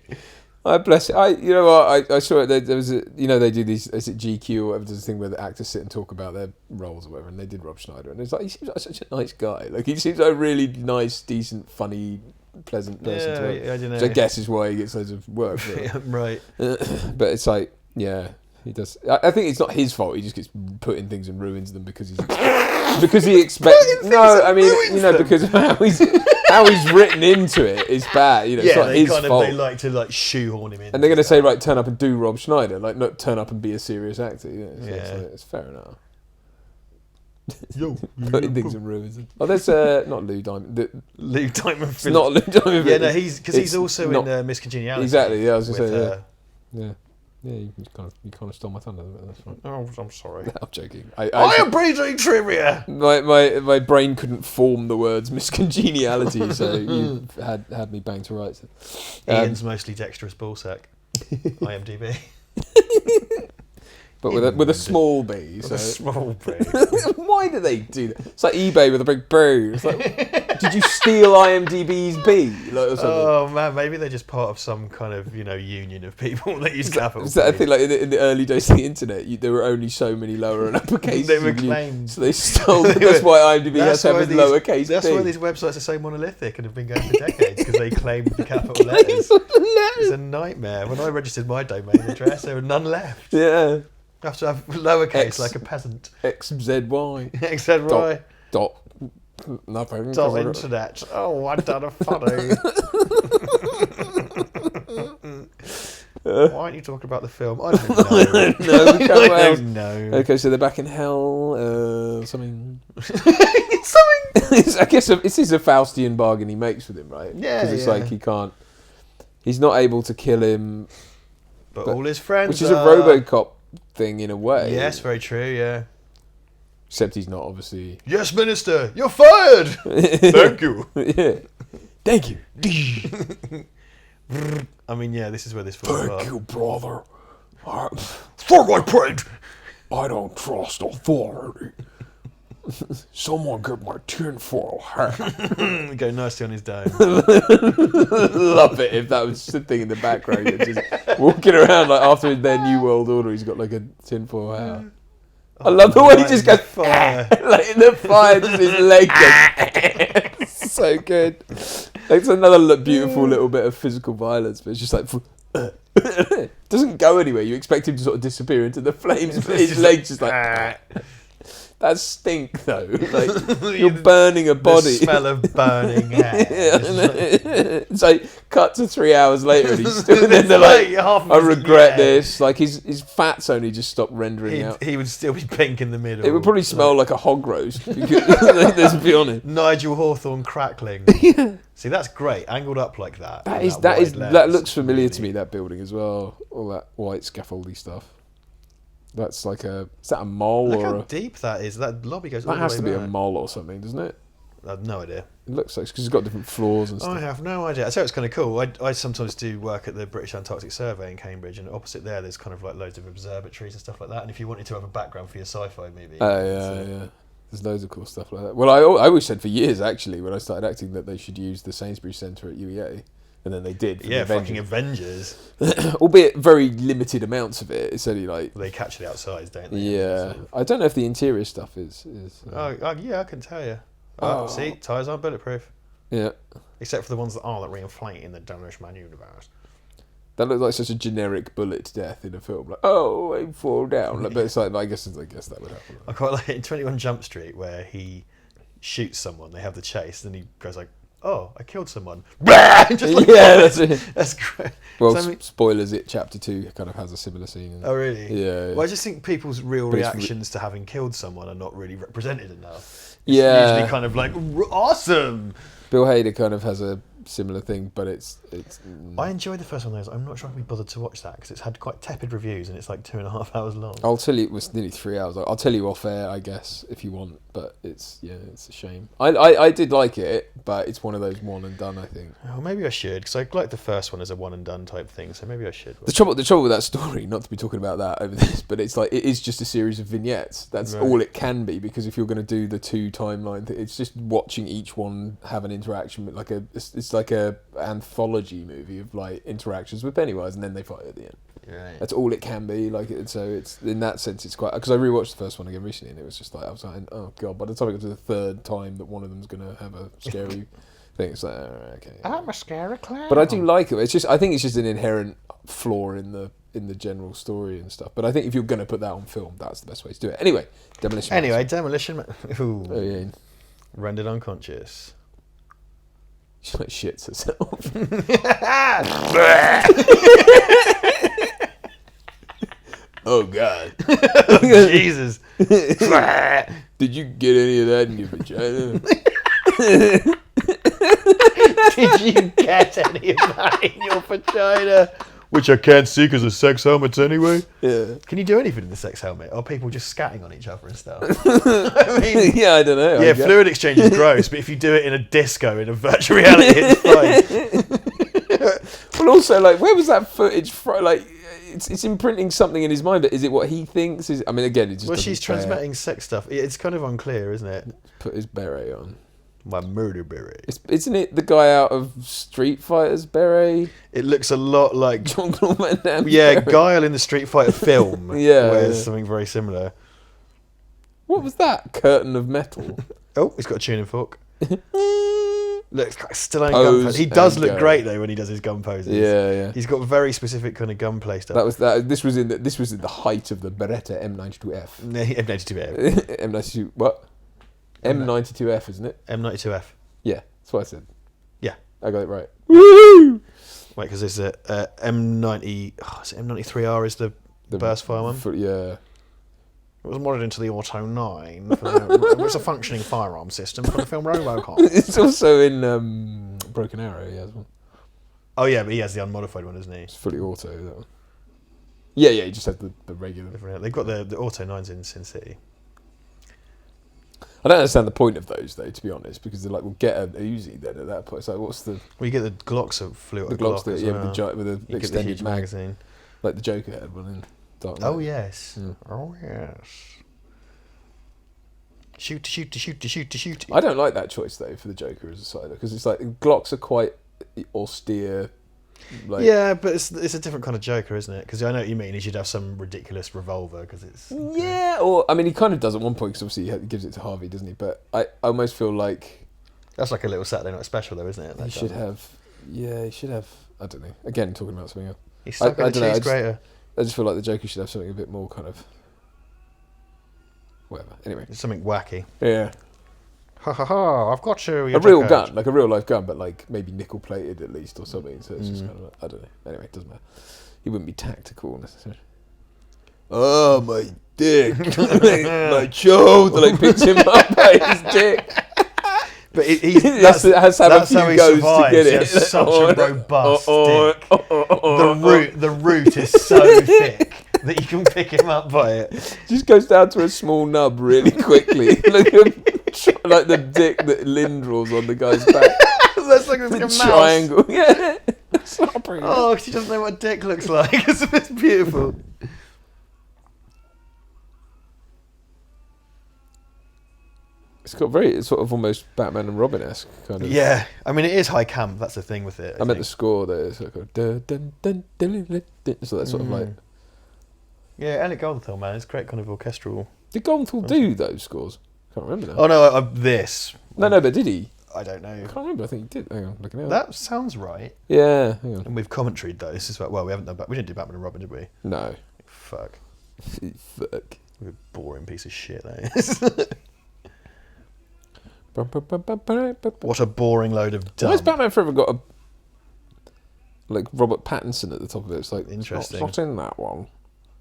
I bless it. You know what? I saw it. There was they do these. Is it GQ or whatever? There's a thing where the actors sit and talk about their roles or whatever, and they did Rob Schneider, and it's like he seems like such a nice guy. Like he seems like a really nice, decent, funny, pleasant person to work. I don't know. Which I guess is why he gets loads of work. Right. But it's like, yeah, he does. I think it's not his fault. He just gets put in things and ruins them because he expects. No, I mean, because of how he's written into it is bad. It's not his fault. They like to shoehorn him in. And they're going to say, right, turn up and do Rob Schneider, like not turn up and be a serious actor. It's fair enough. Putting things in ruins. Oh, there's not Lou Diamond. Lou Diamond. It's not Lou Diamond. Yeah, no, he's also in Miss Congeniality. Exactly. Yeah, I was going to say. Yeah. Yeah, you kind of stole my thunder. That's fine. Oh, I'm sorry. I'm joking. I am breeding trivia. My brain couldn't form the words miscongeniality, so you had me banged to rights. Ian's mostly dexterous ballsack. IMDb. But with a small b. With a small b. Why do they do that? It's like eBay with a big B. It's like, did you steal IMDb's B? Oh man, maybe they're just part of some kind of union of people that use capital. I think like in the early days of the internet, there were only so many lower and uppercase. They were claimed. So they stole. That's why IMDb has to have lowercase. That's why these websites are so monolithic and have been going for decades because they claim the capital letters. It's a nightmare. When I registered my domain address, there were none left. Yeah. You have to have lowercase like a peasant. XZY. XZY. Dot. Nothing. Dot internet. Oh, I've done a funny. Why aren't you talking about the film? I don't know. I don't know. Okay, so they're back in hell. Something. I guess this is a Faustian bargain he makes with him, right? Yeah. Because it's like he can't. He's not able to kill him But all his friends which is a RoboCop thing in a way. Yes, very true, yeah. Except he's not, obviously. Yes, Minister, you're fired! Thank you. Yeah. Thank you. I mean, yeah, this is where this falls apart. Thank you, brother. For my pride! I don't trust authority. Someone get my tinfoil hat. Go nicely on his dome. Love it if that was the thing in the background. You're just walking around like after their New World Order, he's got like a tinfoil hat. I love the way he just goes fire. Like in the fire, just his leg goes. So good. It's another beautiful little bit of physical violence, but it's just like doesn't go anywhere. You expect him to sort of disappear into the flames, but his legs just like. That stink though. Like you're burning a body. The smell of burning hair. It's like cut to 3 hours later and he's still in there like I regret this. Like his fat's only just stopped rendering out. He would still be pink in the middle. It would probably smell like a hog roast. Let's be honest. Nigel Hawthorne crackling. See, that's great. Angled up like that. That looks familiar to me, that building as well. All that white scaffoldy stuff. That's like is that a mole Look or how deep that is. That lobby goes all the that way has to be back. a mole or something, doesn't it? I have no idea. It looks like, because it's got different floors and stuff. I have no idea. I tell you, it's kind of cool. I sometimes do work at the British Antarctic Survey in Cambridge, and opposite there's kind of like loads of observatories and stuff like that. And if you wanted to have a background for your sci-fi movie, yeah. There's loads of cool stuff like that. Well, I always said for years, actually, when I started acting, that they should use the Sainsbury's Centre at UEA. And then they did. For the fucking Avengers. Albeit very limited amounts of it. It's only like... They catch it outside, don't they? Yeah. I don't know if the interior stuff is yeah, I can tell you. See, tyres aren't bulletproof. Yeah. Except for the ones that are that reinflate in the Demolition Man universe. That looks like such a generic bullet death in a film. Like, oh, I fall down. Like, but it's like, I guess that would happen. I quite like it in 21 Jump Street where he shoots someone, they have the chase, then he goes like, oh, I killed someone. Just like that's it. That's great. Well, spoilers, Chapter 2 kind of has a similar scene. Oh, really? Yeah. Well, I just think people's real reactions to having killed someone are not really represented enough. It's usually kind of like, awesome! Bill Hader kind of has a similar thing, but it's. I enjoyed the first one of those. I'm not sure I can be bothered to watch that because it's had quite tepid reviews and it's like 2.5 hours long. I'll tell you, it was nearly 3 hours. I'll tell you off air, I guess, if you want. But it's a shame. I did like it, but it's one of those one and done, I think. Oh, maybe I should, because I like the first one as a one and done type thing. So maybe I should. The trouble with that story, not to be talking about that over this, but it's like it is just a series of vignettes. That's all it can be, because if you're going to do the two timeline, it's just watching each one have an interaction with it's like a anthology movie of like interactions with Pennywise, and then they fight at the end. Right. That's all it can be. So it's in that sense, it's quite, because I rewatched the first one again recently, and it was just like I was like, oh god. By the time I got to the third time that one of them's gonna have a scary thing, it's like, okay. I'm a scary clown. But I do like it. I think it's just an inherent flaw in the general story and stuff. But I think if you're gonna put that on film, that's the best way to do it. Anyway, Demolition Man. Ooh. Oh yeah. Rendered unconscious. She like shits herself. Oh god. Oh, Jesus. Did you get any of that in your vagina? Did you get any of that in your vagina? Which I can't see because of sex helmets anyway. Yeah. Can you do anything in the sex helmet? Are people just scatting on each other and stuff? I mean, yeah, I don't know. Yeah, fluid exchange is gross, but if you do it in a disco in a virtual reality, it's fine. Well, also, like, where was that footage from? Like, it's imprinting something in his mind, but is it what he thinks? I mean, again, it just. Well, she's transmitting sex stuff. It's kind of unclear, isn't it? Put his beret on. My murder beret. Isn't it the guy out of Street Fighter's beret? It looks a lot like Jean-Claude Van Damme. Yeah, beret. Guile in the Street Fighter film. Wears something very similar. What was that? Curtain of metal. Oh, he's got a tuning fork. Looks like Stallone gun pose. He does look great though when he does his gun poses. Yeah. He's got very specific kind of gunplay stuff. This was in the height of the Beretta M92F. M92F. M92 what? M92F, isn't it? M92F. Yeah, that's what I said. Yeah, I got it right. Woo! Wait, because there's a M90. Oh, is it M93R? Is the burst fire one? Yeah. It was modded into the Auto 9. It was a functioning firearm system for the film RoboCop. It's also in Broken Arrow, he has one. Oh yeah, but he has the unmodified one, doesn't he? It's fully auto, that one. Yeah, you just have the regular. They've got the Auto 9s in Sin City. I don't understand the point of those though, to be honest, because they're like, we'll get an Uzi then at that point. It's like, what's the... Well, you get the Glocks that flew at The Glocks, Glock as yeah, well. with the You get the extended huge magazine, like the Joker had one in Dark Knight. Oh yes. Yeah. Oh yes. Shoot. I don't like that choice though for the Joker as a side, because it's like Glocks are quite austere. Like, Yeah, but it's a different kind of Joker, isn't it? Because I know what you mean. He should have some ridiculous revolver because it's... Yeah, or I mean, he kind of does at one point because obviously he gives it to Harvey, doesn't he? But I almost feel like That's like a little Saturday Night Special, though, isn't it? he should have. Yeah, he should have. I don't know. Again, talking about something else. He's stuck in I a don't know, cheese grater. I just feel like the Joker should have something a bit more kind of whatever. Anyway, Something wacky. yeah, Ha ha ha! I've got you. a real gun, like a real life gun, but like maybe nickel plated at least or something. So it's just kind of like, I don't know. Anyway, it doesn't matter. He wouldn't be tactical necessarily. Oh my dick, my shoulder, like picks him up by his dick. But he's Has to have a few how he goes survives. to get He it. has such a robust dick. The root is so thick that you can pick him up by it. Just goes down to a small nub really quickly. like the dick that lindrels on the guy's back. That's like a mouse. Triangle. Yeah. Oh, she doesn't know what dick looks like. It's beautiful. It's got very sort of almost Batman and Robin-esque kind of. Yeah, I mean it is high camp. That's the thing with it. I meant the score there. It's like a dun, dun, dun, dun, dun, dun. So that's sort of like. Yeah, Alec Goldenthal, man, it's great kind of orchestral. Did Goldenthal do those scores? Can't remember now. Oh no, this. No, but did he? I don't know. I can't remember. I think he did. Hang on, looking at That sounds right. Yeah, hang on. And we've commentaried those as well. Well, we haven't done. We didn't do Batman and Robin, did we? No. Fuck. Fuck. We're a boring piece of shit. That is. What a boring load of dumb. Why's Batman Forever got a like Robert Pattinson at the top of it? It's like Interesting. It's not in that one.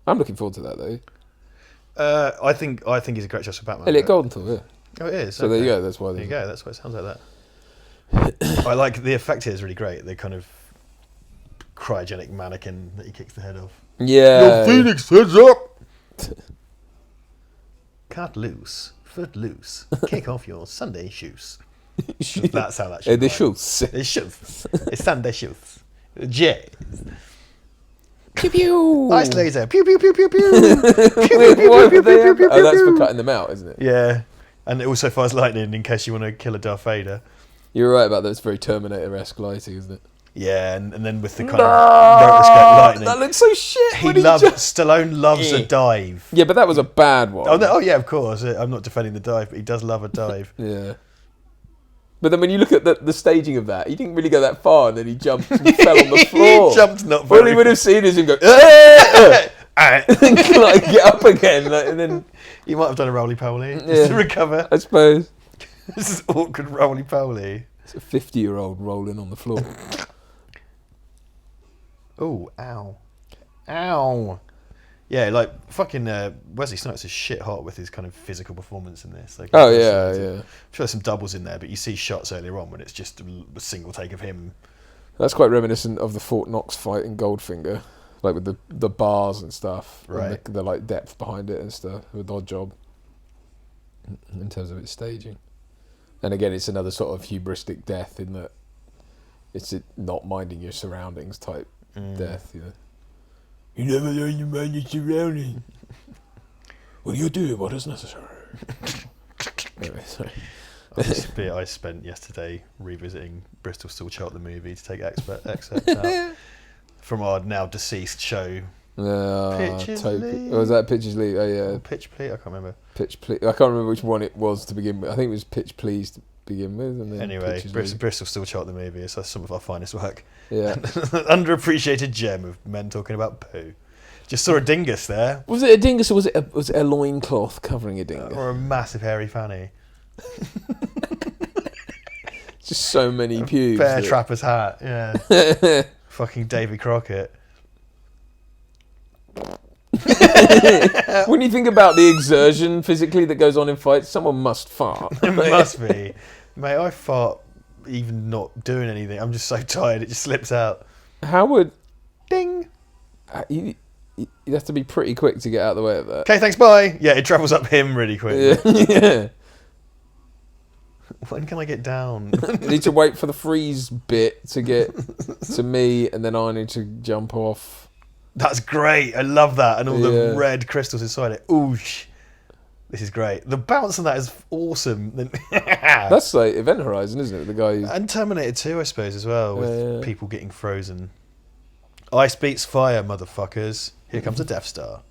I'm looking forward to that though. I think he's a great choice for Batman. Elliot but- Goldenthal, yeah. Oh, it is. So there you go. That's why. There you go. That's why it sounds like that. I like the effect here is really great. The kind of cryogenic mannequin that he kicks the head off. Yeah. Phoenix heads up. Cut loose, foot loose. Kick off your Sunday shoes. That's how that should. The go. shoes. It's shoes. It's Sunday shoes. J. Pew pew. Ice laser. Pew pew pew pew pew. Why would they have- Oh, that's for cutting them out, isn't it? Yeah, and it also fires lightning in case you want to kill a Darth Vader. You're right about that. It's very Terminator-esque lighting, isn't it? Yeah, and then with the kind of rotoscope lightning. That looks so shit. He when loves just- Stallone loves a dive. Yeah, but that was a bad one. Oh, no, oh yeah, of course. I'm not defending the dive, but he does love a dive. Yeah. But then when you look at the staging of that, he didn't really go that far, and then he jumped and fell on the floor. He jumped not All very he would have seen is him go, far. like get up again, like, and then You might have done a roly-poly just Yeah. to recover. I suppose This is awkward roly-poly. it's a 50-year-old rolling on the floor. Oh, ow. Ow. Yeah, like fucking Wesley Snipes is shit hot with his kind of physical performance in this. Like, Oh I'm yeah, sure yeah. there's some doubles in there, but you see shots earlier on when it's just a single take of him. That's quite reminiscent of the Fort Knox fight in Goldfinger, like with the bars and stuff, Right. And the like depth behind it and stuff. With Odd Job, in terms of its staging, and again, it's another sort of hubristic death in that it's a not minding your surroundings type death. You know, you never learn to mind your surroundings. Well, you do what is necessary. Anyway, sorry. This bit I spent yesterday revisiting Bristol Still Chart the movie to take excerpts out from our now deceased show. Pitches League. Oh, was that Pitches League? Oh yeah, Pitch Please? I can't remember. Pitch Please. I can't remember which one it was to begin with. I think it was Pitch Please to begin with, and then Anyway, Pitches League. Bristol Still Chart the movie is some of our finest work. Yeah. Underappreciated gem of men talking about poo. Just saw a dingus there, Was it a dingus or was it a loincloth covering a dingus? or a massive hairy fanny. Just so many pubes. Bear that- trapper's hat. Yeah. Fucking Davy Crockett. When you think about the exertion physically that goes on in fights, someone must fart. It must be. Mate, I fart even not doing anything. I'm just so tired, it just slips out. How would Ding! you'd have to be pretty quick to get out of the way of that. Okay, thanks, bye. Yeah, it travels up him really quick. Yeah. When can I get down? You need to wait for the freeze bit to get to me, and then I need to jump off. That's great. I love that. And all the red crystals inside it. Oosh. This is great. The bounce on that is awesome. That's like Event Horizon, isn't it? The guy who... And Terminator 2, I suppose, as well, with people getting frozen. Ice beats fire, motherfuckers. Here comes a Death Star.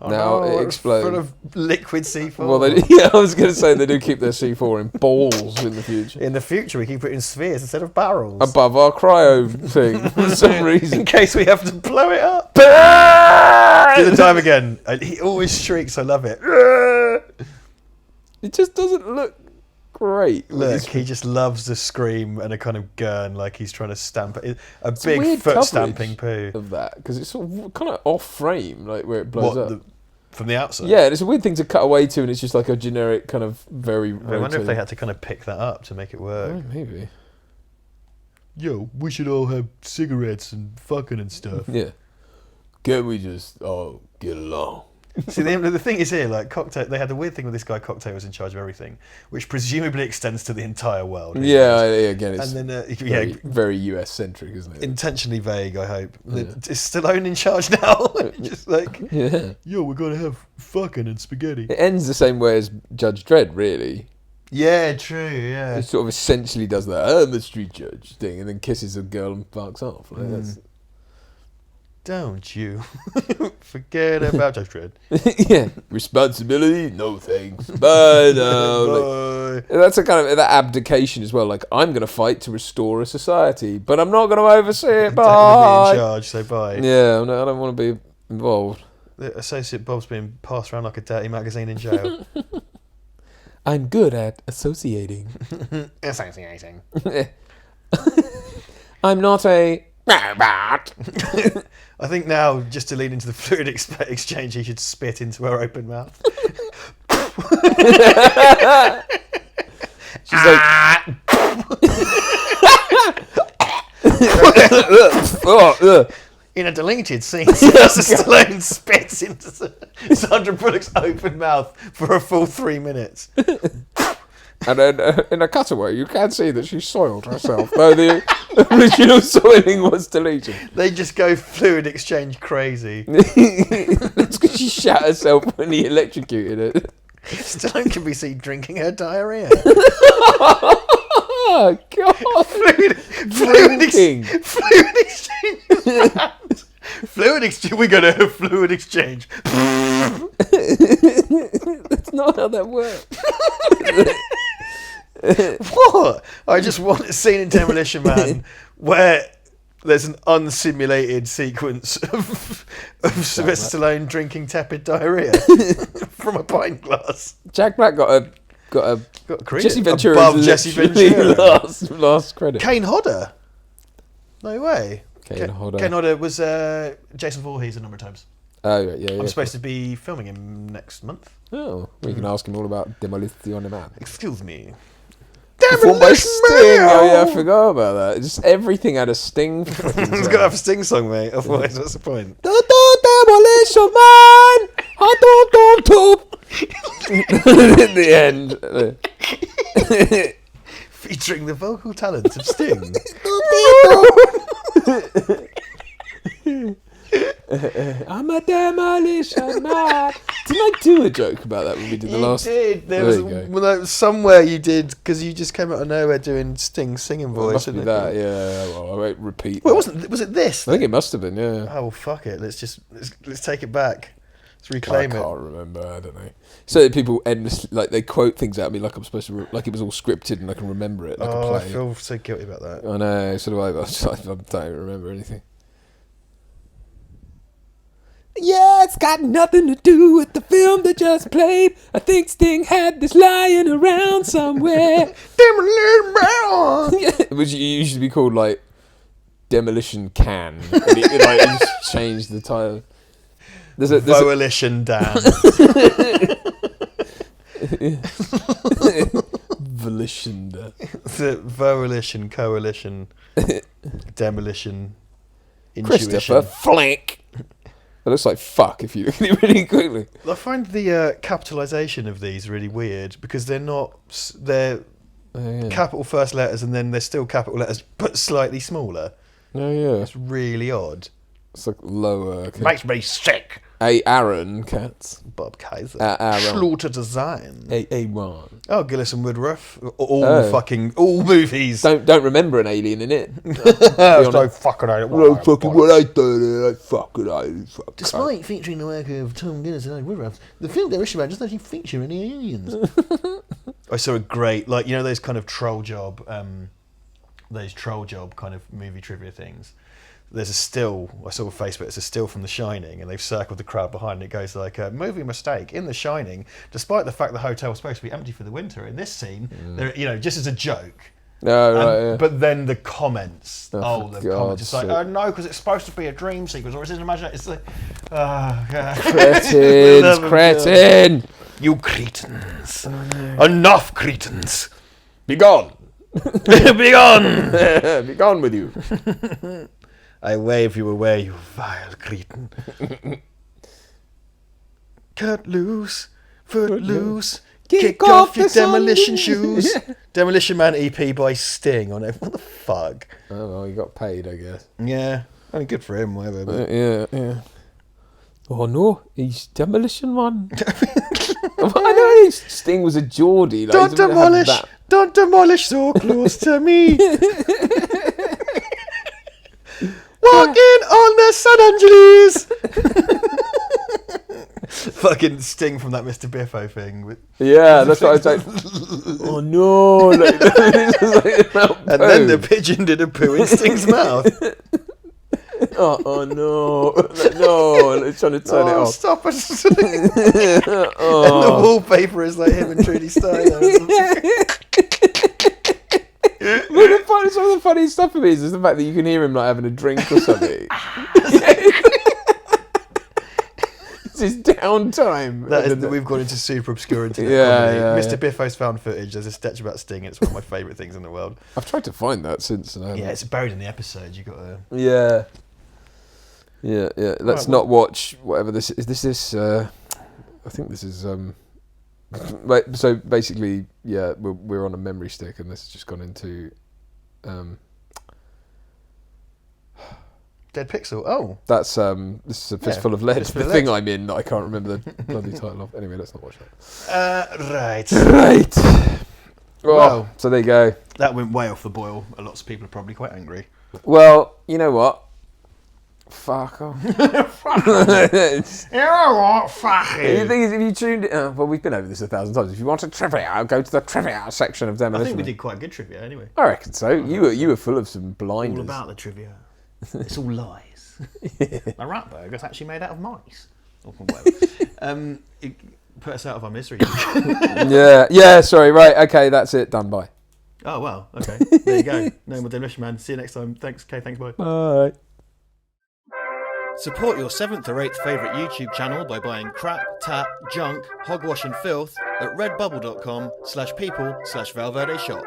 Oh, now it explodes. Full of liquid C4. Well, I was going to say they do keep their C4 in balls in the future. In the future, we keep it in spheres instead of barrels. Above our cryo thing, for some reason. In case we have to blow it up. Do the time again. He always shrieks, I love it. It just doesn't look great. Look, he just loves the scream and a kind of gurn, like he's trying to stamp it. A It's big weird foot coverage stamping poo. of that, because it's sort of kind of off frame, like where it blows up. From the outside? Yeah, and it's a weird thing to cut away to, and it's just like a generic kind of very... I wonder if they had to kind of pick that up to make it work. Oh, maybe. Yo, we should all have cigarettes and fucking and stuff. Yeah. Can we just all get along? See, the thing is here, like Cocktail, they had the weird thing with this guy. Cocktail was in charge of everything, which presumably extends to the entire world. Yeah, again, it's and then very US centric, isn't it? intentionally vague. I hope is Stallone in charge now. Just like, yo, we're gonna have fucking and spaghetti. It ends the same way as Judge Dredd, really. Yeah, true. Yeah, It sort of essentially does that I'm a street judge thing, and then kisses a girl and fucks off. Like, that's... Don't you forget about Judge Dredd. Yeah, responsibility, no thanks. Bye now. Bye. That's a kind of that abdication as well. Like, I'm going to fight to restore a society, but I'm not going to oversee it. Don't Bye. be in charge, so bye. Yeah, no, I don't want to be involved. The Associate Bob's being passed around like a dirty magazine in jail. I'm good at associating. Associating. I'm not a robot. I think now, just to lead into the fluid exchange, he should spit into her open mouth. She's like... In a deleted scene, Sylvester Stallone spits into Sandra Bullock's open mouth for a full 3 minutes. And then in a cutaway, you can see that she soiled herself, though the original soiling was deleted. They just go fluid exchange crazy. That's because she shat herself when he electrocuted it. Stallone can be seen drinking her diarrhea. Oh, God. Fluid exchange. Fluid exchange. We're going to have fluid exchange. That's not how that works. What? I just want a scene in Demolition Man where there's an unsimulated sequence of Sylvester Stallone drinking tepid diarrhea from a pint glass. Jack Black got a credit Jesse Ventura above Jesse Ventura. last credit. Kane Hodder. No way. Kane Hodder. Kane Hodder was Jason Voorhees a number of times. Oh, yeah. I'm supposed to be filming him next month. Oh, we can ask him all about Demolition Man. Excuse me. Performed by Sting. Oh, yeah, I forgot about that. Just everything had a Sting. It's got to have a Sting song, mate. Otherwise, what's the point? Demolition Man! In the end. Featuring the vocal talents of Sting. I'm a demolition man. Didn't I do a joke about that when we did the last? You did. There was somewhere you did, because you just came out of nowhere doing Sting's singing voice. It must be didn't that, yeah. Well, I won't repeat. Well, that. was it this? I think it must have been, yeah. Oh, fuck it. Let's take it back. Let's reclaim it. I can't remember. I don't know. So that people endlessly, like, they quote things at me like I'm supposed to, like it was all scripted and I can remember it like a play. I feel so guilty about that. I know. So do I. I don't remember anything. Yeah, it's got nothing to do with the film that just played. I think Sting had this lying around somewhere. Demolition Man! Yeah, which used to be called like Demolition Can. And he just changed the title. There's Volition Dan. Volition. Volition, Coalition, Demolition, Christopher Intuition. Flank. It looks like fuck if you look at it really quickly. I find the capitalisation of these really weird because they're not. They're capital first letters and then they're still capital letters but slightly smaller. Oh yeah. It's really odd. It's like lower. Okay. Makes me sick. A Aaron Katz. Bob Kaiser. Aaron. Slaughter Design. A Ron. Oh, Gillis and Woodruff. All movies. Don't remember an alien in it. Don't fucking hate it. Well, fucking what I did, I fucking hate it. Despite featuring the work of Tom Gillis and Ed Woodruff, the film Demolition Man doesn't actually feature any aliens. I saw a great, those kind of troll job kind of movie trivia things. There's a still, I saw on Facebook, it's a still from The Shining, and they've circled the crowd behind, and it goes like, movie mistake, in The Shining, despite the fact the hotel was supposed to be empty for the winter, in this scene, just as a joke. But then the comments, comments, it's like, no, because it's supposed to be a dream sequence, or it's an imagination, it's like, cretin! You cretins. Enough cretins. Be gone! Be gone! Be gone with you. I wave you away, you vile cretin. Cut loose, foot loose, kick off your demolition shoes. Yeah. Demolition Man EP by Sting on it. What the fuck? Oh, well, he got paid, I guess. Yeah, I mean, good for him, whatever. But... yeah. Oh no, he's Demolition Man. I know Sting was a Geordie. Don't demolish so close to me. Walking on the San Angeles. Fucking Sting from that Mr. Biffo thing. Yeah, that's what I was like. Oh no! And then the pigeon did a poo in Sting's mouth. Oh no! No, it's trying to turn it off. Stop it! And the wallpaper is like him and Trudy Steiner. But some of the funny stuff for me is the fact that you can hear him like having a drink or something. It's his downtime. We've gone into super obscure internet comedy. Mr. Biffo's found footage. There's a sketch about Sting. It's one of my favourite things in the world. I've tried to find that since. It's buried in the episode. You got to. Yeah. Let's not watch whatever this is. I think this is. So basically, we're on a memory stick, and this has just gone into. Dead Pixel. Oh, that's this is a fistful of lead. The thing I'm in that I can't remember the bloody title of. Anyway, let's not watch that. Right. Well, so there you go. That went way off the boil. Lots of people are probably quite angry. Well, you know what? Fuck off. You know what? Fuck The thing is, if you tuned in, well, we've been over this 1,000 times. If you want a trivia, go to the trivia section of Demolition. I think we did quite good trivia anyway. I reckon so. You were full of some blinders. All about the trivia. It's all lies. My rat burger's actually made out of mice. Or whatever. It put us out of our misery. Yeah. Sorry. Right. Okay. That's it. Done. Bye. Oh well. Okay. There you go. No more Demolition Man. See you next time. Thanks. Okay. Thanks. Bye. Bye. Support your 7th or 8th favourite YouTube channel by buying crap, tat, junk, hogwash and filth at redbubble.com/people/Val Verde Shop.